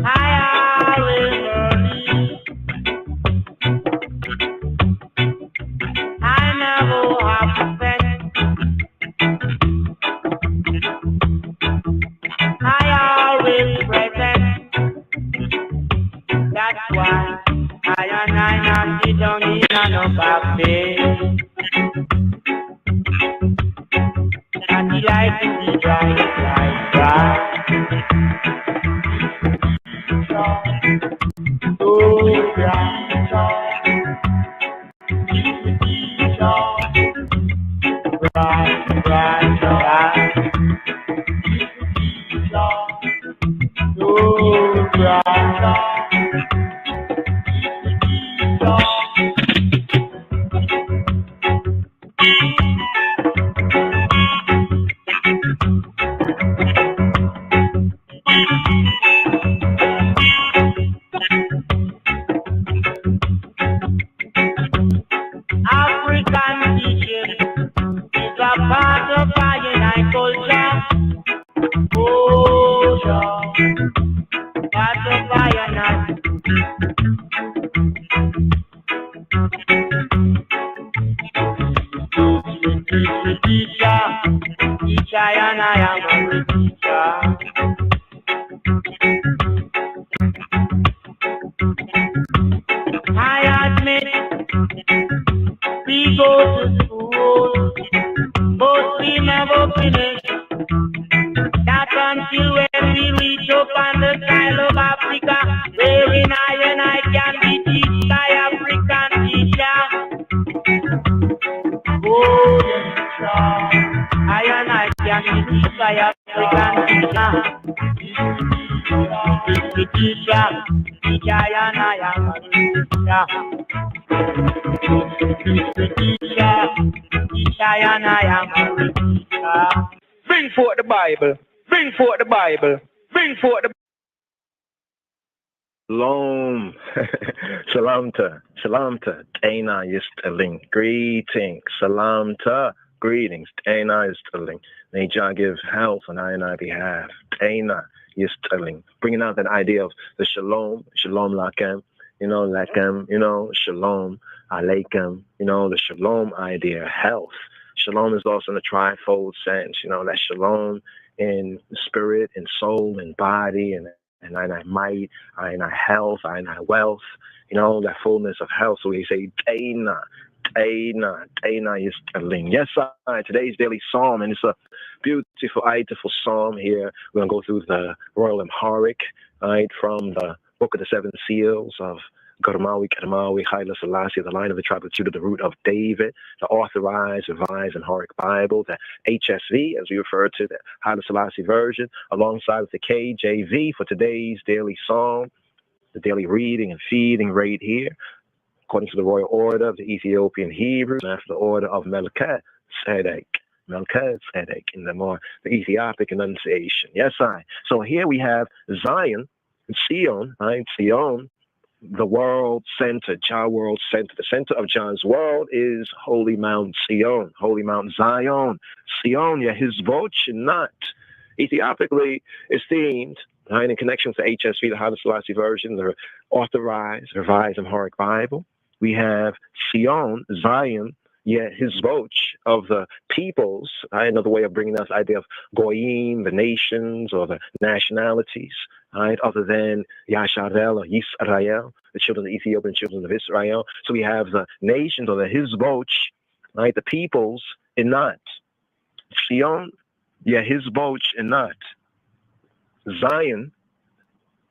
I always believe. I never have to think. I always present. That's why I and I not sit down in an upper and the light to be bright. Oh, bright. African teaching is a part of our culture. Oh, part of our teacher, and I am a teacher. I admit we go to school, but we never finish. That's until when we reach up on the soil of Africa, wherein I can be taught by African teacher. Oh, yes, sir. I can be taught by African teacher. Teacher, and I am a teacher. Teacher, and I am a teacher. Bring forth the Bible. Bring forth the Bible. Bring forth the Shalom. Shalom to Dana Yisterling. Greetings. Shalom to greetings. Dana Yisterling. May Jah give health on I behalf. Dana Yisterling. Bringing out that idea of the shalom. Shalom lakem. Shalom aleikum. The shalom idea. Health. Shalom is also in the trifold sense. That shalom in spirit, in soul, in body, and I might, I health, I wealth, that fullness of health. So we say, Dana Yisterling. Yes, today's daily psalm, and it's a beautiful psalm here. We're going to go through the Royal Amharic, right, from the Book of the Seven Seals of Garmawi, Kermawi, Haile Selassie, the line of the tribe of Judah, the root of David, the Authorized, Revised, and Horic Bible, the HSV, as we refer to, the Haile Selassie version, alongside with the KJV for today's daily psalm, the daily reading and feeding right here, according to the royal order of the Ethiopian Hebrews, and after the order of Melchizedek in the Ethiopic enunciation. Yes, So here we have Zion, Sion, Sion, the world center, Jah world center. The center of John's world is Holy Mount Sion, Holy Mount Zion. Sion, Yehizboch, not. Ethiopically esteemed, in connection with the HSV, the Haile Selassie version, the Authorized, Revised, and Horic Bible. We have Sion, Zion, Yehizboch, of the peoples. Another way of bringing this idea of Goyim, the nations or the nationalities, other than Yasharel or Yisrael, the children of Ethiopia and children of Israel. So we have the nations or the Hizboch, the peoples, in not. Sion, Yehizboch, in not. Zion,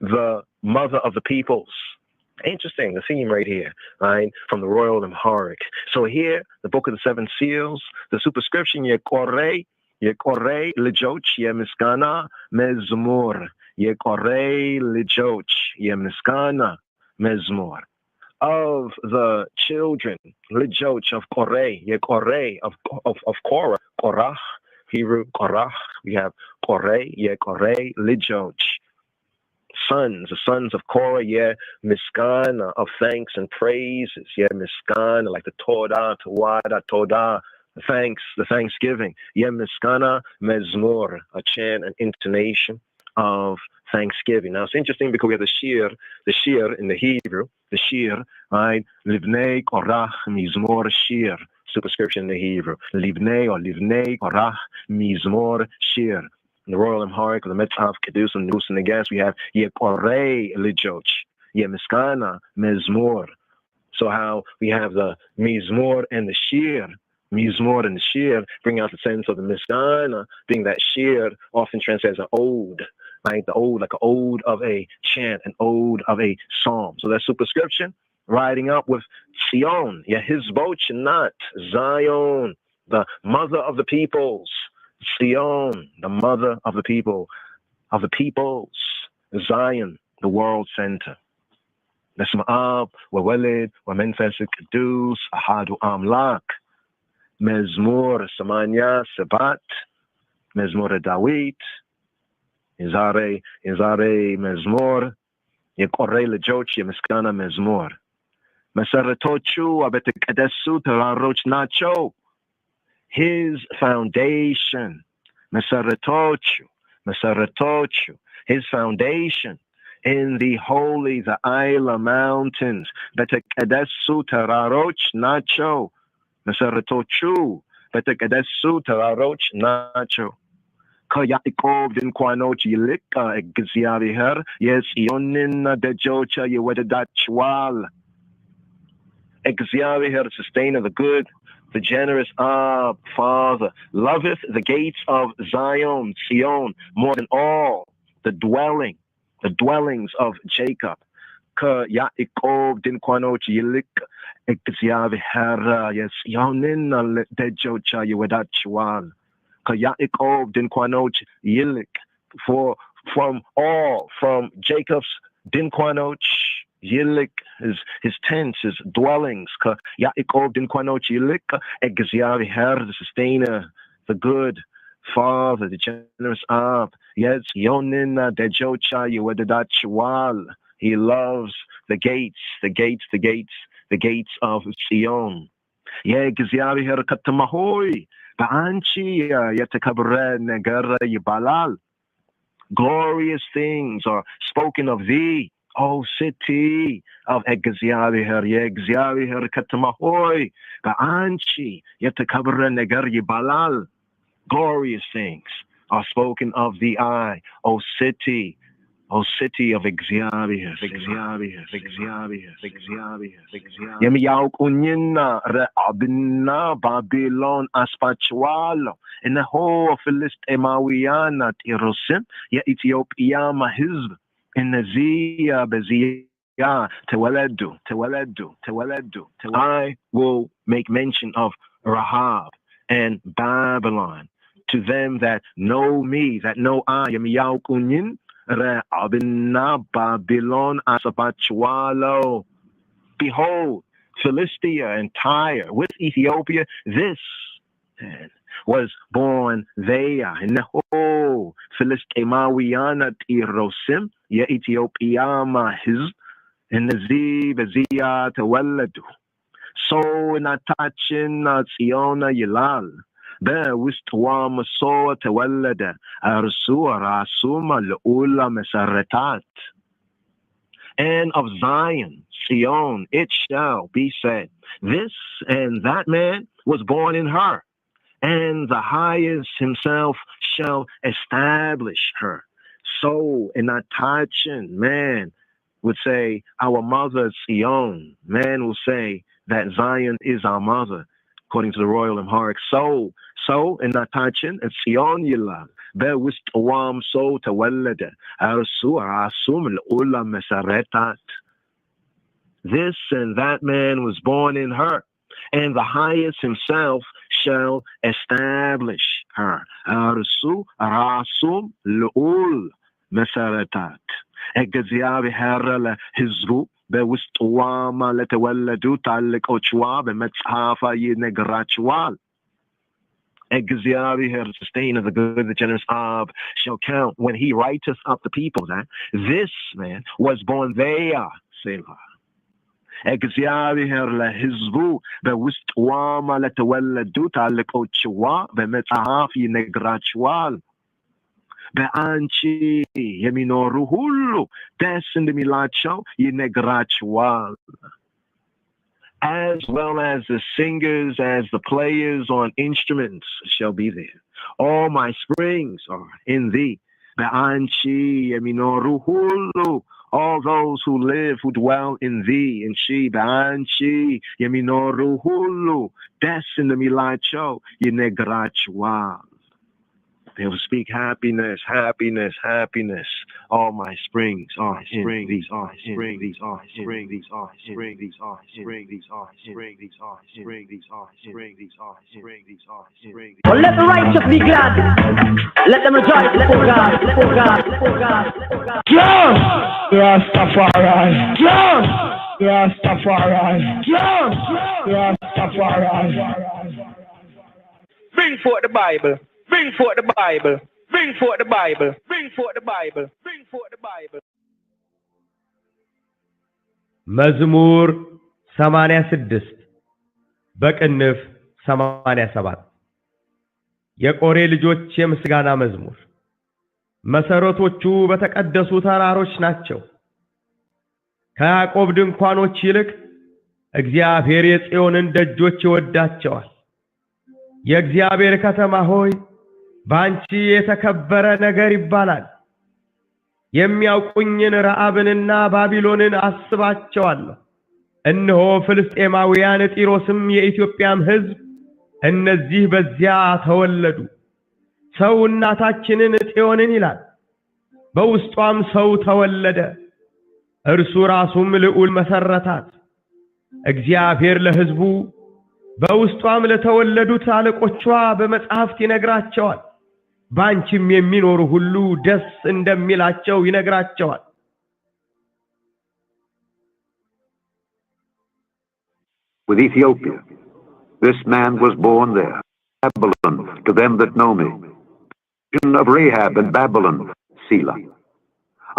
the mother of the peoples. Interesting, the theme right here, from the Royal Amharic. So here, the Book of the Seven Seals, the superscription, Yekorei Lejoch, Yemiskana, Mezmur. Yekorei Lejoch, Yemiskana, Mezmur. Of the children, Lejoch of Korei, Yekorei of Korah, Korach, Hebrew, Korach. We have Korei, Yekorei Lejoch. Sons, the sons of Korah, Miskana, of thanks and praises, Miskana, like the Todah, Todah, the thanksgiving, Miskana, Mezmur, a chant, an intonation of thanksgiving. Now it's interesting because we have the shir in the Hebrew, the shir, Livnei Korach Mizmor Shir, superscription in the Hebrew, Livnei or Livnei Korach Mizmor Shir. In the Royal Amharic, the Metzav, Kedus, and Nus, and the gas, we have Yekorei Lejoch, Yemiskana, Mezmor. So how we have the Mizmor and the Shir, Mizmor and the Shir bring out the sense of the Miskana, being that Shir often translates as an ode, the ode, like an ode of a chant, an ode of a psalm. So that superscription, riding up with Sion, Yehizboch, not Zion, the mother of the peoples. Sion, the mother of the peoples, Zion, the world center. Nesma'ab, Wawelid, Wamenfesik Kedus, Ahadu Amlak, Mezmur, Samanya, Sabat, Mezmur Dawit, Izare, Mezmur, Yekorei Lejoch, Yemiskana Mezmur. Mesaratochu, Abetekedesu, Teraroch Nacho. His foundation, Mesaratochu, his foundation in the holy, the Isla Mountains, Betekedesu Teraroch Nacho, Mesaratochu, Betekedesu Teraroch Nacho. Ka Yaakov din Kwanoch Yilika, Egziavi her, yes, Yonin de Jocha, Yewedachwal. Egziavi her, sustainer, the good, the generous Father, loveth the gates of Zion, Sion, more than all the dwellings of Jacob. Ka Yaakov din Kwanoch Yilik, Egziavi her, yes, Yonin de Jocha, Yewedachwal. Ka Yaakov din Kwanoch Yilik, for from Jacob's din Kwanoch Yilik, his tents, his dwellings. Ka Yaakov din Kwanoch Yilik, Egziavi her, the sustainer, the good Father, the generous Ab. Yes, Yonin dejocha Yewedachwal. He loves the gates of Sion. Egziavi her katamahoy. Ba'anchi yetekabre negara yibalal. Glorious things are spoken of thee, O city of Egziaviher, Yegziaviher Katamahoy, Ba'anchi, Yetakabre Negar Yibalal. Glorious things are spoken of thee, O city of Egziaviher, Yemiyauk Unyina, Re'abina, Babylon, Aspachwalo, in the whole Philist Emawiana, Tirosim, Ethiopia, Mahizb, in the Zia, Bezia, I will make mention of Rahab and Babylon to them that know me, that know I am Yaukunin, Re'abina Babylon Asabachwalo. Behold, Philistia and Tyre with Ethiopia, this was born there. And oh, Philistemawiana Tirosim, Ya Ethiopia Mahiz, and Zibazia Tawalladu. So Natachin Ziona Yilal, There Wistwam So Tawallada, Arsua Rasuma Lula Mesaretat. And of Zion, Sion, it shall be said, this and that man was born in her, and the highest himself shall establish her. So in that touching, man would say, our mother Sion. Man will say that Zion is our mother, according to the Royal Amharic. So in that touching, it's Sion Yilal. There was Wam so Tawallada, Arsu Asum Ula Mesaretat. This and that man was born in her, and the highest himself shall establish her. Arsu Rasum Lul Mesaretat. Egaziavi Herala Hizru, there was Wama Letawalladu Talik Ochwa, Bemetzafa Yinegrachwal. Exari her sustain of the good, the generous of shall count when he writeth up the people that this man was born there, Selah. Exari her la hizbu, the wistwama letawella duta lekochwa, the metzahafi negrachwal. The anchi yeminoruhulu, des in the milacho, yinegrachwal. As well as the singers, as the players on instruments shall be there. All my springs are in thee. Be'anchi yeminoruhulu. All those who live, who dwell in thee, and she, be'anchi yeminoruhulu. Des in the milacho, yenegrachwa. They will speak happiness, happiness, happiness. All my springs are in these are spring, these are spring, these are spring, these are spring, these are spring, these are spring, these are spring, these are spring, these are spring. Oh, let the righteous be glad. Let them rejoice. Let God, let God, let God, let God. Yes! Rastafari! Yes! Rastafari! Yes! Rastafari! Bring forth the Bible. Bring forth the Bible. Bring forth the Bible. Bring forth the Bible. Bring forth the Bible. መዝሙር 86 በቅንፍ 87 የቆሬ ልጆች የምስጋና መዝሙር። መሰረቶቹ በተቀደሱ ተራሮች ናቸው። ከያዕቆብ ድንኳኖች ይልቅ እግዚአብሔር የጽዮንን ደጆች ይወዳቸዋል። የእግዚአብሔር ከተማ ሆይ ባንቺ የተከበረ ነገር ይባላል። የሚያውቁኝን ረዓብንና ባቢሎንን አስባቸዋለሁ። እነሆ ፍልስጤማውያን ጢሮስም የኢትዮጵያም ሕዝብ እነዚህ በዚያ ተወለዱ። ሰው እናታችንን ጽዮንን ይላል፣ በውስጧም ሰው ተወለደ። እርሱ ራሱም ልዑል መሰረታት። እግዚአብሔር ለሕዝቡ በውስጧም ለተወለዱት አለቆቿ በመጽሐፍት ይነግራቸዋል። ባንቺም የሚኖሩ ሁሉ ደስ እንደሚላቸው ይነግራቸዋል። With Ethiopia, this man was born there, Babylon, to them that know me. Mention of Rahab and Babylon, Selah.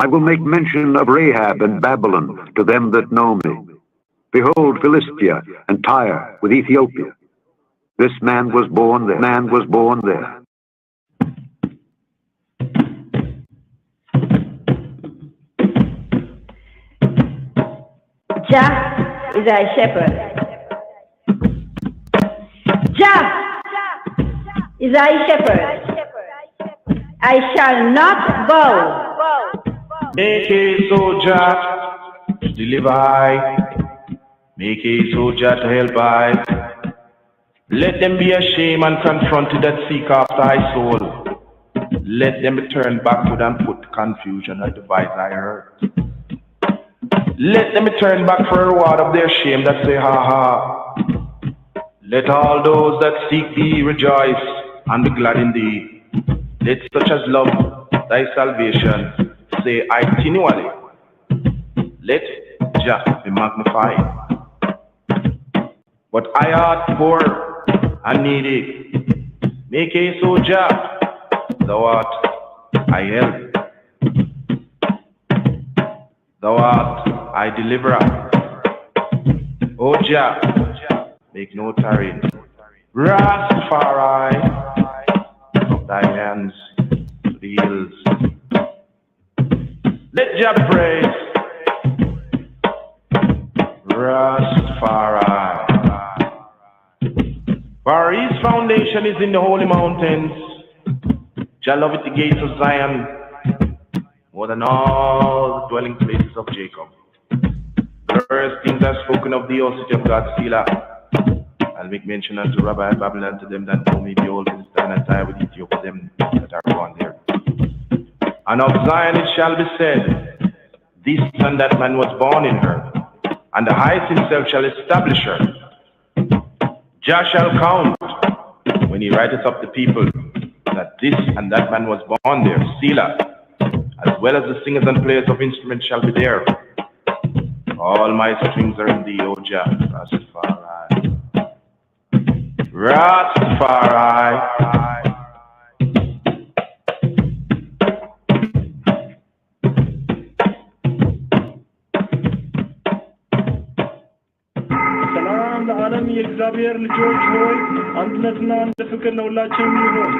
I will make mention of Rahab and Babylon to them that know me. Behold, Philistia and Tyre with Ethiopia. This man was born there. Man was born there. Jah is thy shepherd. Jah is thy shepherd. I shall not bow. Make a soldier to deliver I. Make a soldier to help I. Let them be ashamed and confronted that seek after thy soul. Let them return back to them, put confusion and divide thy hurt. Let them turn back for a reward of their shame that say, ha ha. Let all those that seek thee rejoice and be glad in thee. Let such as love thy salvation say continually, let Jah be magnified. But I art poor and needy. Make haste, O Jah, thou art I help. Thou art I deliverer. O Jah, make no tarry. Rastafari, of thy hands to the hills. Let Jah praise. Rastafari. For his foundation is in the holy mountains. Jah loveth the gates of Zion more than all the dwelling places of Jacob. Glorious things are spoken of thee, O city of God, Selah. I'll make mention unto Rabbi Babylon to them that know me, behold, and stand and tie with Ethiopia, them that are gone there. And of Zion it shall be said, this and that man was born in her, and the highest himself shall establish her. Jah shall count when he writeth up the people that this and that man was born there, Selah, as well as the singers and players of instruments shall be there. All my strings are in thee, O Jah, Rastafari. Rastafari. ሰላም ለዓለም የእግዚአብሔር ልጆች ሆይ አንድነትና አንድ ፍቅር ለሁላችንም ይሁን።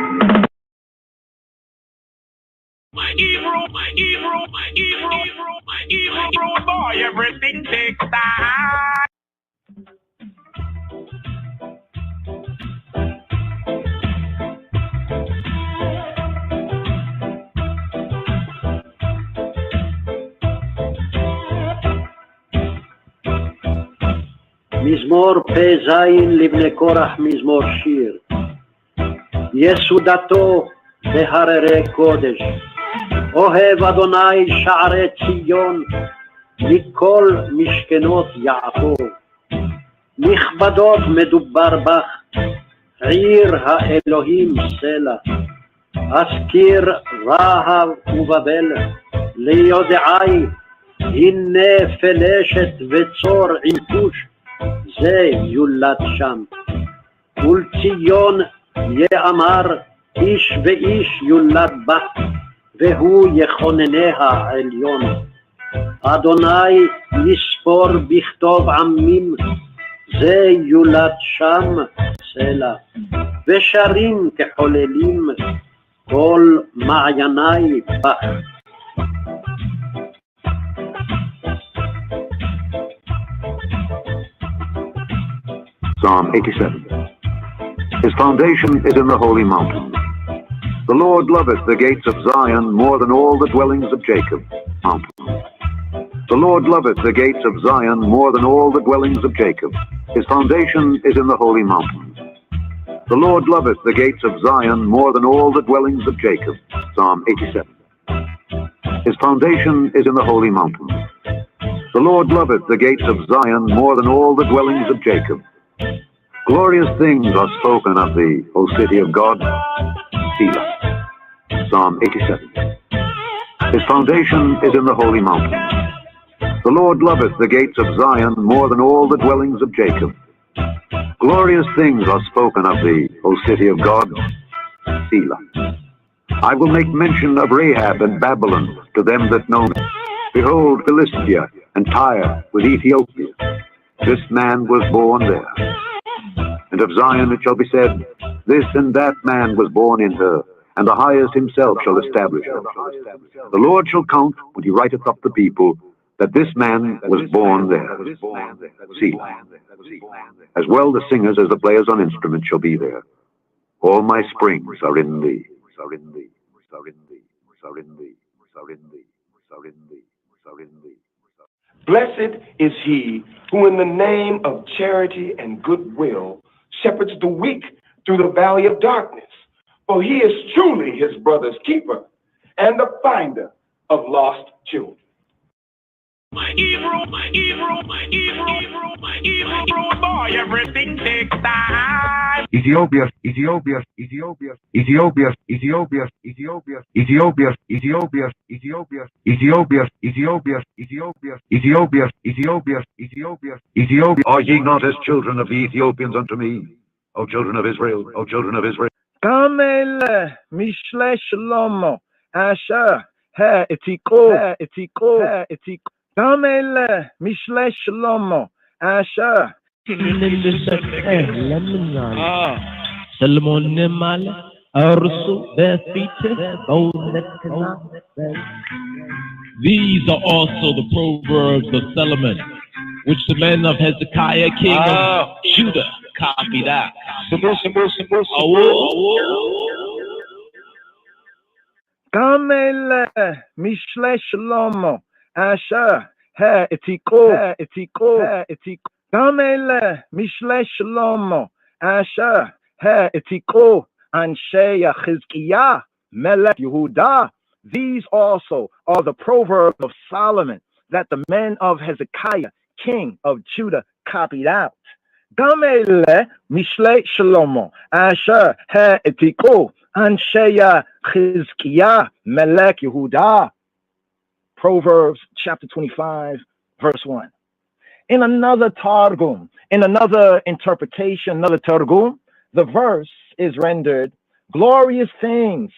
Evil boy, everything takes time. מזמור פ"ז לבני קורח מזמור שיר. יסודתו בהררי קודש. אוהב אדוני שערי ציון מכל משכנות יעקב. נכבדות מדובר בך, עיר האלוהים סלע. אזכיר רהב ובבל ליודעי, הנה פלשת וצור עם כוש, זה יולד שם. ולציון יאמר איש ואיש יולד בה, והוא יכונניה העליון. אדוני יספור בכתוב עמים, זה יולד שם סלע. ושרים כחוללים כל מעייני בך. Psalm 87. His foundation is in the holy mountains. The Lord loveth the gates of Zion more than all the dwellings of Jacob. Mountains. The Lord loveth the gates of Zion more than all the dwellings of Jacob. His foundation is in the holy mountains. The Lord loveth the gates of Zion more than all the dwellings of Jacob. Psalm 87. His foundation is in the holy mountains. The Lord loveth the gates of Zion more than all the dwellings of Jacob. Glorious things are spoken of thee, O city of God, Selah. Psalm 87. His foundation is in the holy mountains. The Lord loveth the gates of Zion more than all the dwellings of Jacob. Glorious things are spoken of thee, O city of God, Selah. I will make mention of Rahab and Babylon to them that know me. Behold, Philistia and Tyre with Ethiopia. This man was born there. And of Zion it shall be said, this and that man was born in her, and the highest himself shall establish her. The Lord shall count, when he writeth up the people, that this man was born there. Selah. As well the singers as the players on instruments shall be there. All my springs are in thee, are in thee, are in thee, are in thee, are in thee, are in thee, are in thee. Blessed is he who in the name of charity and goodwill shepherds the weak through the valley of darkness, for he is truly his brother's keeper and the finder of lost children. boy, everything takes time. Ethiopia, are ye not as children of the Ethiopians unto me, O children of Israel, O children of Israel? Kamele Mishle Shlomo Asher Ha Etiko Kamele Mishle Shlomo Asher ሰለሞንም አለ እርሱ በፊትህ በእውነትና These are also the proverbs of Solomon, which the men of Hezekiah, king of Judah, copied out. Kamele Mishle Shlomo Asher Ha Etiko Kamele Mishle Shlomo Asher Ha Etiko Anshe Chizkiah Melech Yehudah. These also are the proverbs of Solomon that the men of Hezekiah, king of Judah, copied out. Gamele Mishle Shlomo Asher Ha Etiko Anshe Chizkiah Melech Yehudah. Proverbs chapter 25, verse 1. In another Targum, in another interpretation, another Targum, the verse is rendered, glorious things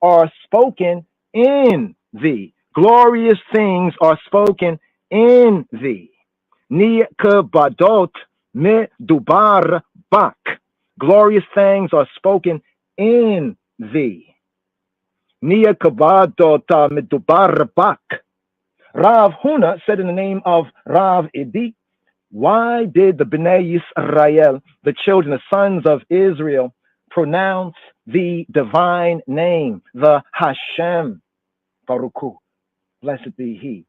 are spoken in thee. Glorious things are spoken in thee. Nikabadot medubar bak. Glorious things are spoken in thee. Nikabadot medubar bak. Rav Huna said in the name of Rav Edi, why did the Bnei Yisrael, the children, the sons of Israel, pronounce the divine name, the Hashem, Baruch Hu, blessed be He,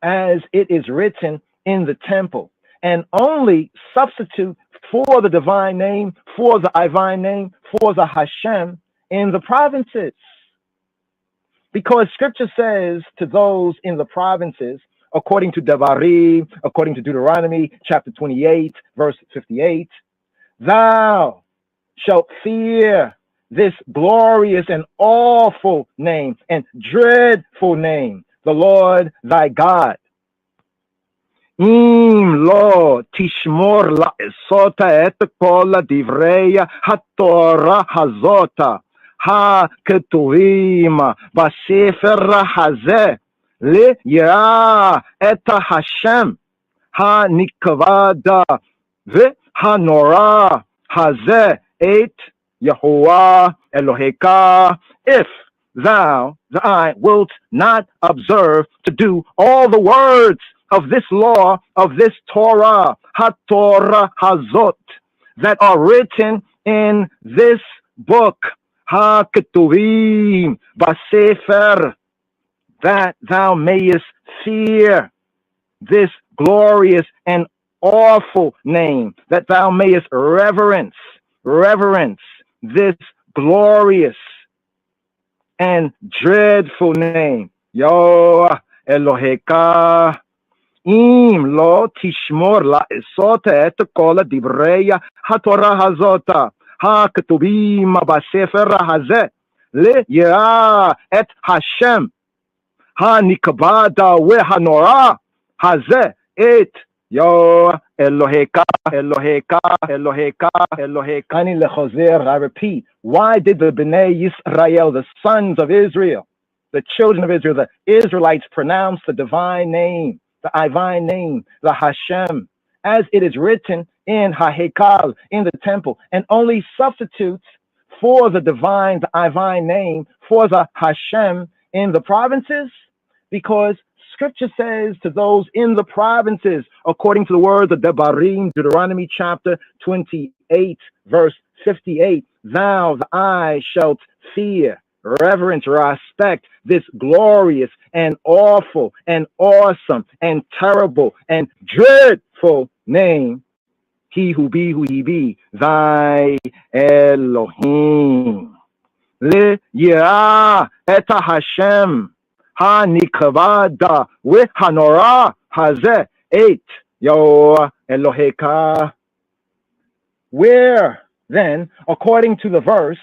as it is written in the temple, and only substitute for the divine name, for the divine name, for the Hashem in the provinces? Because scripture says to those in the provinces, according to Devarim, according to Deuteronomy chapter 28, verse 58, thou shalt fear this glorious and awful name and dreadful name, the Lord thy God. Im lo tishmor la'esota et kol divrei haTorah hazota ha-ketuvim b'sefer hazeh li'yirah et Hashem ha-nikvada v'ha-norah hazeh et Yahuwah Eloheka, if thou wilt not observe to do all the words of this law, of this Torah, ha-Torah hazot, that are written in this book, ha-ketuvim b'sefer, that thou mayest fear this glorious and awful name, that thou mayest reverence this glorious and dreadful name, Yahweh Eloheka. Im lo tishmor la'esot et kol divrei haTorah hazota ha-ketuvim b'sefer hazeh li'yirah et Hashem ha-nikbada v'ha-norah hazeh et Yo Eloheka, Eloheka, Eloheka, Eloheka. Ani lechozer, I repeat, why did the Bnei Yisrael, the sons of Israel, the children of Israel, the Israelites, pronounce the divine name, the Hashem, as it is written in HaHekal, in the temple, and only substitutes for the divine name, for the Hashem in the provinces? Because scripture says to those in the provinces, according to the words of Devarim, Deuteronomy chapter 28, verse 58, thou, I shalt fear, reverence, respect this glorious and awful and awesome and terrible and dreadful name, he who be, thy Elohim. Le yirah et Hashem. Hanikavada with Hanora Haze 8 Yo Eloheka. Where then, according to the verse,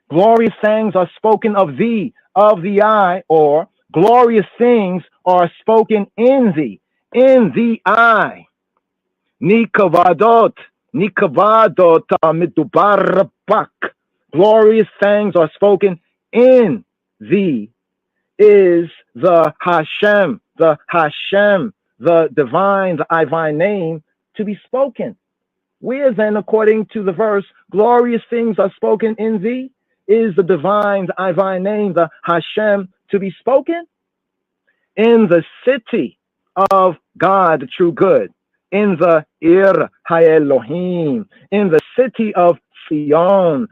glorious things are spoken of thee, of the eye, or glorious things are spoken in the eye. Nikavadot midubar bak. Glorious things are spoken in thee is the Hashem, the divine, the divine name to be spoken. Where then, according to the verse, glorious things are spoken in thee, is the divine, the divine name, the Hashem, to be spoken? In the city of God, the true good, in the Ir HaElohim, in the city of Zion,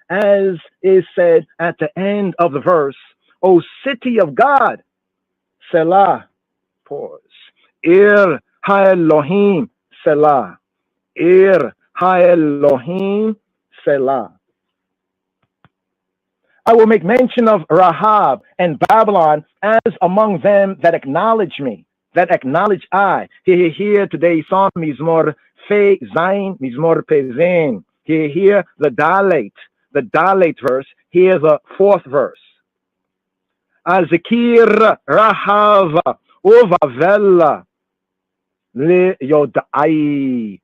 as is said at the end of the verse, O city of God, Selah, pause, Ir HaElohim, Selah. Ir HaElohim Selah. I will make mention of Rahab and Babylon as among them that acknowledge me, that acknowledge I. Here today's song, Mizmor Fe Zain, Mizmor Pe Zain. Here the Dalet verse. Here the fourth verse. Azikir Rahav Uvavella Le Yodai.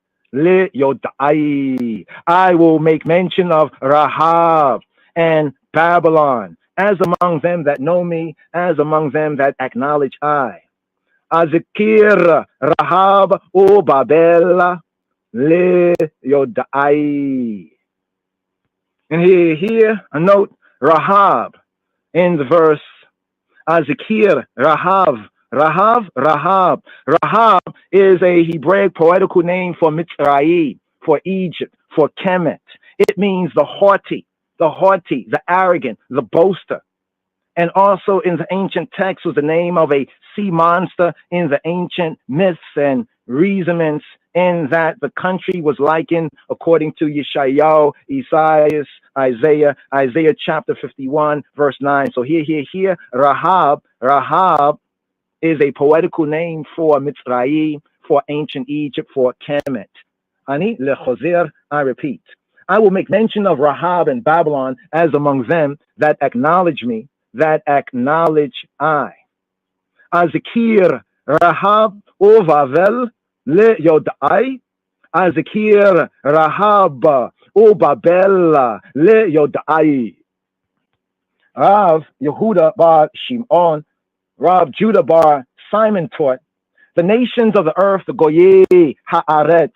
I will make mention of Rahab and Babylon as among them that know me, as among them that acknowledge I. Azikir Rahab o Babel le Yodai. And here a note, Rahab in the verse, Azikir Rahab. Rahab is a Hebraic poetical name for Mitzrayim, for Egypt, for Kemet. It means the haughty, the arrogant, the boaster. And also in the ancient text was the name of a sea monster in the ancient myths and reasonments, in that the country was likened, according to Yeshayahu, Isaiah chapter 51, verse 9. So here, Rahab is a poetical name for Mitzrayim, for ancient Egypt, for Kemet. Ani lechozer, I repeat. I will make mention of Rahab and Babylon as among them that acknowledge me, that acknowledge I. Azikir Rahab o Vavel le Yodai. Azikir Rahab o Babel le Yodai. Rav Yehuda bar Shimon, Rav Judah bar Simon taught, the nations of the earth, the Goyei Haaretz,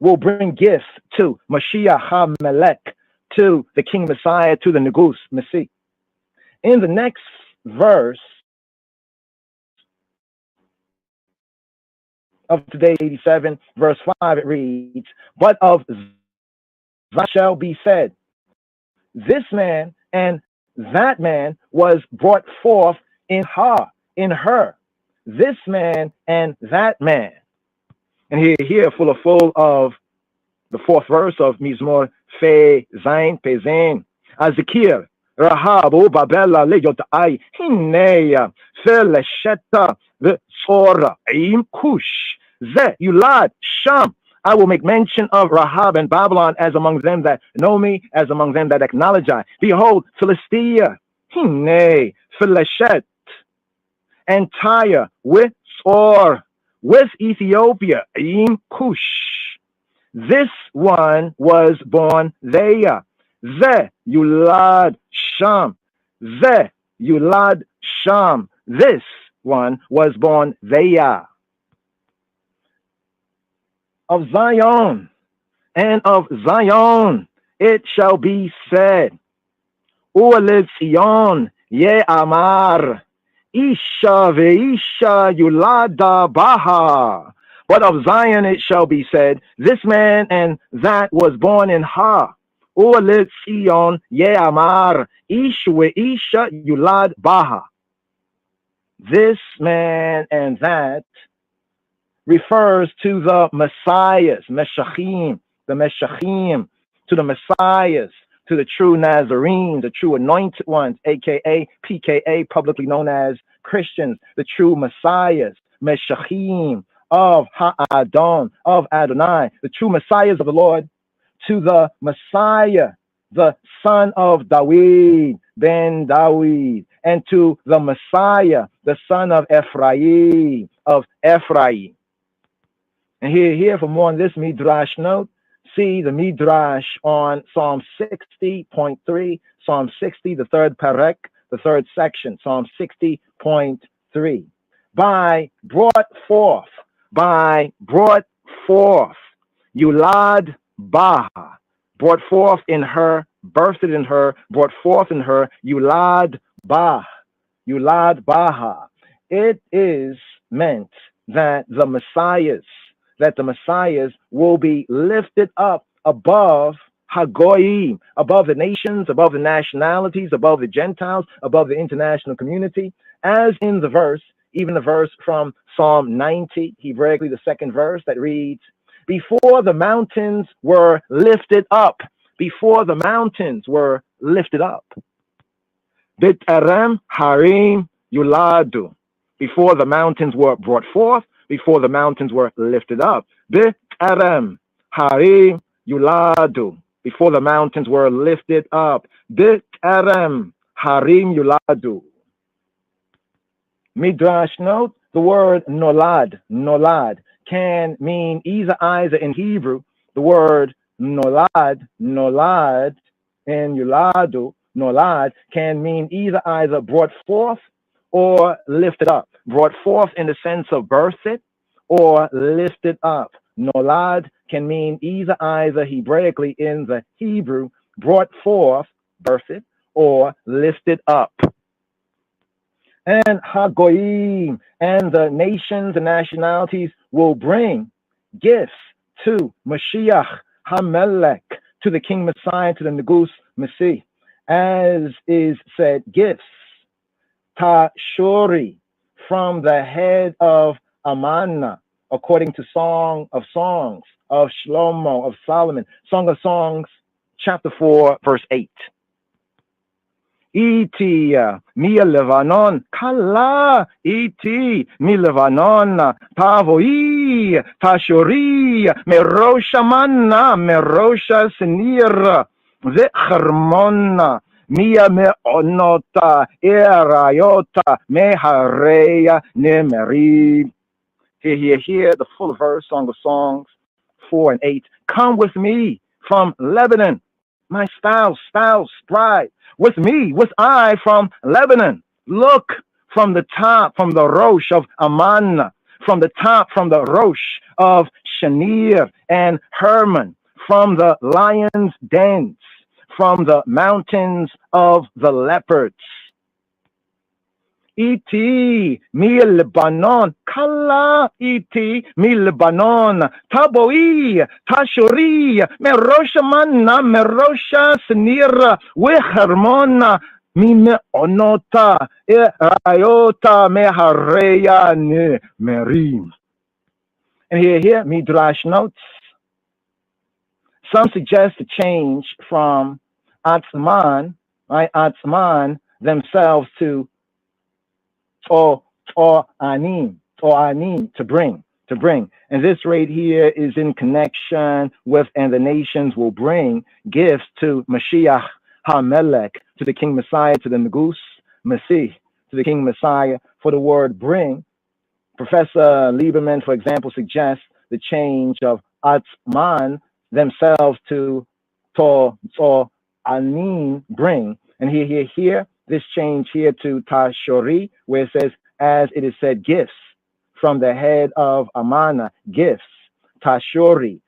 will bring gifts to Mashiach HaMelech, to the King Messiah, to the Negus Messiah. In the next verse of today, 87, verse 5, it reads, but of that shall be said, this man and that man was brought forth in her, this man and that man. And here full of the fourth verse of Mizmor Fe Zain Pe Zain. Azikir Rahab o Babela le Yodai Hineya Felesheta V'Sora Im Kush Ze Yulad Sham. I will make mention of Rahab and Babylon as among them that know me, as among them that acknowledge I. Behold, Philistia, Hine, Phileshet, and Tyre with Ethiopia, Im Kush. This one was born there. Ze Yulad Sham. Ze Yulad Sham. This one was born there. Of Zion, and of Zion it shall be said, U'alid Zion ye amar, Isha ve'isha yulada baha. But of Zion it shall be said, this man and that was born in her. U'alid Zion ye amar, Ish ve'isha yulad baha. This man and that refers to the Messiahs, Meshachim, to the Messiahs, to the true Nazarenes, the true anointed ones, aka PKA, publicly known as Christians, the true Messiahs, Meshachim of Ha'adon, of Adonai, the true Messiahs of the Lord, to the Messiah, the son of Dawid, Ben Dawid, and to the Messiah, the son of Ephraim, And here for more on this Midrash note, see the Midrash on Psalm 60.3, Psalm 60, the third parek, the third section, Psalm 60.3. Brought forth, Yulad Baha, brought forth in her, birthed in her, brought forth in her, Yulad Baha. It is meant that the Messiahs will be lifted up above Hagoyim, above the nations, above the nationalities, above the Gentiles, above the international community, as in the verse, even the verse from Psalm 90, Hebraically the second verse that reads, before the mountains were lifted up, B'tarem harim yuladu, before the mountains were brought forth, before the mountains were lifted up. B'tarem harim yuladu, before the mountains were lifted up. B'tarem harim yuladu. Midrash note, the word nolad can mean either in Hebrew, the word nolad in yuladu, nolad can mean either brought forth or lifted up. Brought forth in the sense of birthed or lifted up. Nolad can mean either Hebraically in the Hebrew, brought forth, birthed, or lifted up. And Hagoyim, and the nations and nationalities will bring gifts to Mashiach HaMelech, to the King Messiah, to the Negus Messiah, as is said, gifts, Tashuri, from the head of Amana, according to Song of Songs of Shlomo, of Solomon, Song of Songs, chapter 4, verse 8. Iti mi Levanon, kala iti mi Levanon, tavoi tashuri merosha manna merosha senir ve'charmona mia me'onota erayota mehareya nemeri. Here, the full verse, Song of Songs 4 and 8. Come with me from Lebanon, my spouse, bride. With I from Lebanon. Look from the top, from the Rosh of Amman, from the top, from the Rosh of Shanir and Hermon, from the lion's dens, from the mountains of the leopards. Iti mi Lebanon, kala iti mi Lebanon, taboi tashuri merosha manna merosha senira wehermona mi meonota erayota mehareya ne merim. And here Midrash notes, some suggest a change from atzman, right, atzman themselves, to or anim, to bring. And this right here is in connection with, and the nations will bring gifts to Mashiach HaMelech, to the King Messiah, to the Negus Messiah, to the King Messiah. For the word bring, Professor Lieberman, for example, suggests the change of atzman themselves to or anim, bring. And here, this change here to tashori, where it says, as it is said, gifts from the head of Amana, gifts, tashori.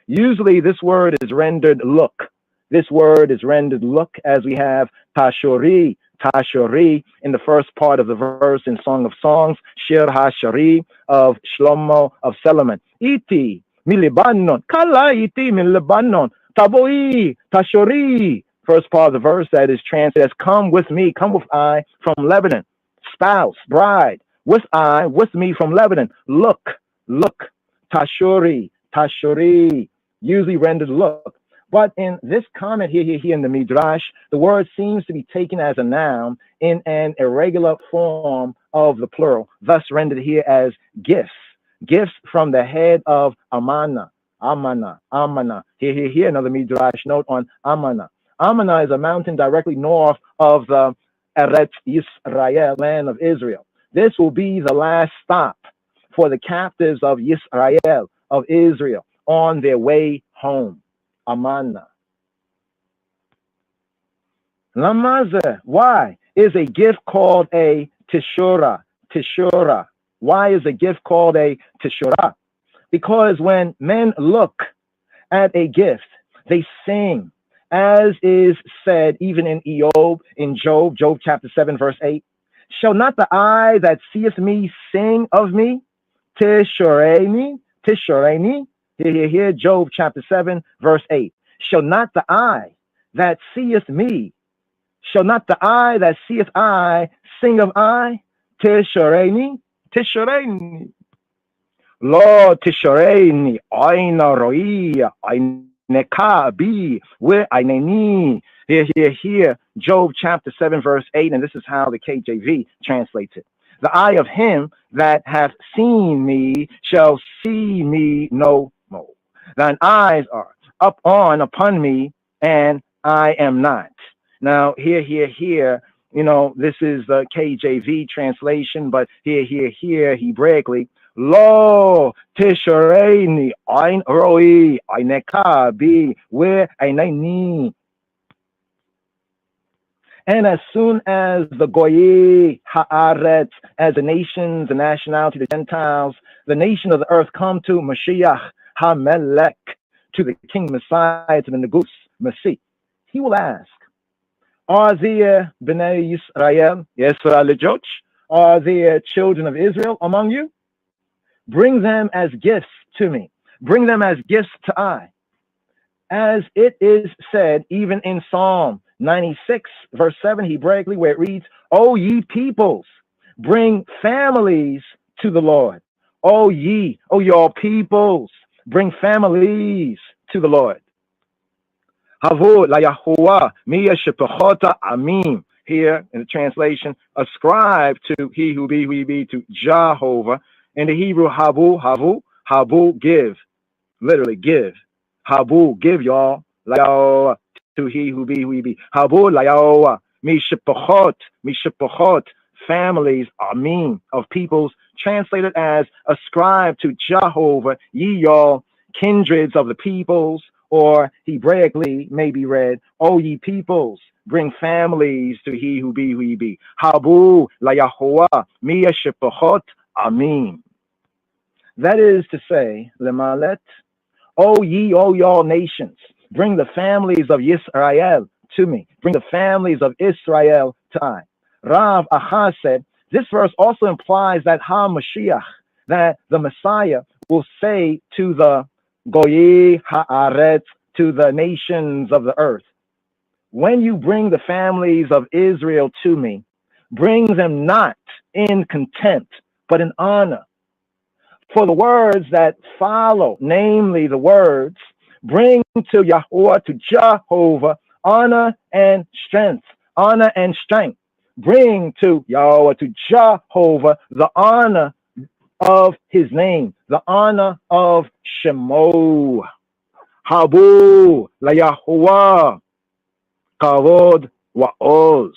Usually this word is rendered look. This word is rendered look, as we have tashori in the first part of the verse in Song of Songs, Shir HaShari of Shlomo of Solomon. Iti mi Lebanon, kala iti mi Lebanon, taboi tashori. First part of the verse that is translated as come with me, come with I from Lebanon. Spouse, bride, with me from Lebanon. Look, tashuri, usually rendered look. But in this comment here in the Midrash, the word seems to be taken as a noun in an irregular form of the plural, thus rendered here as gifts. Gifts from the head of Amana. Amana. Here, another Midrash note on Amana. Amana is a mountain directly north of the Eretz Yisrael, land of Israel. This will be the last stop for the captives of Yisrael, of Israel, on their way home. Amana. Lamaza, why is a gift called a tishura? Tishura. Why is a gift called a tishura? Because when men look at a gift, they sing, as is said even in Job chapter 7, verse 8. Shall not the eye that seeth me sing of me? Tishureni. Here, Job chapter 7, verse 8. Shall not the eye that seeth me, shall not the eye that seeth I sing of I? Tishureni. Lord Tishureni, Aina Roia, Aineka Bi, where Aineni. Here, Job chapter 7, verse 8, and this is how the KJV translates it. The eye of him that hath seen me shall see me no more. Thine eyes are upon me, and I am not. Now, here, this is the KJV translation, but here, Hebraically, Lo Tishureni, Ain Roi, Aineka Bi, where Aineni. And as soon as the Goyi Haaretz, as the nations, the nationality, the Gentiles, the nation of the earth come to Mashiach HaMelech, to the King Messiah, to the Negus Masih, he will ask, are there Bnei Yisrael, Yisrael, are there children of Israel among you? Bring them as gifts to me. Bring them as gifts to I. As it is said, even in Psalm 96, verse 7, Hebraically, where it reads, O ye peoples, bring families to the Lord. O your peoples, bring families to the Lord. Havu la Yahuwah miya shepachota amim. Here in the translation, ascribe to he who be to Jehovah. In the Hebrew, habu, give. Literally, give. Habu, give y'all. La to he who be. Habu la Yahuwah mishepachot. Families, amim, of peoples, translated as ascribe to Jehovah, ye y'all, kindreds of the peoples. Or Hebraically may be read, O ye peoples, bring families to he who be. Habu la Yahuwah miya shepachot amim. That is to say, Lemalet, O y'all nations, bring the families of Yisrael to me. Bring the families of Israel to I. Rav Achaz said, this verse also implies that HaMashiach, that the Messiah, will say to the Goyi Haaretz, to the nations of the earth, when you bring the families of Israel to me, bring them not in contempt, but in honor. For the words that follow, namely the words, bring to Yahuwah, to Jehovah, honor and strength. Bring to Yahweh, to Jehovah, the honor of his name, the honor of Shemo. Habu la Yahuwah kavod wa'oz.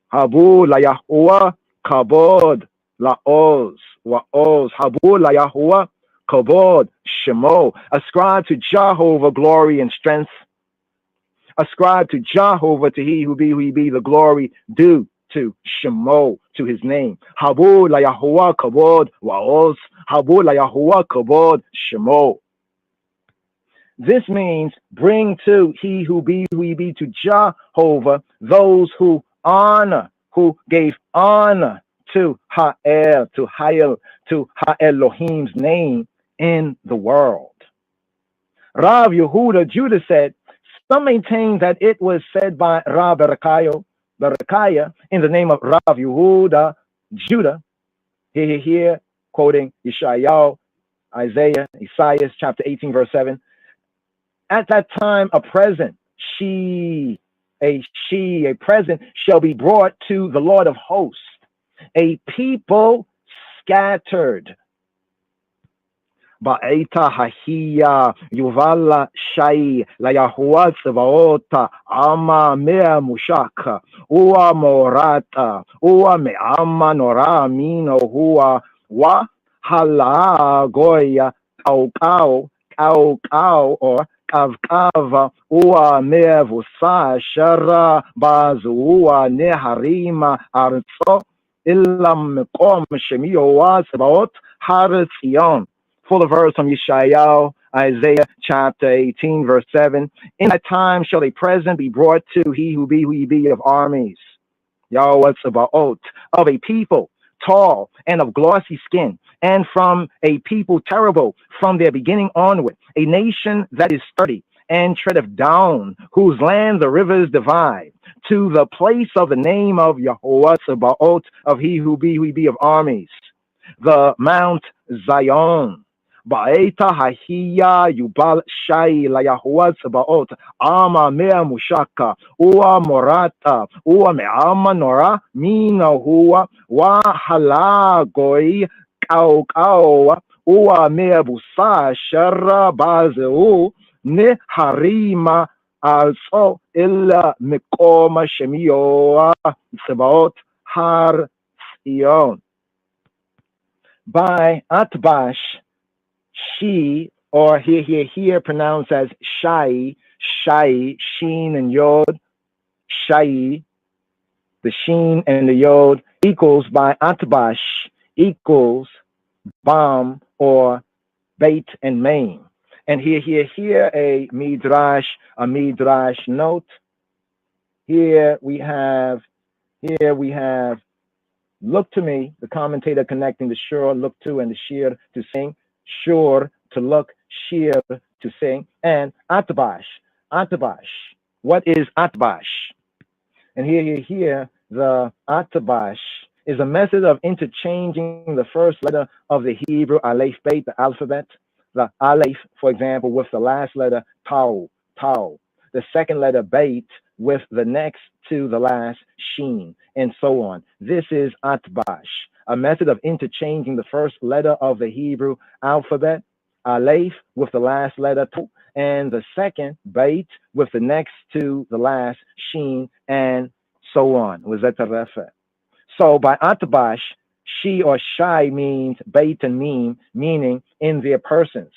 Habu la Yahuwah kavod la'oz wa'oz. Habu la Yahuwah kavod Shemo. Ascribe to Jehovah glory and strength. Ascribe to Jehovah, to he who be the glory due to Shemo, to his name. Habu la Yahuwah kavod wa'oz. Habu la Yahuwah kavod Shemo. This means bring to he who be to Jehovah those who honor, who gave honor to Ha'el, to Ha'el, to Ha'elohim's name in the world. Rav Yehuda Judah said, some maintain that it was said by Rav Berechiah in the name of Rav Yehuda Judah. Here, quoting Isaiah chapter 18, verse 7. At that time, a present, a present shall be brought to the Lord of hosts, a people scattered. Ba'eta hahiya yuvala shai la yahuat vaota ama mea mushaka ua morata ua me ama nora mino hua wa hala goya kau or kavkava ua mevusa shara bazua neharima arzo illam kom shemio was about haratzion. Full verse from Yeshayahu, Isaiah chapter 18, verse 7. In that time shall a present be brought to he who be of armies. Yahweh Sabaoth, of a people tall and of glossy skin, and from a people terrible from their beginning onward, a nation that is sturdy and treadeth down, whose land the rivers divide, to the place of the name of Yahweh Sabaoth, of he who be of armies, the Mount Zion. Ba'eta hahiya yubal shai la Yahuwah Sabaoth ama mea mushaka ua morata ua me'ama nora mina hua wa halagoi kau ua mea busa shara bazeu ne harima also illa mikoma shemioa Sabaoth har Sion. By Atbash, she, or here pronounced as Shai, Sheen and Yod, Shai, the Sheen and the Yod, equals by Atbash, equals Bam or Bait and Main. And here a midrash note. Here we have, look to me, the commentator connecting the shur, look to, and the shir to sing, shur to look, shir to sing, and atbash. What is atbash? And here, the atbash is a method of interchanging the first letter of the Hebrew aleph beit, the alphabet, the aleph, for example, with the last letter tau, the second letter beit with the next to the last sheen, and so on. This is atbash, a method of interchanging the first letter of the Hebrew alphabet, aleph, with the last letter tu, and the second beit with the next to the last sheen, and so on. So by atbash, she or shai means beit and meme, meaning in their persons.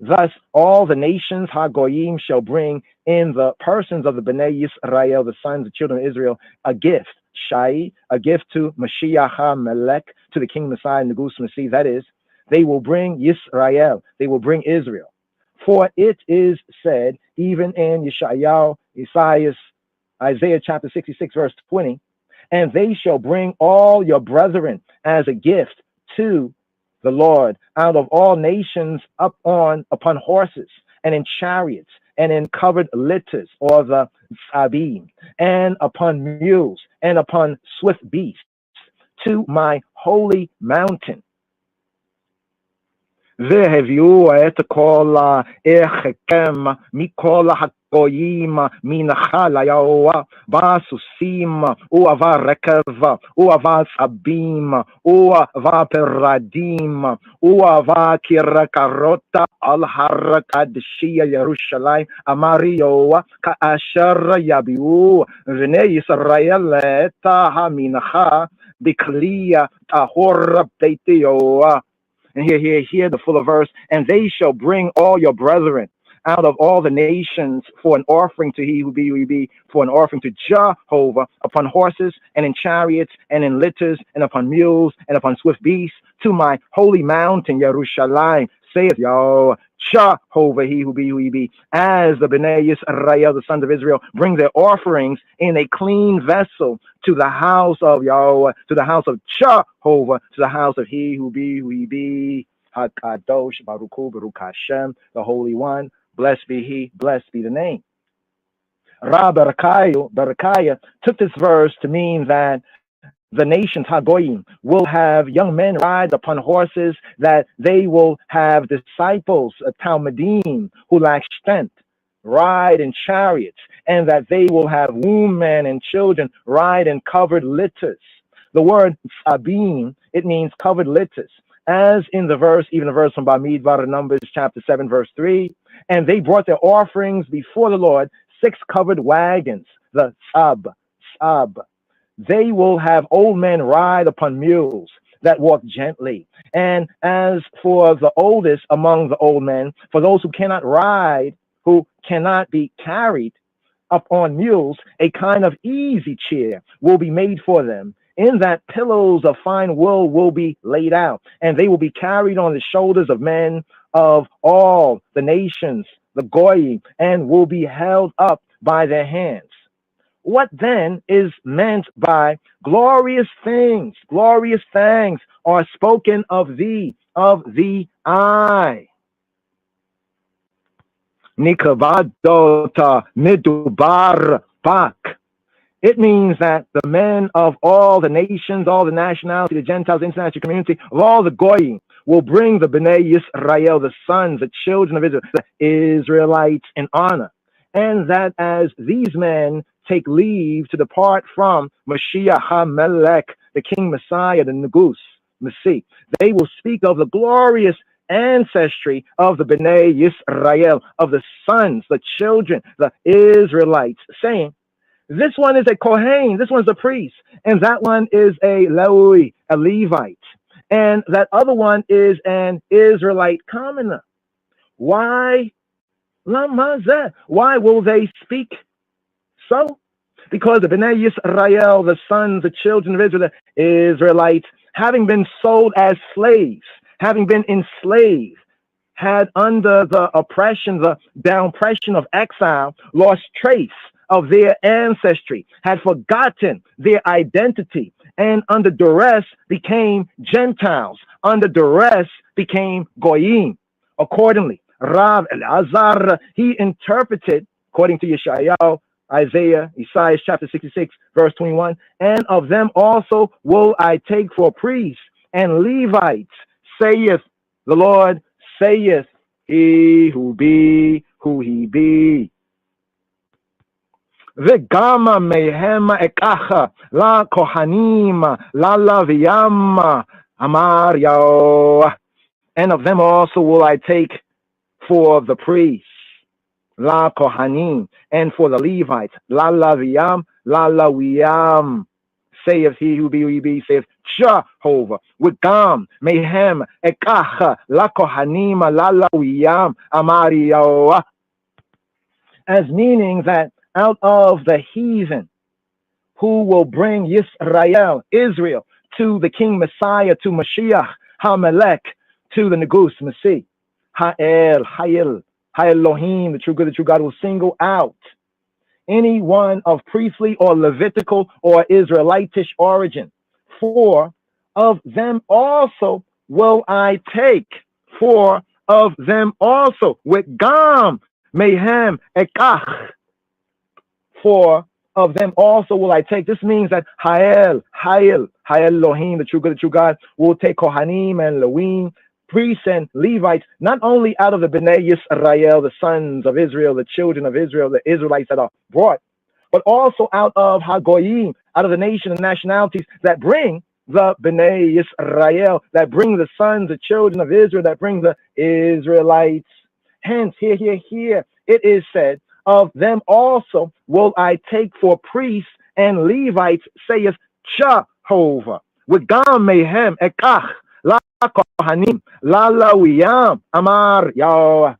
Thus, all the nations Hagoyim shall bring in the persons of the Bnei Yisrael, the sons, the children of Israel, a gift, Shai, a gift to Mashiach HaMelech, to the King Messiah, Negus Masih. That is, they will bring Yisrael, they will bring Israel. For it is said, even in Isaiah chapter 66, verse 20, and they shall bring all your brethren as a gift to the Lord out of all nations upon horses and in chariots and in covered litters, or the sabim, and upon mules and upon swift beasts, to my holy mountain. והביאו את כל אחיכם מכל הגויים מנחל היהוה בסוסים וברכב ובצבים ובפרדים ובכרכרות על הר קדשי ירושלים, אמר יהוה, כאשר יביאו בני ישראל את המנחה בכלי טהור בית יהוה. And here, the fuller verse, and they shall bring all your brethren out of all the nations for an offering to he who be, for an offering to Jehovah, upon horses and in chariots and in litters and upon mules and upon swift beasts, to my holy mountain, Yerushalayim, saith Yahweh, Jehovah, he who be, as the Bnei Yisrael, the sons of Israel, bring their offerings in a clean vessel to the house of Yahweh, to the house of Jehovah, to the house of he who be, HaKadosh, Baruch Hu, Baruch Hashem, the Holy One, blessed be he, blessed be the name. Berechiah took this verse to mean that the nations, Hagoyim, will have young men ride upon horses, that they will have disciples, Talmudim, who lack strength, ride in chariots, and that they will have womb men and children ride in covered litters. The word sabim, it means covered litters, as in the verse, even the verse from Bamidbar, Numbers chapter 7, verse 3. And they brought their offerings before the Lord, 6 covered wagons, the sab. They will have old men ride upon mules that walk gently. And as for the oldest among the old men, for those who cannot ride, who cannot be carried up on mules, a kind of easy chair will be made for them. In that pillows of fine wool will be laid out, and they will be carried on the shoulders of men of all the nations, the Goyim, and will be held up by their hands. What then is meant by glorious things? Glorious things are spoken of thee, of the eye. Nikavadota midubar bak. It means that the men of all the nations, all the nationalities, the Gentiles, the international community, of all the Goyim, will bring the Bnei Yisrael, the sons, the children of Israel, the Israelites, in honor. And that as these men take leave to depart from Mashiach HaMelech, the King Messiah, the Negus, Messiah, they will speak of the glorious ancestry of the Bnei Yisrael, of the sons, the children, the Israelites, saying, this one is a Kohen, this one's a priest, and that one is a Lewi, a Levite, and that other one is an Israelite commoner. Why? Why will they speak so? Because the Bnei Yisrael, the sons, the children of Israel, the Israelites, having been sold as slaves, having been enslaved, had under the oppression, the downpression of exile, lost trace of their ancestry, had forgotten their identity, and under duress became Gentiles, under duress became Goyim. Accordingly, Rav Elazar, he interpreted, according to Yeshayahu, Isaiah chapter 66, verse 21, and of them also will I take for priests and Levites, saith the Lord, saith he who be, who he be. V'gama mehem ekacha la kohanim la laviyam amar Yahweh. And of them also will I take for the priests, la kohanim, and for the Levites, la laviyam, la lawiyam, saith he who be, saith Jehovah. V'gam mehem ekacha la kohanim la lawiyam amar Yahweh. As meaning that out of the heathen who will bring Yisrael, Israel, to the King Messiah, to Mashiach HaMelech, to the Negus, Messiah, Hayel Elohim, the true good, the true God, will single out any one of priestly or Levitical or Israelitish origin. For of them also will I take, for of them also, with Gam, Mehem, Ekach, for of them also will I take. This means that Hayel Elohim, the true good, the true God, will take Kohanim and Lewim, priests and Levites, not only out of the Bnei Yisrael, the sons of Israel, the children of Israel, the Israelites that are brought, but also out of Hagoyim, out of the nation and nationalities that bring the Bnei Yisrael, that bring the sons, the children of Israel, that bring the Israelites. Hence, here, it is said, of them also will I take for priests and Levites, saith Jehovah. With Gam mehem ekach la kohanim la lawiyam amar Yahweh.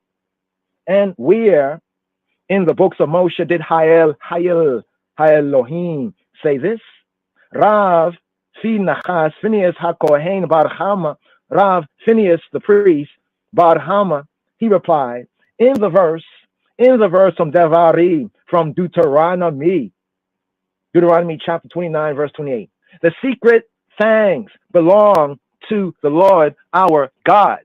And where in the books of Moshe did Hayel Elohim say this? Rav Finachas Phineas HaKohen Bar Hama, Rav Phineas the priest Bar Hama, he replied in the verse from Devarim, from Deuteronomy chapter 29, verse 28. The secret things belong to the Lord our God.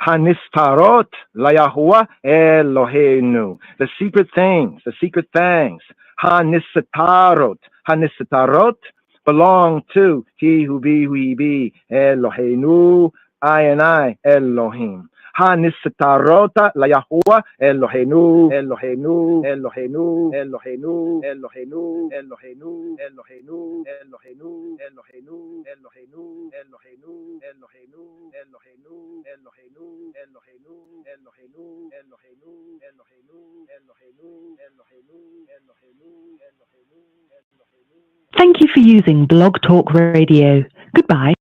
Hanistarot Layahuah Eloheinu. The secret things, Hanistarot belong to he who be, Eloheinu, I and I, Elohim. Hanistarota la Yahuwah Eloheinu, Eloheinu, Eloheinu, Eloheinu, Eloheinu, Eloheinu, Eloheinu, Eloheinu, Eloheinu, Eloheinu, Eloheinu, Eloheinu, Eloheinu, Eloheinu, Eloheinu, Eloheinu, Eloheinu, Eloheinu, Eloheinu. Thank you for using Blog Talk Radio. Goodbye.